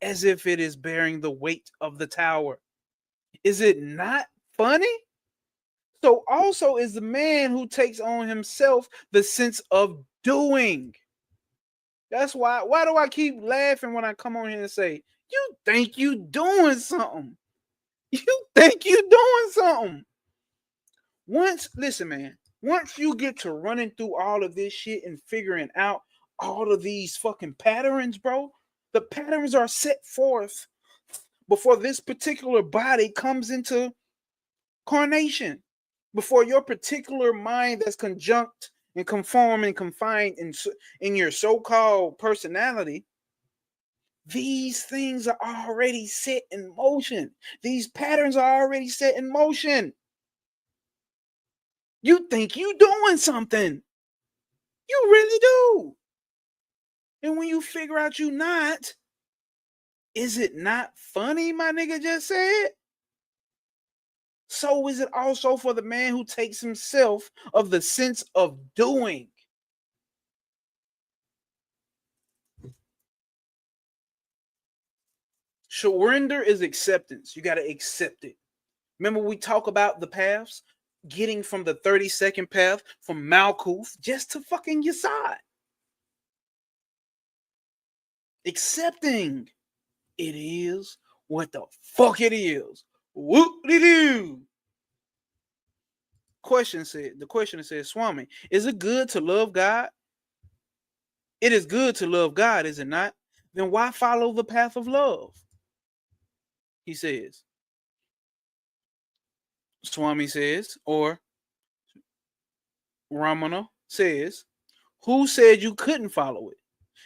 as if it is bearing the weight of the tower. Is it not funny? So also is the man who takes on himself the sense of doing. That's why do I keep laughing when I come on here and say, you think you doing something? You think you doing something? Listen, man, once you get to running through all of this shit and figuring out all of these fucking patterns, bro, the patterns are set forth before this particular body comes into carnation, before your particular mind that's conjunct and conform and confined in your so-called personality. These things are already set in motion. These patterns are already set in motion. You think you doing something. You really do. And when you figure out you not, is it not funny, my nigga just said? So is it also for the man who takes himself of the sense of doing. Surrender is acceptance. You got to accept it. Remember we talk about the paths? Getting from the 32nd path from Malkuth just to fucking Yesod. Accepting it is what the fuck it is. Whoop-de-doo. The question says, Swami, is it good to love God? It is good to love God, is it not? Then why follow the path of love? He says. Swami says, or Ramana says, who said you couldn't follow it?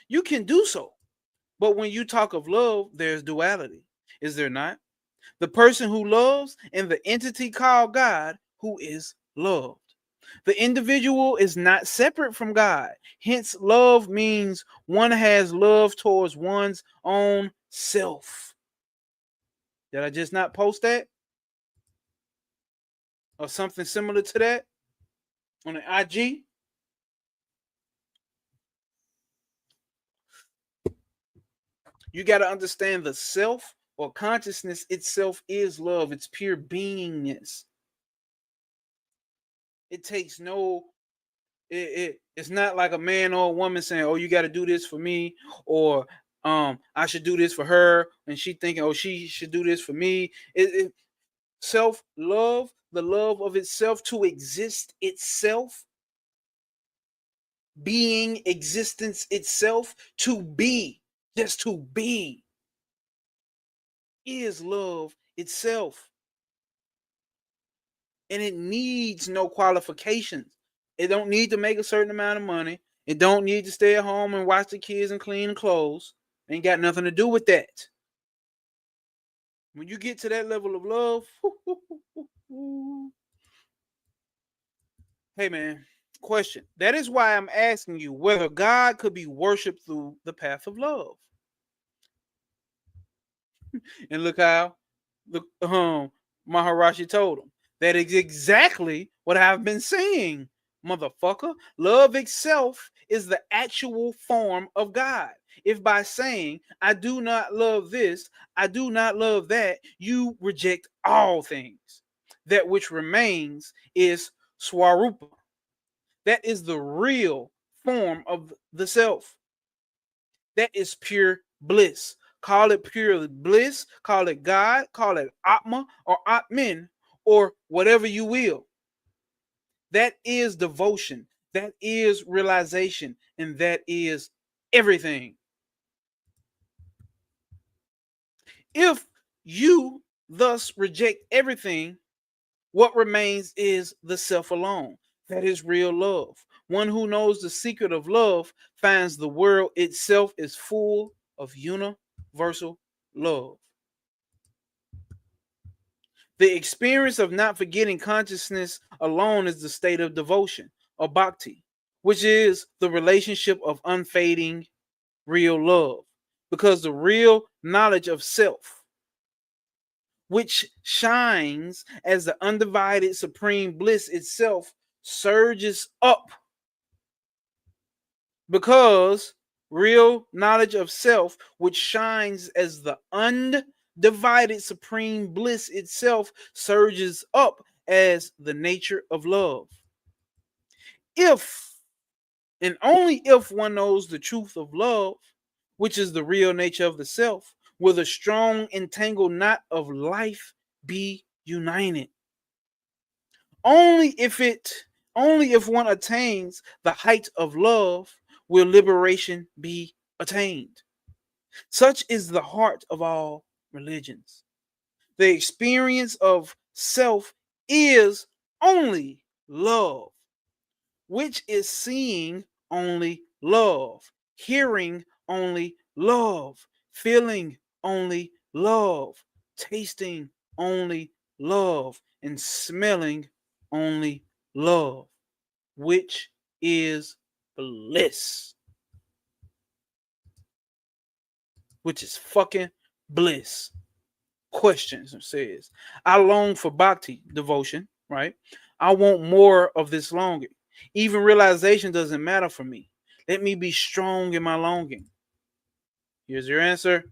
You can do so. But when you talk of love, there's duality. Is there not? The person who loves and the entity called God who is loved. The individual is not separate from God. Hence, love means one has love towards one's own self. Did I just not post that? Or something similar to that on the IG? You got to understand the self or consciousness itself is love. It's pure beingness. It takes no it's not like a man or a woman saying, oh, you got to do this for me, or I should do this for her, and she thinking, oh, she should do this for me. Self-love, the love of itself, to exist itself, being existence itself, to be, just to be, is love itself. And it needs no qualifications. It don't need to make a certain amount of money. It don't need to stay at home and watch the kids and clean the clothes. Ain't got nothing to do with that. When you get to that level of love, hey man, question. That is why I'm asking you whether God could be worshipped through the path of love. And look how the Maharshi told him. That is exactly what I've been saying, motherfucker. Love itself is the actual form of God. If by saying, I do not love this, I do not love that, you reject all things. That which remains is Swarupa. That is the real form of the self. That is pure bliss. Call it pure bliss, call it God, call it Atma or Atmin, or whatever you will. That is devotion. That is realization. And that is everything. If you thus reject everything, what remains is the self alone. That is real love. One who knows the secret of love finds the world itself is full of universal love. The experience of not forgetting consciousness alone is the state of devotion. or bhakti, which is the relationship of unfading real love. Because the real knowledge of self, which shines as the undivided supreme bliss itself, surges up. Because real knowledge of self, which shines as the undivided supreme bliss itself, surges up as the nature of love. If and only if one knows the truth of love, which is the real nature of the self, will the strong entangled knot of life be united. Only if one attains the height of love will liberation be attained. Such is the heart of all religions. The experience of self is only love, which is seeing only love, hearing only love, feeling only love, tasting only love, and smelling only love, which is bliss. Which is fucking bliss. Questions says, I long for bhakti, devotion, right? I want more of this longing. Even realization doesn't matter for me. Let me be strong in my longing. Here's your answer.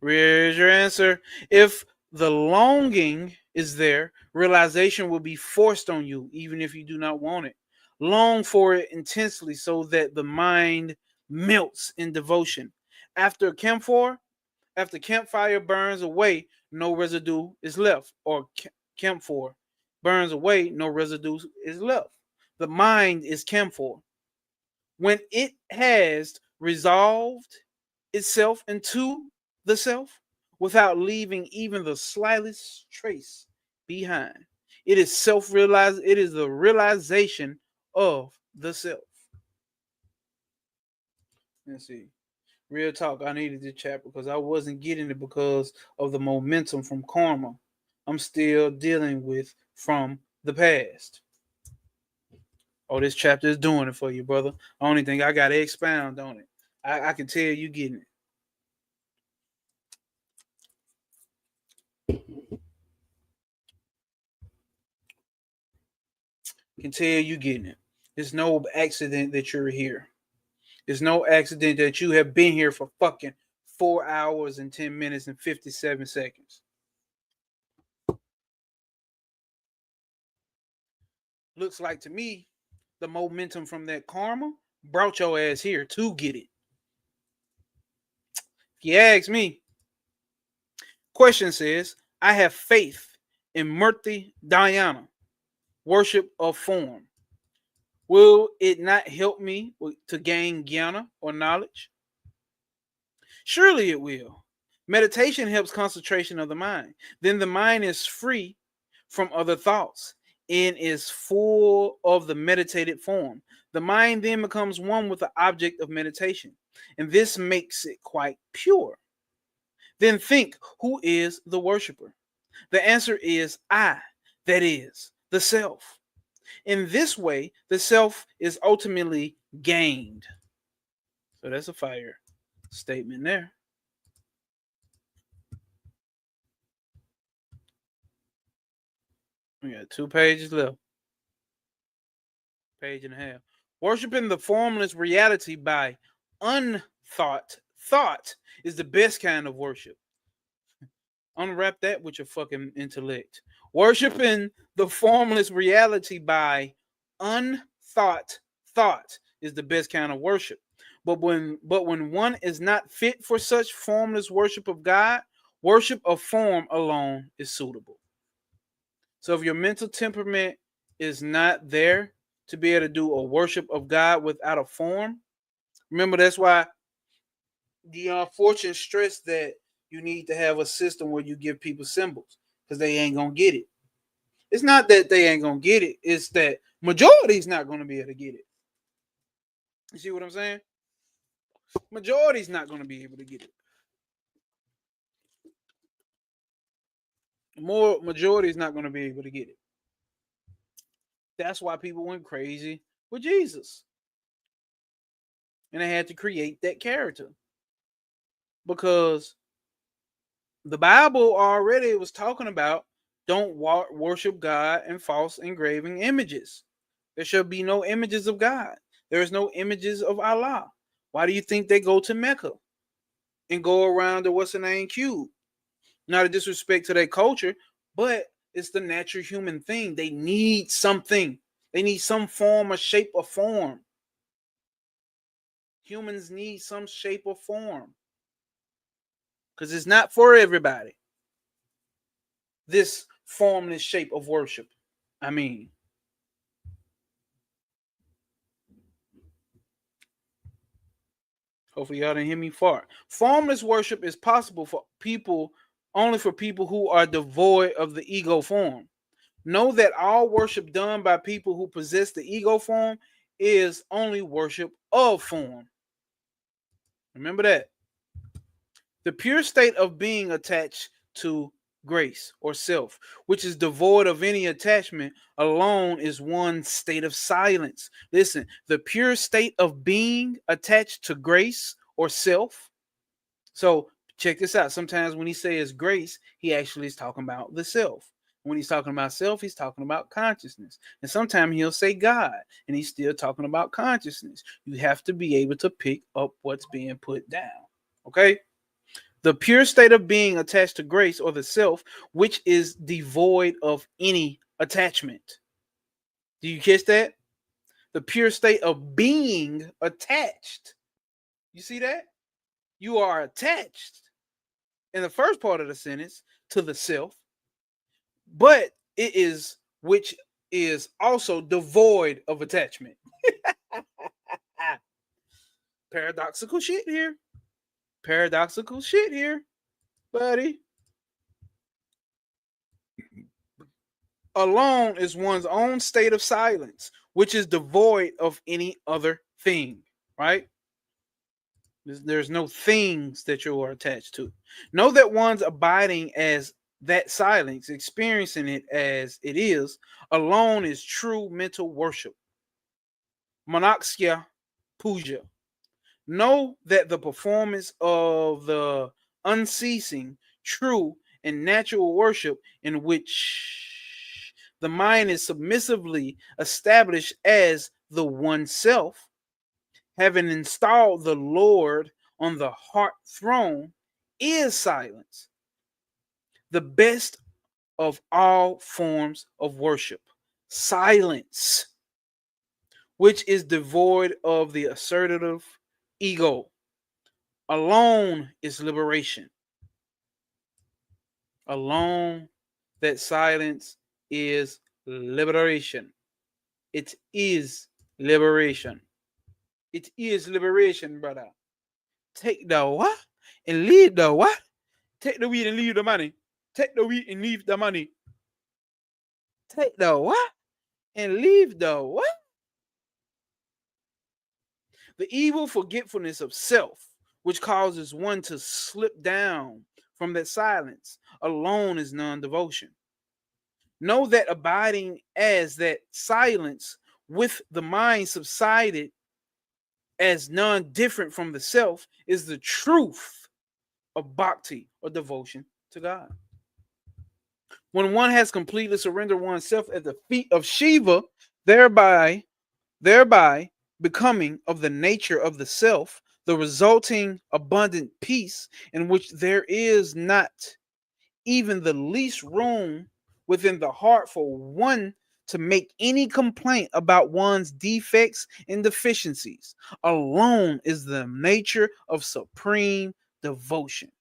Here's your answer. If the longing is there, realization will be forced on you, even if you do not want it. Long for it intensely so that the mind melts in devotion. After camphor, after campfire burns away, no residue is left. Or camphor burns away, no residue is left. The mind is camphor. When it has resolved itself into the self without leaving even the slightest trace behind, it is self-realized. It is the realization of the self. Let's see. Real talk, I needed this chapter because I wasn't getting it because of the momentum from karma I'm still dealing with from the past. Oh, this chapter is doing it for you, brother. Only thing I got to expound on it. I can tell you getting it. Can tell you getting it. It's no accident that you're here. It's no accident that you have been here for fucking 4 hours and 10 minutes and 57 seconds. Looks like to me the momentum from that karma brought your ass here to get it. If you ask me, question says, I have faith in Murti Dhyana, worship of form. Will it not help me to gain jnana or knowledge? Surely it will. Meditation helps concentration of the mind. Then the mind is free from other thoughts and is full of the meditated form. The mind then becomes one with the object of meditation, and this makes it quite pure. Then think, who is the worshiper? The answer is I, that is, the self. In this way, the self is ultimately gained. So that's a fire statement there. We got 2 pages left. Page and a half. Worshipping the formless reality by unthought. Thought is the best kind of worship. Unwrap that with your fucking intellect. Worshipping the formless reality by unthought thought is the best kind of worship. But when one is not fit for such formless worship of God, worship of form alone is suitable. So if your mental temperament is not there to be able to do a worship of God without a form, remember that's why the unfortunate stress that you need to have a system where you give people symbols because they ain't gonna get it. It's not that they ain't gonna get it, it's that majority's not gonna be able to get it. You see what I'm saying? Majority's not gonna be able to get it. More majority is not gonna be able to get it. That's why people went crazy with Jesus. And they had to create that character because the Bible already was talking about don't worship God in false engraving images. There shall be no images of God. There is no images of Allah. Why do you think they go to Mecca and go around the what's the name cube? Not a disrespect to their culture, but it's the natural human thing. They need something. They need some form or shape or form. Humans need some shape or form because it's not for everybody. This formless shape of worship. I mean, hopefully y'all didn't hear me fart. Formless worship is possible for people, only for people who are devoid of the ego form. Know that all worship done by people who possess the ego form is only worship of form. Remember that. The pure state of being attached to grace or self, which is devoid of any attachment, alone is one state of silence. Listen, the pure state of being attached to grace or self. So check this out. Sometimes when he says grace, he actually is talking about the self. When he's talking about self, he's talking about consciousness. And sometimes he'll say God, and he's still talking about consciousness. You have to be able to pick up what's being put down. Okay? The pure state of being attached to grace or the self, which is devoid of any attachment. Do you catch that? The pure state of being attached. You see that? You are attached in the first part of the sentence to the self, but it is which is also devoid of attachment. Paradoxical shit here. Paradoxical shit here, buddy. Alone is one's own state of silence, which is devoid of any other thing, right? There's no things that you are attached to. Know that one's abiding as that silence, experiencing it as it is, alone is true mental worship. Monaxia puja. Know that the performance of the unceasing, true, and natural worship in which the mind is submissively established as the one self, having installed the Lord on the heart throne, is silence, the best of all forms of worship. Silence, which is devoid of the assertive ego. Alone is liberation. Alone, that silence is liberation. It is liberation. It is liberation, brother. Take the what and leave the what? Take the weed and leave the money. Take the weed and leave the money. Take the what and leave the what? The evil forgetfulness of self, which causes one to slip down from that silence, alone is non-devotion. Know that abiding as that silence with the mind subsided as non-different from the self is the truth of bhakti or devotion to God. When one has completely surrendered oneself at the feet of Shiva, thereby becoming of the nature of the self, the resulting abundant peace in which there is not even the least room within the heart for one to make any complaint about one's defects and deficiencies, alone is the nature of supreme devotion.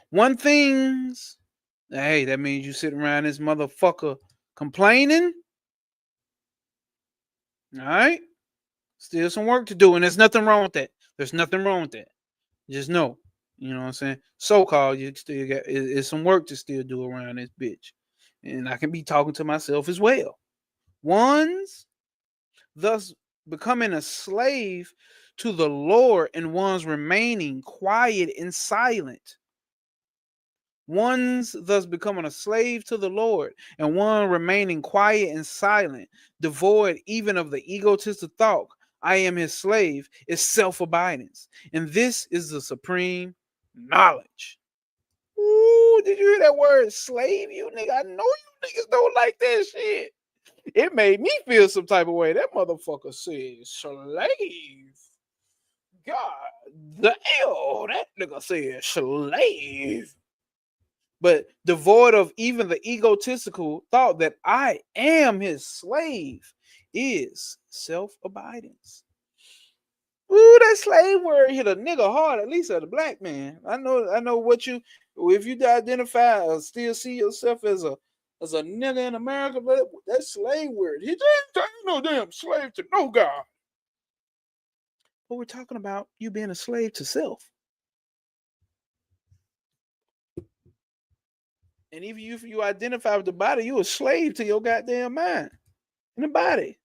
One thing's, hey, that means you sitting around this motherfucker complaining. All right. Still some work to do, and there's nothing wrong with that. There's nothing wrong with that. Just know, you know what I'm saying? So-called, you still got it's some work to still do around this bitch. And I can be talking to myself as well. One's thus becoming a slave to the Lord and one's remaining quiet and silent. One's thus becoming a slave to the Lord, and one remaining quiet and silent, devoid even of the egotistic thought, I am his slave, is self-abidance. And this is the supreme knowledge. Ooh, did you hear that word slave? You nigga, I know you niggas don't like that shit. It made me feel some type of way. That motherfucker said slave. God damn, that nigga said slave. But devoid of even the egotistical thought that I am his slave is self-abidance. Ooh, that slave word hit a nigga hard, at least as a black man. I know what you, if you identify or still see yourself as a nigga in America, but that slave word, he ain't no damn slave to no God. But we're talking about you being a slave to self. And even if you identify with the body, you a slave to your goddamn mind and the body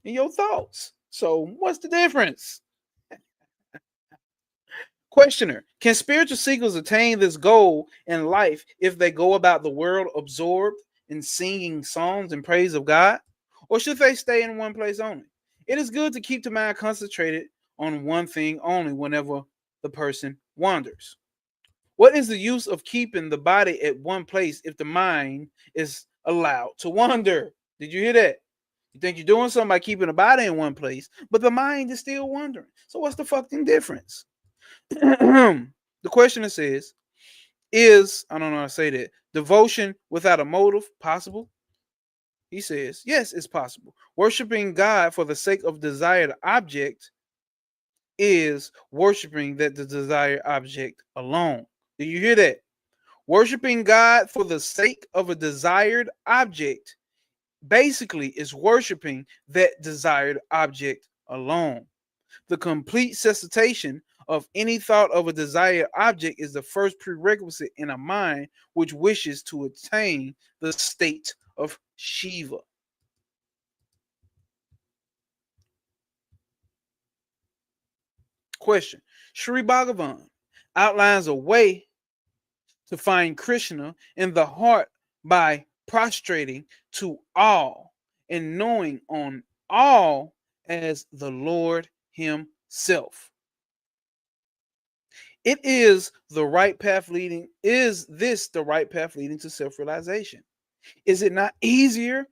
and your thoughts. So what's the difference? Questioner, can spiritual seekers attain this goal in life if they go about the world absorbed in singing songs in praise of God? Or should they stay in one place only? It is good to keep the mind concentrated on one thing only whenever the person wanders. What is the use of keeping the body at one place if the mind is allowed to wander? Did you hear that? You think you're doing something by keeping the body in one place, but the mind is still wandering. So what's the fucking difference? The questioner says, is, I don't know how to say that, devotion without a motive possible? He says, yes, it's possible. Worshiping God for the sake of desired object is worshiping that the desired object alone. Do you hear that? Worshiping God for the sake of a desired object basically is worshiping that desired object alone. The complete cessation of any thought of a desired object is the first prerequisite in a mind which wishes to attain the state of Shiva. Question. Sri Bhagavan outlines a way to find Krishna in the heart by prostrating to all and knowing on all as the Lord himself. It is the right path leading, is this the right path leading to self-realization? Is it not easier?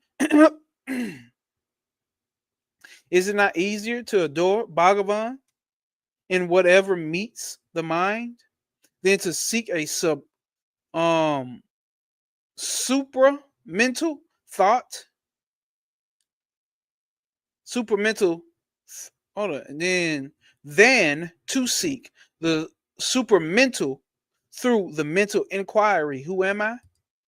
Is it not easier to adore Bhagavan in whatever meets the mind than to seek a supramental thought? Supramental, hold on, and then to seek the supramental through the mental inquiry. Who am I?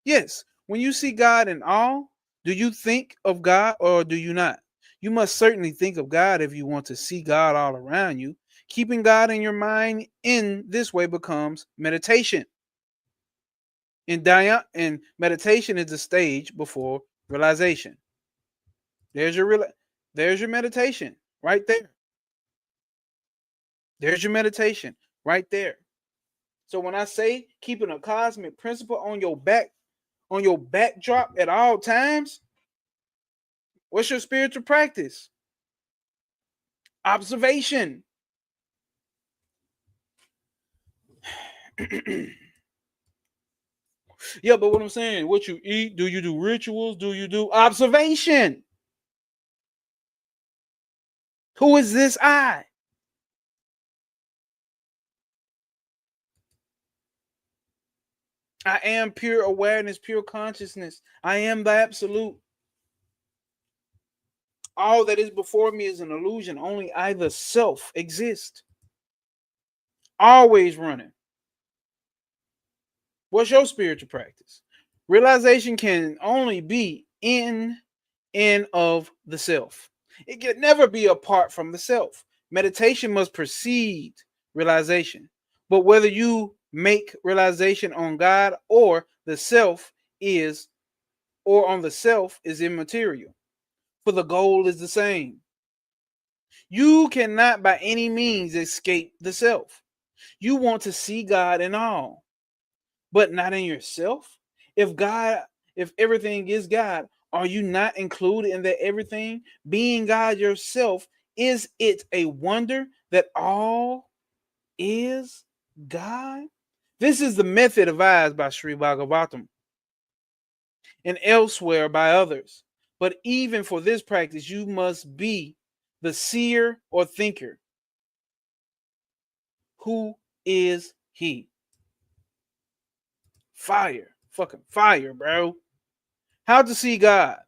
Yes, when you see God in all, do you think of God or do you not? You must certainly think of God if you want to see God all around you. Keeping God in your mind in this way becomes meditation. And meditation is the stage before realization. There's your there's your meditation right there. There's your meditation right there. So when I say keeping a cosmic principle on your backdrop at all times, what's your spiritual practice? Observation. Yeah, but what I'm saying, what you eat, do you do rituals? Do you do observation? Who is this I? I am pure awareness, pure consciousness. I am the absolute. All that is before me is an illusion. Only I, the self, exist. Always running. What's your spiritual practice? Realization can only be in and of the self. It can never be apart from the self. Meditation must precede realization. But whether you make realization on God or the self is, or on the self is immaterial. For the goal is the same. You cannot by any means escape the self. You want to see God in all. but not in yourself? If everything is God, are you not included in that everything? Being God yourself, is it a wonder that all is God? This is the method advised by Sri Bhagavatam and elsewhere by others. But even for this practice, you must be the seer or thinker. Who is he? Fire. Fucking fire, bro. How to see God?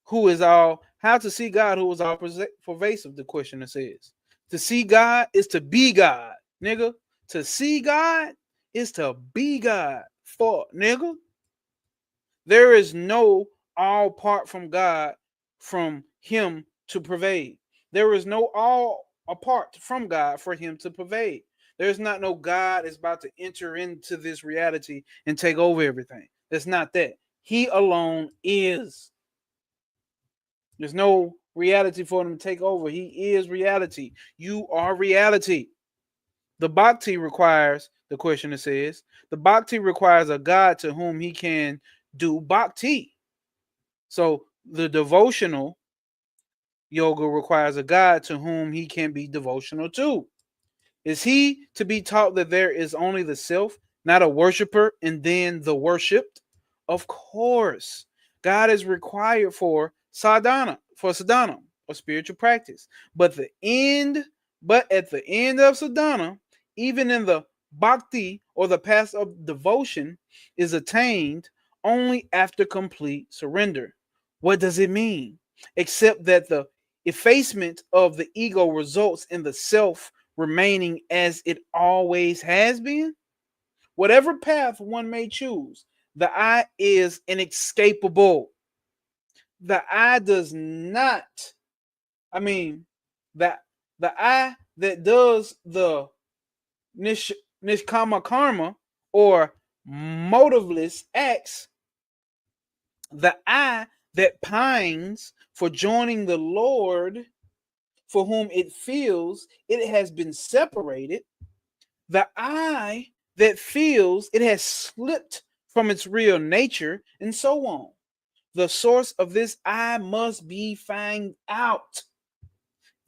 How to see God who is all pervasive, the questioner says. To see God is to be God, nigga. To see God is to be God. Fuck, nigga. There is no all apart from God, from him to pervade. There is no all apart from God for him to pervade. There's not no God is about to enter into this reality and take over everything. That's not that. He alone is. There's no reality for him to take over. He is reality. You are reality. The bhakti requires, the questioner says, the bhakti requires a God to whom he can do bhakti. So the devotional yoga requires a God to whom he can be devotional to. Is he to be taught that there is only the self, not a worshiper, and then the worshipped? Of course. God is required for sadhana, or spiritual practice. But at the end of sadhana, even in the bhakti or the path of devotion, is attained only after complete surrender. What does it mean? Except that the effacement of the ego results in the self remaining as it always has been? Whatever path one may choose, the I is inescapable. The I does not, I mean, the, the I that does the nishkama karma or motiveless acts, the I that pines for joining the Lord for whom it feels it has been separated, the I that feels it has slipped from its real nature, and so on. The source of this I must be found out.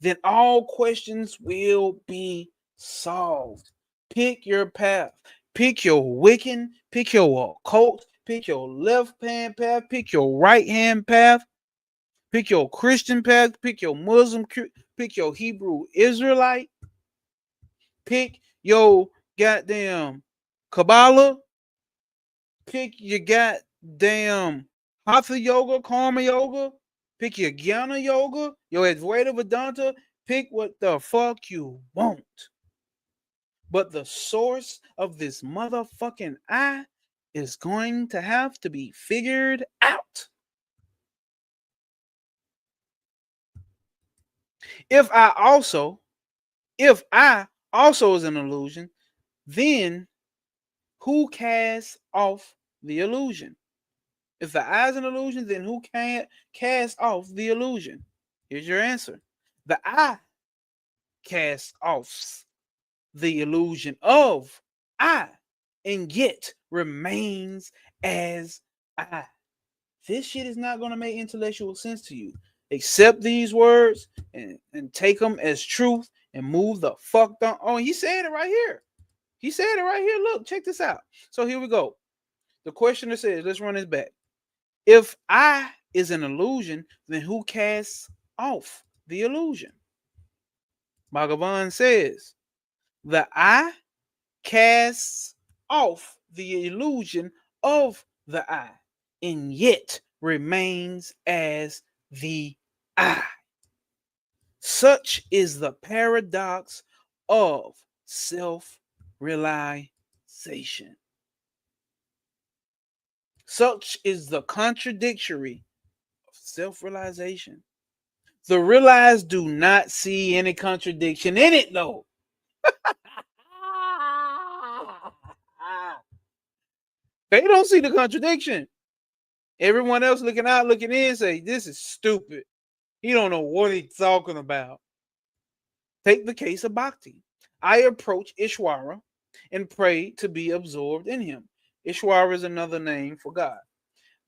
Then all questions will be solved. Pick your path. Pick your Wiccan, pick your occult, pick your left hand path, pick your right hand path, pick your Christian path, pick your Muslim, pick your Hebrew Israelite, pick your goddamn Kabbalah, pick your goddamn Hatha yoga, Karma yoga, pick your Jnana yoga, your Advaita Vedanta, pick what the fuck you want. But the source of this motherfucking I is going to have to be figured out. If I also is an illusion, then who casts off the illusion? If the I is an illusion, then who can't cast off the illusion? Here's your answer. The I casts off the illusion of I, and yet remains as I. This shit is not going to make intellectual sense to you. Accept these words and take them as truth and move the fuck down. Oh, he said it right here. He said it right here. Look, check this out. So here we go. The questioner says, let's run this back. If I is an illusion, then who casts off the illusion? Bhagavan says, the I casts off the illusion of the I, and yet remains as the I. Such is the paradox of self-realization. Such is the contradictory of self-realization. The realized do not see any contradiction in it, though. They don't see the contradiction. Everyone else looking out, looking in, say, this is stupid. He don't know what he's talking about. Take the case of Bhakti. I approach Ishwara and pray to be absorbed in him. Ishwara is another name for God.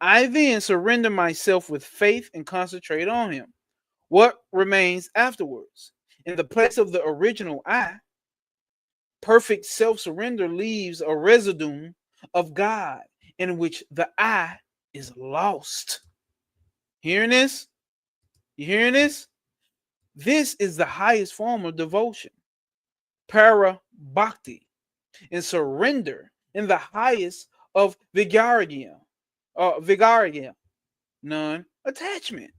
I then surrender myself with faith and concentrate on Him. What remains afterwards? In the place of the original I, perfect self surrender leaves a residue of God in which the I is lost. Hearing this? You hearing this? This is the highest form of devotion, para bhakti, and surrender in the highest of vigariya, non-attachment.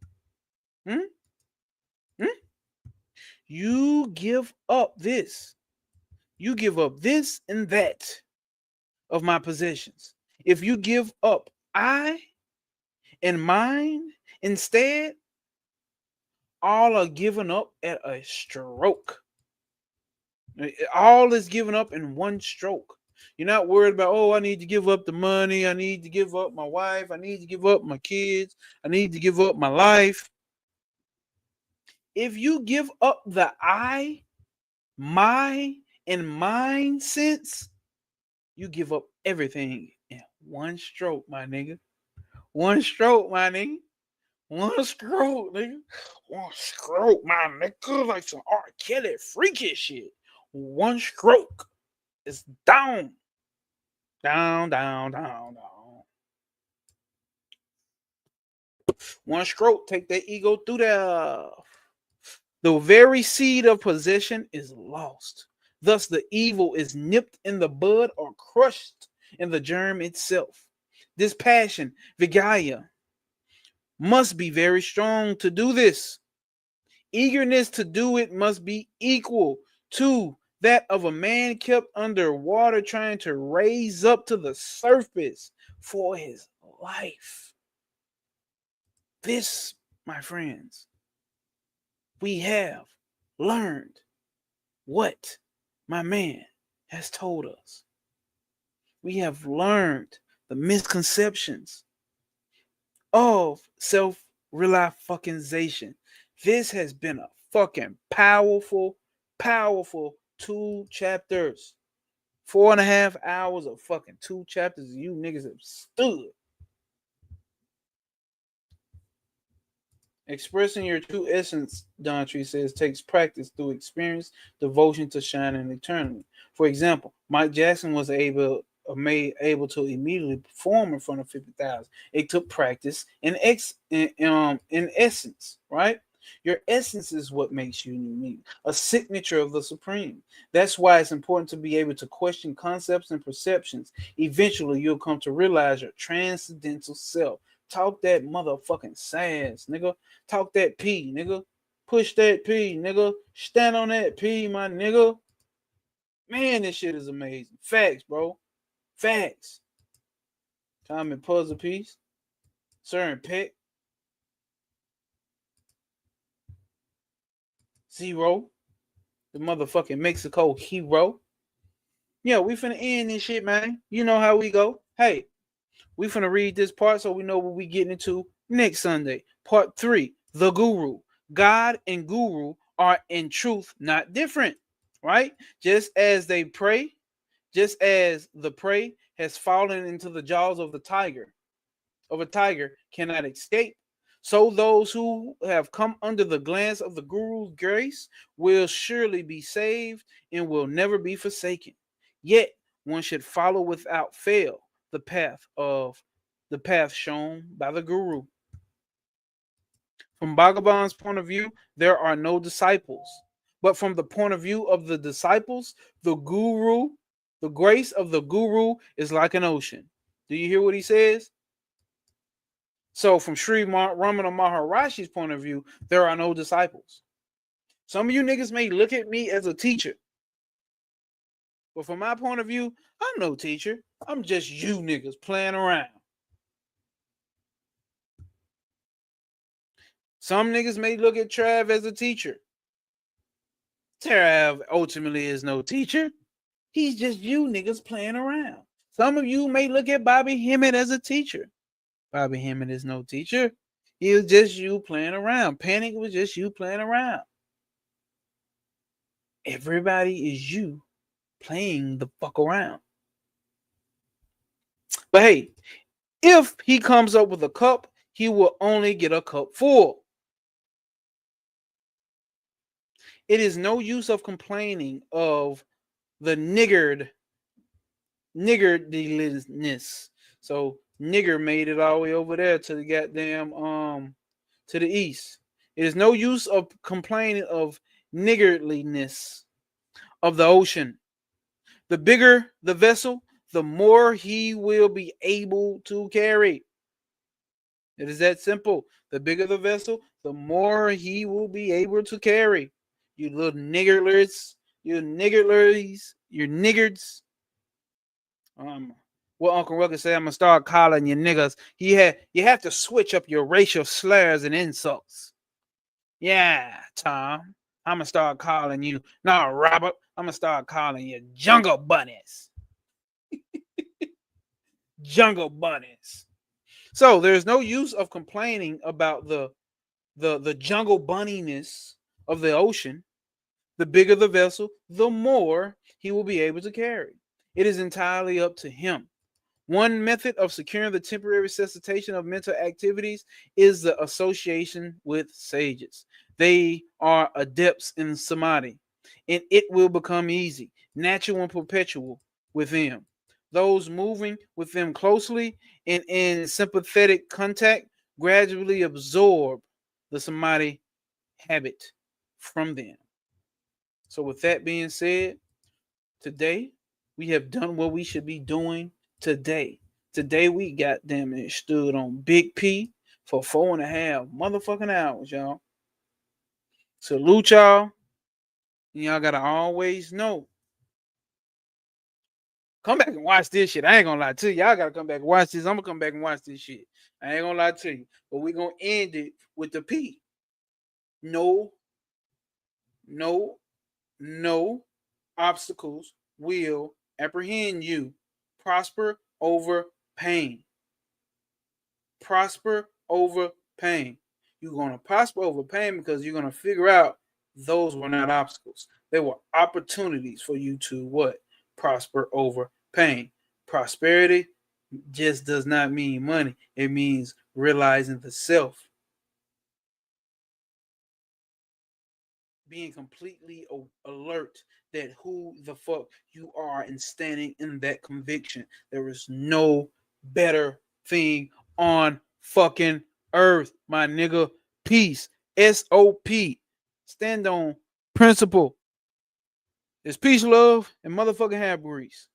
Hmm? Hmm? You give up this. You give up this and that of my possessions. If you give up I and mine instead, all are given up at a stroke. All is given up in one stroke. You're not worried about, oh, I need to give up the money. I need to give up my wife. I need to give up my kids. I need to give up my life. If you give up the I, my, and mine sense, you give up everything in one stroke, my nigga. One stroke, my nigga. One stroke, nigga. One stroke, my nigga. Like some R. Kelly freaky shit. One stroke. It's down. Down, down, down, down. One stroke, take that ego through there. The very seed of possession is lost. Thus, the evil is nipped in the bud or crushed in the germ itself. This passion, vigaya, must be very strong to do this. Eagerness to do it must be equal to that of a man kept under water trying to raise up to the surface for his life. This, my friends, we have learned what my man has told us. We have learned the misconceptions of self-realization. This has been a fucking powerful 2 chapters. 4.5 hours of fucking 2 chapters. You niggas have stood. Expressing your true essence, Don Tree says, takes practice through experience, devotion to shining eternally. For example, Mike Jackson was able to immediately perform in front of 50,000. It took practice in essence, right? Your essence is what makes you unique, a signature of the supreme. That's why it's important to be able to question concepts and perceptions. Eventually, you'll come to realize your transcendental self. Talk that motherfucking sass, nigga. Talk that P, nigga. Push that P, nigga. Stand on that P, my nigga. Man, this shit is amazing. Facts, bro. Facts. Time and puzzle piece. Sir and Peck. Zero. The motherfucking Mexico hero. Yeah, we finna end this shit, man. You know how we go. Hey, we finna read this part so we know what we getting into next Sunday. Part 3, the guru. God and guru are in truth not different, right? Just as they pray, just as the prey has fallen into the jaws of a tiger cannot escape, so those who have come under the glance of the guru's grace will surely be saved and will never be forsaken. Yet one should follow without fail the path shown by the guru. From Bhagavan's point of view, there are no disciples. But from the point of view of the disciples, the grace of the guru is like an ocean. Do you hear what he says? So from Sri Ramana Maharshi's point of view, there are no disciples. Some of you niggas may look at me as a teacher. But from my point of view, I'm no teacher. I'm just you niggas playing around. Some niggas may look at Trav as a teacher. Trav ultimately is no teacher. He's just you niggas playing around. Some of you may look at Bobby Hemmett as a teacher. Bobby Hemmett is no teacher. He was just you playing around. Panic was just you playing around. Everybody is you playing the fuck around. But hey, if he comes up with a cup, he will only get a cup full. It is no use of complaining of the niggardliness. So nigger made it all the way over there to the goddamn to the east. It is no use of complaining of niggardliness of the ocean. The bigger the vessel, the more he will be able to carry. It is that simple. The bigger the vessel, the more he will be able to carry. You little niggerlers, you niggards. What Uncle Rucker said, I'm gonna start calling you niggas. You have to switch up your racial slurs and insults. Yeah, Tom. I'm gonna start calling you, no, Robert. I'm gonna start calling you jungle bunnies. Jungle bunnies. So there's no use of complaining about the jungle bunniness of the ocean. The bigger the vessel, the more he will be able to carry. It is entirely up to him. One method of securing the temporary cessation of mental activities is the association with sages. They are adepts in samadhi, and it will become easy, natural, and perpetual with them. Those moving with them closely and in sympathetic contact gradually absorb the samadhi habit from them. So, with that being said, today we have done what we should be doing today. Today we goddamn it stood on Big P for 4.5 motherfucking hours, y'all. Salute y'all. And y'all gotta always know. Come back and watch this shit. I ain't gonna lie to you. Y'all gotta come back and watch this. I'm gonna come back and watch this shit. I ain't gonna lie to you. But we gonna end it with the P. No, no, no obstacles will apprehend you. Prosper over pain. Prosper over pain. You're going to prosper over pain because you're going to figure out those were not obstacles. They were opportunities for you to what? Prosper over pain. Prosperity just does not mean money. It means realizing the self. Being completely alert that who the fuck you are and standing in that conviction. There is no better thing on fucking earth, my nigga. Peace. SOP. Stand on principle. There's peace, love, and motherfucking hair grease.